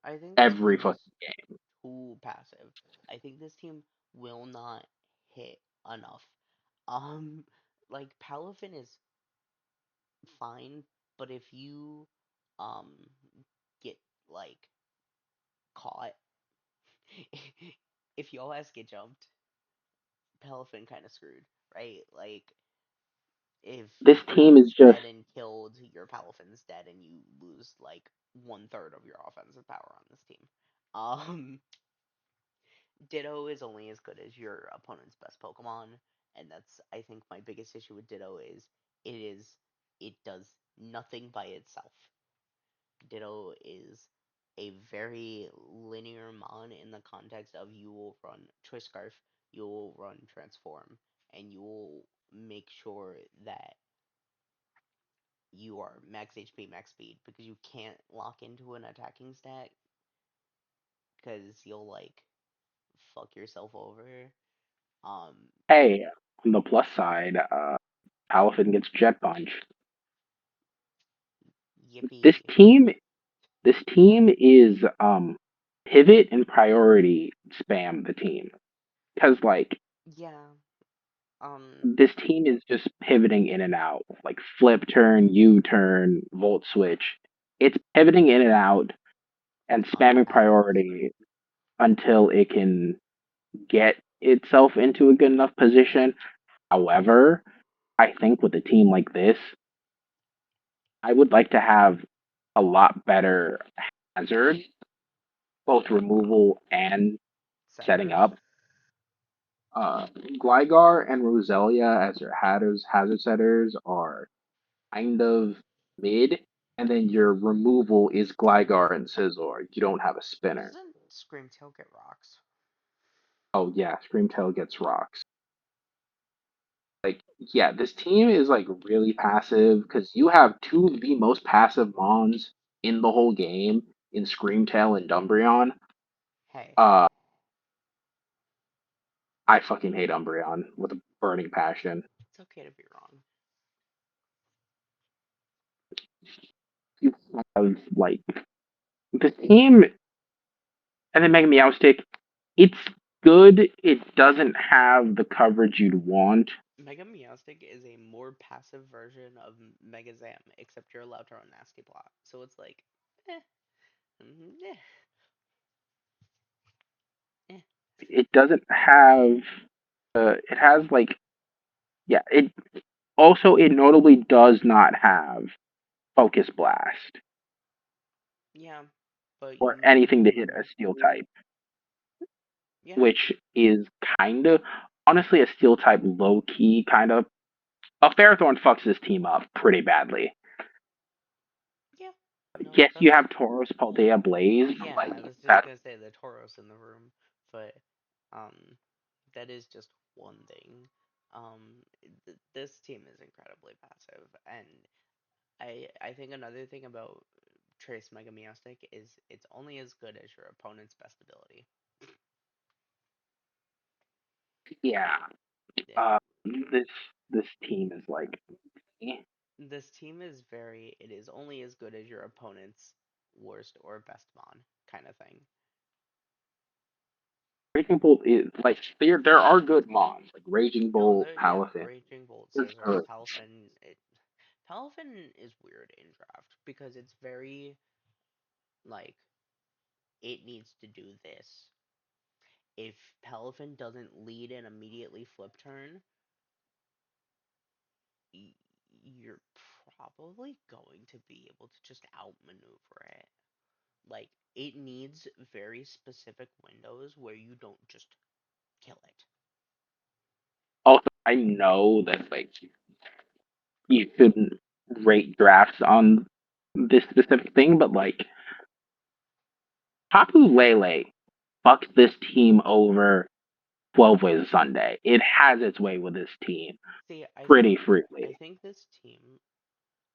S2: I think this
S1: every
S2: team is
S1: fucking game.
S2: too passive. I think this team will not hit enough. Um, like Palafin is fine, but if you um get like caught, if your ass get jumped, Palafin kind of screwed, right? Like if
S1: This
S2: your
S1: team is
S2: opponent's
S1: just
S2: dead and killed, your Palafin's dead, and you lose like 1/3 of your offensive power on this team. Um, Ditto is only as good as your opponent's best Pokemon, and that's I think my biggest issue with Ditto is it does nothing by itself. Ditto is a very linear mon in the context of you will run Choice Scarf, you will run Transform, and you will make sure that you are max HP, max speed, because you can't lock into an attacking stat because you'll like fuck yourself over. Um,
S1: Hey, on the plus side, Palafin gets jet punch. This
S2: yippee.
S1: team, this team is pivot and priority spam the team because like
S2: Yeah. Um,
S1: this team is just pivoting in and out, like flip turn, U turn, volt switch. It's pivoting in and out and
S2: on
S1: spamming
S2: balance.
S1: priority until it can get itself into a good enough position. However, I think with a team like this, I would like to have a lot better hazard, both removal and setting
S2: Setters.
S1: up. Uh, Gligar and Roselia as your hazard setters are kind of mid, and then your removal is Gligar and Scizor. You don't have a spinner.
S2: Doesn't Screamtail get rocks?
S1: Oh yeah, Screamtail gets rocks. Like yeah, this team is like really passive because you have two of the most passive mons in the whole game in Screamtail and Dumbreon.
S2: Hey,
S1: Uh, I fucking hate Umbreon with a burning passion.
S2: it's okay to be wrong.
S1: You have like the team and then Mega Meowstic. It's good. It doesn't have the coverage you'd want.
S2: Mega Meowstic is a more passive version of Mega Zam, except you're allowed to run Nasty Plot. So it's like, eh, eh, eh.
S1: It doesn't have. It has like yeah. It also it notably does not have Focus Blast
S2: Yeah, but you
S1: or
S2: need
S1: anything to hit a Steel type,
S2: yeah,
S1: which is kind of honestly a Steel type low key kind of. A Ferrothorn fucks this team up pretty badly.
S2: yeah. No,
S1: Yes, you
S2: that's
S1: have Tauros, Paldea, Blaze, but
S2: yeah.
S1: like
S2: I was just
S1: that.
S2: gonna say the Tauros in the room, but um, that is just one thing. This team is incredibly passive, and I think another thing about Trace Mega Meowstic is it's only as good as your opponent's best ability.
S1: Yeah,
S2: Yeah.
S1: uh, this this team is like eh.
S2: This team is very, it is only as good as your opponent's worst or best mon kind of thing.
S1: Raging Bolt is like there are good mons like Raging
S2: No,
S1: Bolt,
S2: yeah,
S1: Palafin.
S2: Raging Bolt,
S1: They're
S2: Scissor,
S1: good.
S2: Palafin. Palafin is weird in draft because it's very, like, it needs to do this. If Palafin doesn't lead and immediately flip turn, you're probably going to be able to just outmaneuver it. Like, it needs very specific windows where you don't just kill it.
S1: Also, I know that like you shouldn't rate drafts on this specific thing, but like Tapu Lele fucks this team over 12 ways a Sunday. It has its way with this team
S2: See,
S1: pretty
S2: I
S1: freely.
S2: think this team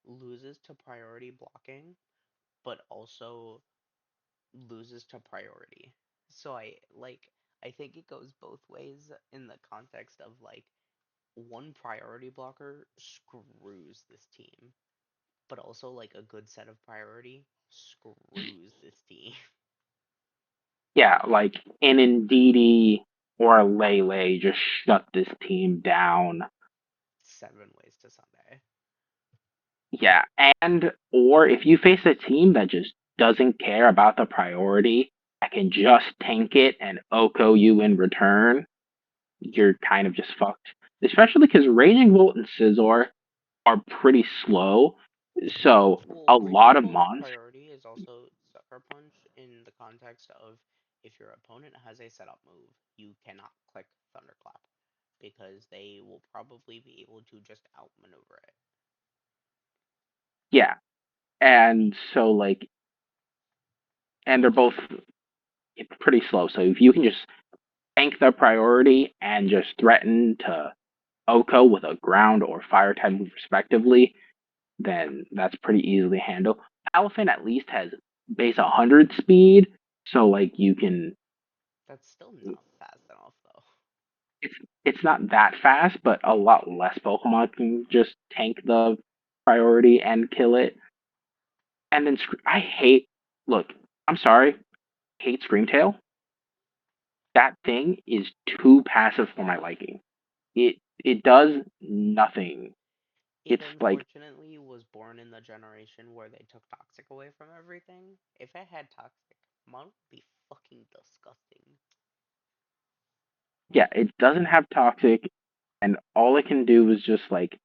S2: loses to priority blocking, but also loses to priority. So I think it goes both ways in the context of like one priority blocker screws this team, but also like a good set of priority screws this team.
S1: Yeah, like an Indeedee or a Lele just shut this team down.
S2: 7 ways to Sunday.
S1: Yeah, and or if you face a team that just doesn't care about the priority, that can just tank it and Oko you in return,
S2: Yeah.
S1: you're kind of just fucked. Especially because Raging Volt and Scizor are pretty slow, so
S2: Well,
S1: a lot
S2: Raging
S1: of
S2: Bolt's
S1: mons.
S2: priority is also Sucker Punch in the context of if your opponent has a setup move, you cannot click Thunderclap because they will probably be able to just outmaneuver it.
S1: Yeah, and so like and they're both pretty slow. So if you can just tank their priority and just threaten to Oko with a ground or fire type move respectively, then that's pretty easily handled. Elephant at least has base 100 speed, so like you can
S2: That's still not fast enough though.
S1: it's it's not that fast, but a lot less Pokemon can just tank the priority and kill it. And then I hate look, I'm sorry, hate Screamtail. That thing is too passive for my liking. It does nothing.
S2: It
S1: It's like
S2: unfortunately was born in the generation where they took toxic away from everything. If it had toxic, Mon would be fucking disgusting.
S1: yeah, it doesn't have toxic, and all it can do is just like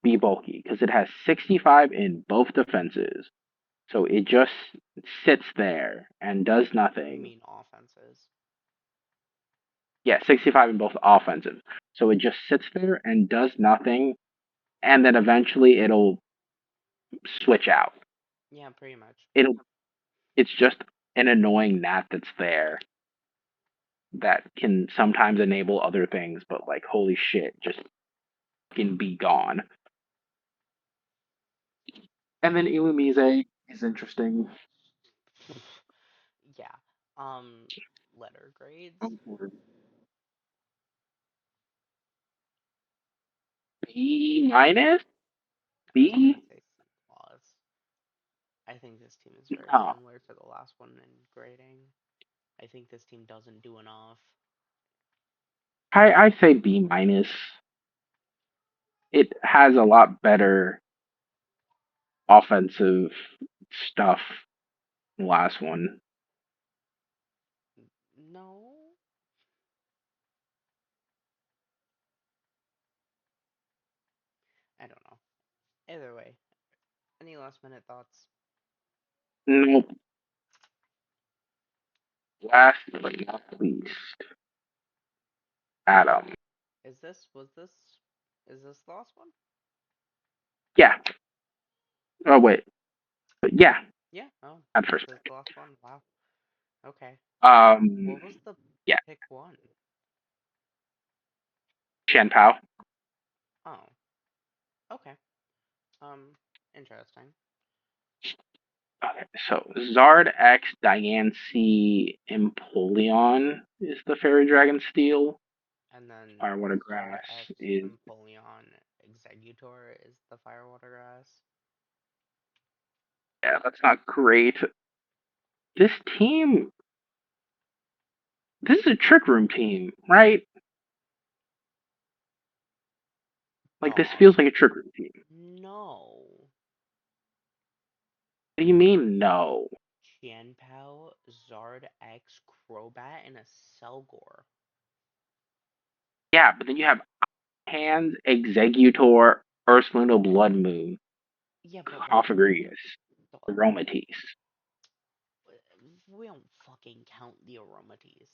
S1: be bulky because it has 65 in both defenses. So it just sits there and does
S2: You
S1: nothing.
S2: mean offenses?
S1: Yeah, 65 in both offensive. So it just sits there and does nothing, and then eventually it'll switch out.
S2: Yeah, pretty much.
S1: It'll it's just an annoying gnat that's there that can sometimes enable other things, but like holy shit, just can be gone. And then Ilumise is interesting.
S2: Yeah. Letter grades.
S1: Oh, B minus?
S2: I was
S1: B?
S2: gonna say C plus. I think this team is very
S1: No.
S2: similar to the last one in grading. I think this team doesn't do enough.
S1: I say B minus. It has a lot better offensive stuff than the last one.
S2: No, I don't know. Either way, any last minute thoughts?
S1: Nope. Last but not least, Adam.
S2: Is this was this is this the last one?
S1: Yeah. Oh wait. But yeah.
S2: Yeah. Oh,
S1: At
S2: this
S1: first
S2: is the
S1: pick.
S2: last one. Wow. Okay.
S1: Um.
S2: What was the
S1: Yeah.
S2: pick one?
S1: Shan Pao.
S2: Oh, okay. Interesting.
S1: Okay, so Zard X Diancie Empoleon is the Fairy Dragon Steel.
S2: And then
S1: Firewater
S2: Zard
S1: Grass
S2: X
S1: is
S2: Empoleon Executor is the Firewater Grass.
S1: yeah, that's not great. This team, this is a Trick Room team, right? Like this
S2: Dog.
S1: feels like a Trick Room team.
S2: No.
S1: What do you mean no?
S2: Qianpao, Zard X, Crobat, and a Selgor.
S1: Yeah, but then you have Hands, Executor, Ursaluna Blood Moon,
S2: Yeah, but like,
S1: Cofagrigus,
S2: dog,
S1: Aromatisse.
S2: we don't fucking count the Aromaties.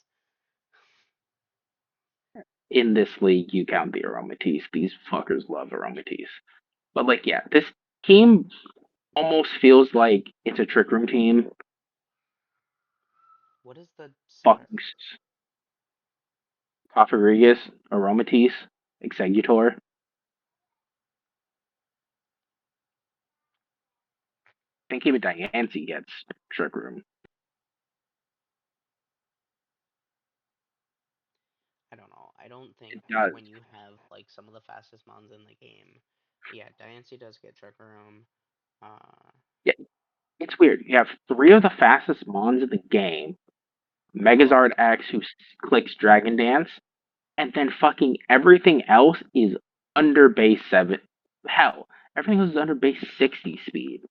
S1: In this league, you count the Aromatisse. These fuckers love Aromatisse. But like, yeah, this team almost feels like it's a Trick Room team.
S2: What is the
S1: Fucking
S2: starter?
S1: Cofagrigus, Aromatisse, Executor. I think even Diancie gets Trick Room.
S2: I don't know. I don't think
S1: It does.
S2: when you have like some of the fastest mons in the game, yeah, Diancie does get Trick Room. Uh,
S1: Yeah, it's weird. You have three of the fastest Mons in the game. Megazard X, who clicks Dragon Dance, and then fucking everything else is under base 7. Hell, everything else is under base 60 speed.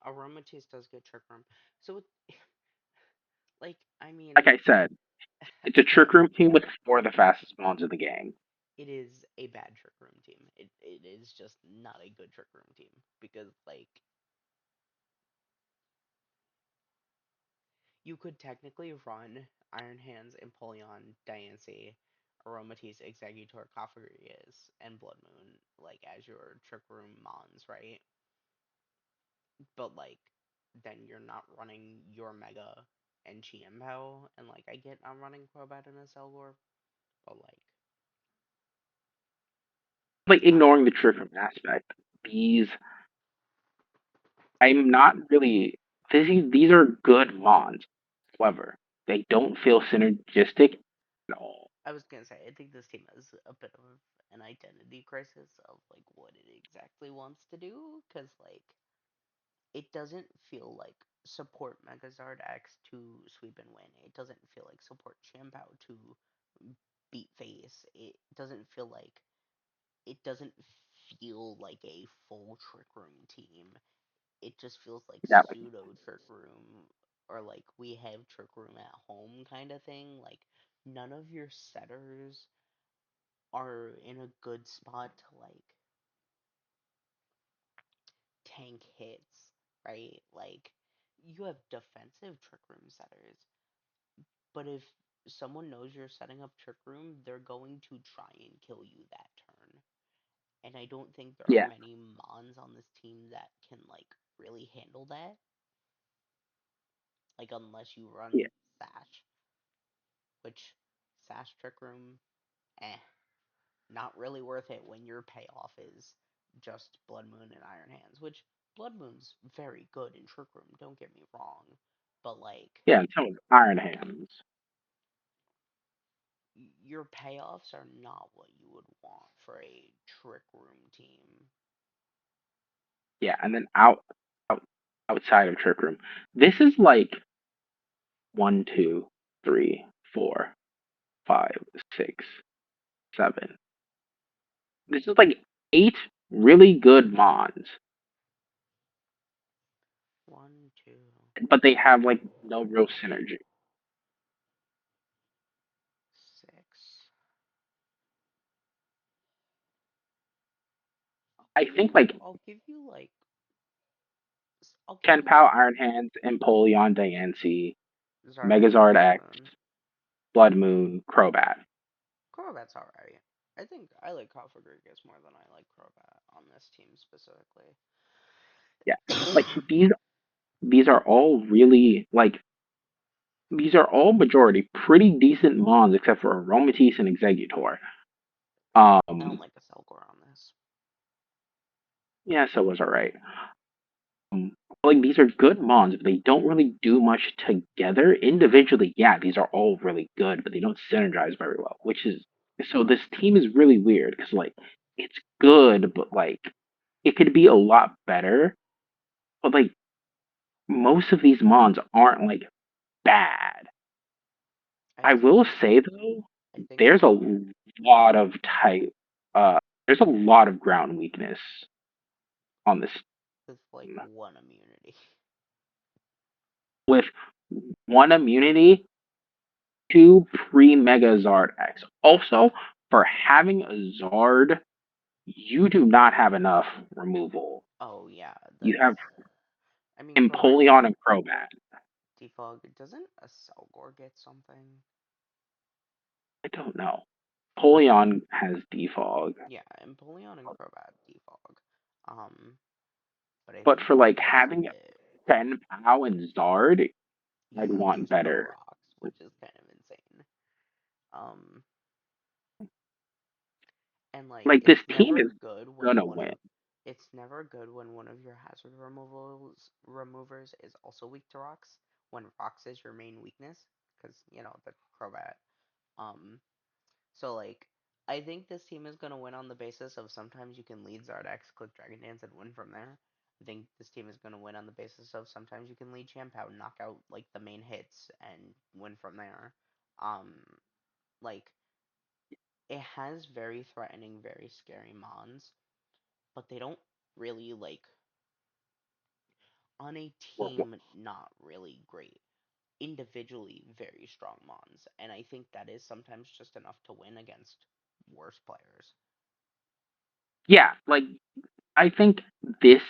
S2: Aromatisse does get Trick Room. So, like, I
S1: Like
S2: mean,
S1: I said, it's a Trick Room team with four of the fastest Mons in the game.
S2: it is a bad Trick Room team. It is just not a good Trick Room team because, like, you could technically run Iron Hands, Empoleon, Diancie, Aromatisse, Executor, Cofagrigus, and Blood Moon, like, as your Trick Room mons, right? but like then you're not running your Mega and Chiempo, and like I get I'm running Crobat and a Selgor, but like
S1: Like
S2: I
S1: ignoring the trick room aspect, these I'm not really. These are good mons. However, they don't feel synergistic at all.
S2: I was gonna say I think this team has a bit of an identity crisis of like what it exactly wants to do, because like it doesn't feel like support Megazord X to sweep and win. It doesn't feel like support Champao to beat face. It doesn't feel like a full Trick Room team. It just feels like
S1: Exactly.
S2: pseudo Trick Room, or like we have Trick Room at home kind of thing. Like none of your setters are in a good spot to like tank hits, right? Like you have defensive Trick Room setters, but if someone knows you're setting up Trick Room, they're going to try and kill you that turn. And I don't think there are
S1: Yeah.
S2: many Mons on this team that can like really handle that. Like unless you
S1: Yeah.
S2: run Sash, which Sash Trick Room, eh, not really worth it when your payoff is just Blood Moon and Iron Hands, which Blood Moon's very good in Trick Room, don't get me wrong. But like
S1: Yeah. And some of Iron Hands.
S2: your payoffs are not what you would want for a Trick Room team.
S1: Yeah. And then out outside of Trick Room, this is like one, two, three, four, five, six, seven. This is like eight really good mons,
S2: One, two,
S1: but they
S2: three,
S1: have like
S2: four,
S1: no real
S2: five,
S1: synergy.
S2: six.
S1: I think like
S2: I'll give you like I'll give
S1: Chen
S2: you
S1: Pao, Iron Hands, Empoleon, Diancie,
S2: Zarya and
S1: Megazord
S2: Blood
S1: X,
S2: Moon.
S1: Blood Moon, Crobat.
S2: Crobat's alright. I think I like Cofagrigus more than I like Crobat on this team specifically.
S1: Yeah, like these are all really like these are all majority pretty decent mons except for Aromatisse and Executor.
S2: I don't
S1: Um,
S2: like a Selgor on this.
S1: yeah, so it was alright. Like these are good mons, but they don't really do much together individually. Yeah, these are all really good, but they don't synergize very well. Which is so this team is really weird because like it's good, but like it could be a lot better. But like most of these mons aren't like bad.
S2: I
S1: I
S2: think
S1: will say though,
S2: I think
S1: there's a lot of type. There's a lot of ground weakness on this
S2: with like
S1: team.
S2: one immunity.
S1: With one immunity, two pre-Mega Zard X. Also, for having a Zard, you do not have enough removal.
S2: Oh yeah,
S1: You
S2: that's
S1: have
S2: I mean for like
S1: Empoleon and Crobat.
S2: defog, doesn't a Selgor get something?
S1: I don't know. Empoleon has Defog,
S2: Yeah, Empoleon and Crobat defog. Um, but I
S1: but
S2: think
S1: for like
S2: that's
S1: having
S2: it.
S1: Chen Pao and Zard, I'd want
S2: There's no
S1: better.
S2: rocks, which is kind of insane. Um, and like
S1: Like this team is gonna win.
S2: it's never good when one of your hazard removers is also weak to rocks, when rocks is your main weakness, because the Crobat. Um, so like I think this team is gonna win on the basis of sometimes you can lead Zardex, click Dragon Dance, and win from there. I think this team is gonna win on the basis of sometimes you can lead Champ out, knock out like the main hits, and win from there. Um, like it has very threatening, very scary mons, but they don't really like on a team not really great. Individually very strong mons, and I think that is sometimes just enough to win against worse players.
S1: Yeah, like I think this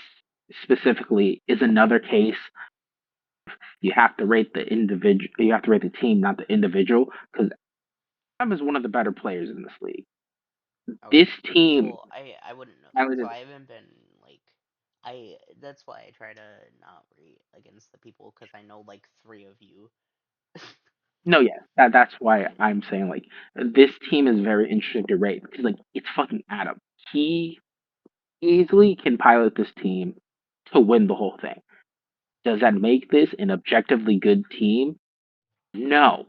S1: specifically is another case. You have to rate the individual. You have to rate the team, not the individual, because Adam is one of the better players in this league.
S2: Okay.
S1: This team,
S2: Well, I wouldn't know that. So
S1: talented.
S2: I haven't been like That's why I try to not rate against the people because I know like three of you.
S1: No, yeah, that's why I'm saying like this team is very interesting to rate because like it's fucking Adam. He easily can pilot this team to win the whole thing. Does that make this an objectively good team? No,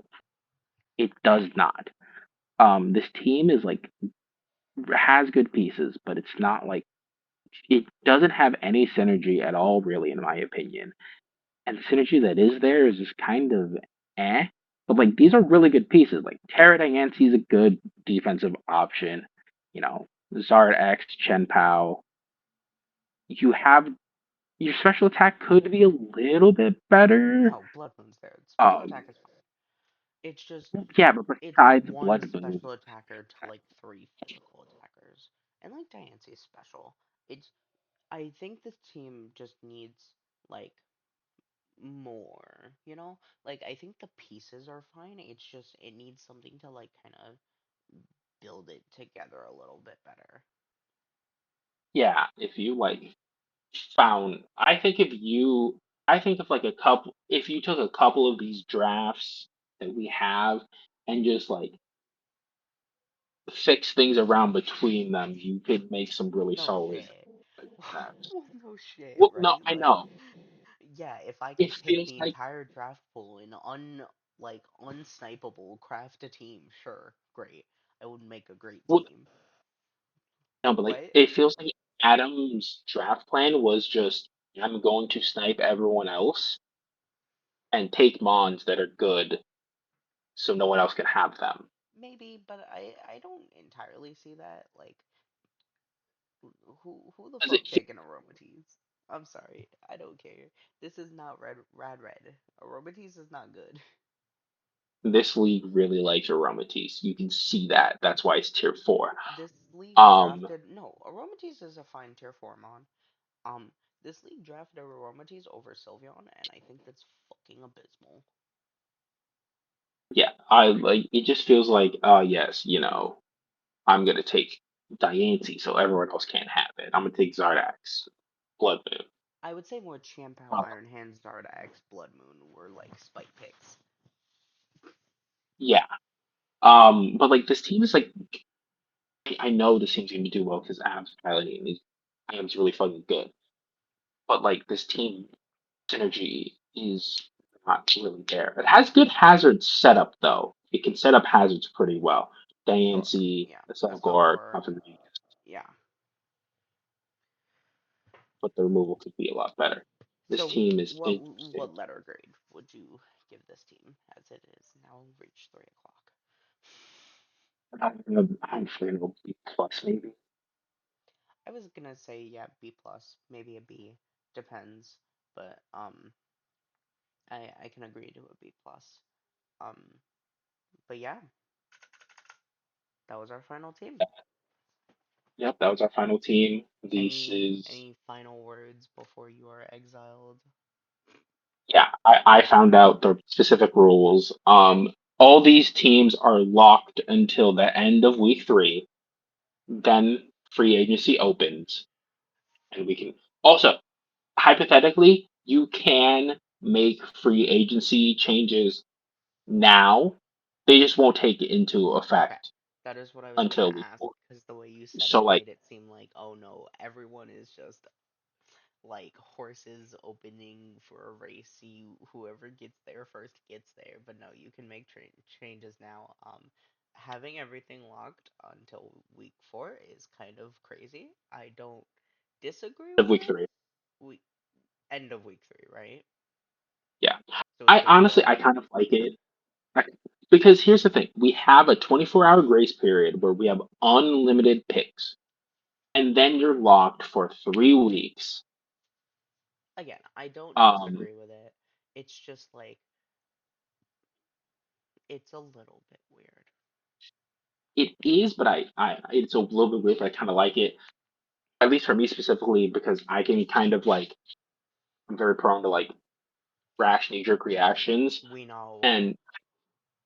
S1: it does not. This team is like has good pieces, but it's not like it doesn't have any synergy at all, really, in my opinion. And the synergy that is there is just kind of eh. But like these are really good pieces. Like Tara Yancey is a good defensive option. You know, Zard X, Chen Pao. You have your special attack could be a little bit better.
S2: No, Blood Moon's there. Special
S1: Um,
S2: attack is fine. It's just
S1: yeah, but
S2: it's
S1: besides
S2: one
S1: Blood Moon,
S2: special attacker to like three physical attackers, and like Diancie is special. It's I think this team just needs like more, you know? Like I think the pieces are fine. It's just it needs something to like kind of build it together a little bit better.
S1: yeah, if you like found, I think if like a couple, if you took a couple of these drafts that we have and just like fix things around between them, you could make some really
S2: No
S1: solid
S2: shit.
S1: drafts.
S2: No shit,
S1: Well, no,
S2: right?
S1: I
S2: Like
S1: know.
S2: yeah, if I
S1: It
S2: could pick
S1: feels
S2: the
S1: like
S2: entire draft pool in like unsnipeable craft a team, sure, great. I would make a great
S1: well,
S2: team.
S1: no, but like
S2: What?
S1: it feels like Adam's draft plan was just I'm going to snipe everyone else and take mons that are good so no one else can have them.
S2: Maybe, but I don't entirely see that. Like who the
S1: 'Cause
S2: fuck
S1: he,
S2: taking aromates? I'm sorry, I don't care. This is not red. Aromates is not good.
S1: this league really likes aromatis. You can see that. That's why it's tier four.
S2: This league
S1: Um,
S2: drafted no, aromates is a fine tier 4 mon. Um, this league drafted aromates over Sylveon, and I think that's fucking abysmal.
S1: yeah, I like it. Just feels like, yes, I'm gonna take Diancie so everyone else can't have it. I'm gonna take Zardax, Blood Moon.
S2: I would say more Champao,
S1: Uh,
S2: Iron Hands, Dardax, Blood Moon were like spike picks.
S1: yeah. But like this team is like I know this team's gonna do well because Adam's piloting. Adam's really fucking good. But like this team synergy is not really there. It has good hazards set up though. It can set up hazards pretty well.
S2: Sure,
S1: Diancie,
S2: yeah,
S1: Selgor,
S2: Assaultgore,
S1: Confidence,
S2: yeah.
S1: but the removal could be a lot better. This
S2: So,
S1: team is interesting.
S2: what letter grade would you give this team as it is now reached 3 o'clock?
S1: I'm afraid it'll be plus maybe.
S2: I was gonna say yeah, B plus, maybe a B, depends, but I can agree to a B plus. Um, but yeah, that was our final team.
S1: Yep, that was our final team. This is
S2: Any final words before you are exiled?
S1: yeah, I found out the specific rules. All these teams are locked until the end of week three. Then free agency opens, and we can also hypothetically you can make free agency changes now. They just won't take it into
S2: Okay,
S1: effect
S2: that is what I was gonna
S1: until week
S2: ask
S1: four.
S2: because the way you said
S1: So
S2: it
S1: like
S2: made it seem like, oh no, everyone is just like horses opening for a race. You whoever gets there first gets there. But no, you can make changes now. Having everything locked until week 4 is kind of crazy. I don't disagree
S1: of
S2: with
S1: week
S2: it.
S1: three.
S2: We End of week 3, right?
S1: Yeah.
S2: So it's
S1: I
S2: gonna be
S1: honestly
S2: like
S1: I kind of like it. I- Because here's the thing, we have a 24-hour grace period where we have unlimited picks, and then you're locked for 3 weeks.
S2: again, I don't
S1: Um,
S2: disagree with it. It's just like it's a little bit weird.
S1: it is, but it's a little bit weird, but I kind of like it. At least for me specifically, because I can kind of like, I'm very prone to like rash knee jerk reactions,
S2: We know.
S1: and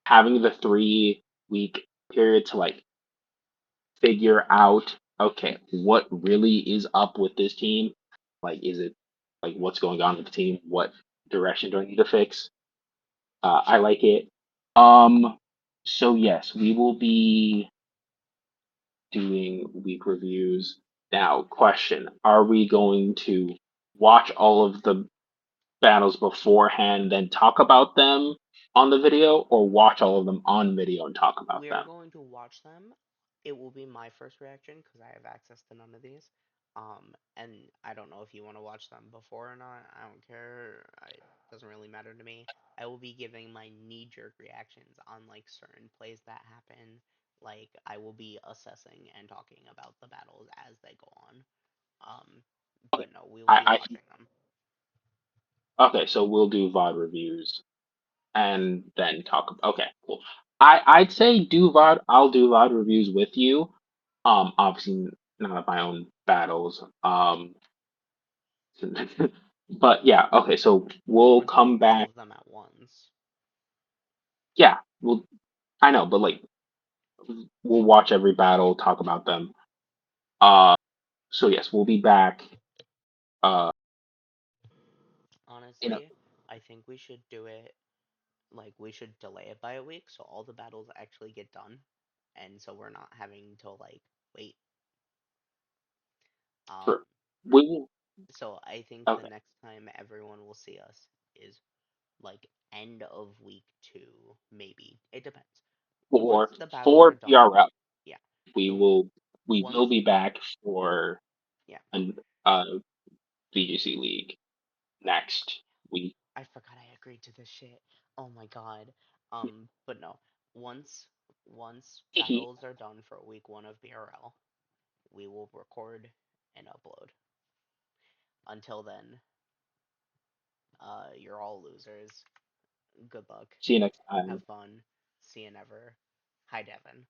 S1: having the 3 week period to like figure out, okay, what really is up with this team Like, is it like what's going on with the team? What direction do I need to fix? I like it. Um, so yes, we will be doing week reviews. Now, question: are we going to watch all of the battles beforehand, then talk about them on the video, or watch all of them on video and talk about
S2: We are
S1: them?
S2: going to watch them. It will be my first reaction because I have access to none of these. And I don't know if you want to watch them before or not. I don't care. It doesn't really matter to me. I will be giving my knee-jerk reactions on like certain plays that happen. Like I will be assessing and talking about the battles as they go on. Um,
S1: Okay,
S2: but no, we will be
S1: I
S2: watching them.
S1: okay, so we'll do VOD reviews and then talk. Okay, cool. I'd say do VOD. I'll do VOD reviews with you. Obviously not of my own battles. But yeah, okay. So
S2: Well,
S1: we'll
S2: we're doing
S1: come
S2: all
S1: back.
S2: of them at once.
S1: Yeah, we'll. I know, but like we'll watch every battle, talk about them. Uh, so yes, we'll be back. Uh, in a
S2: Honestly, I think we should do it like we should delay it by a week so all the battles actually get done and so we're not having to like wait. um
S1: for we will.
S2: so I think the
S1: Okay,
S2: next time everyone will see us is like end of week 2, maybe. It depends. Once
S1: for
S2: the battles are
S1: for
S2: done,
S1: BRL,
S2: yeah.
S1: we
S2: The
S1: will we will
S2: once
S1: be back for
S2: Yeah.
S1: an VGC League next week.
S2: I forgot I agreed to this shit. Oh my god. But no. Once battles are done for week 1 of BRL, we will record and upload. Until then, you're all losers. Good luck.
S1: See you next
S2: Have
S1: time.
S2: fun. See you never. Hi, Devin.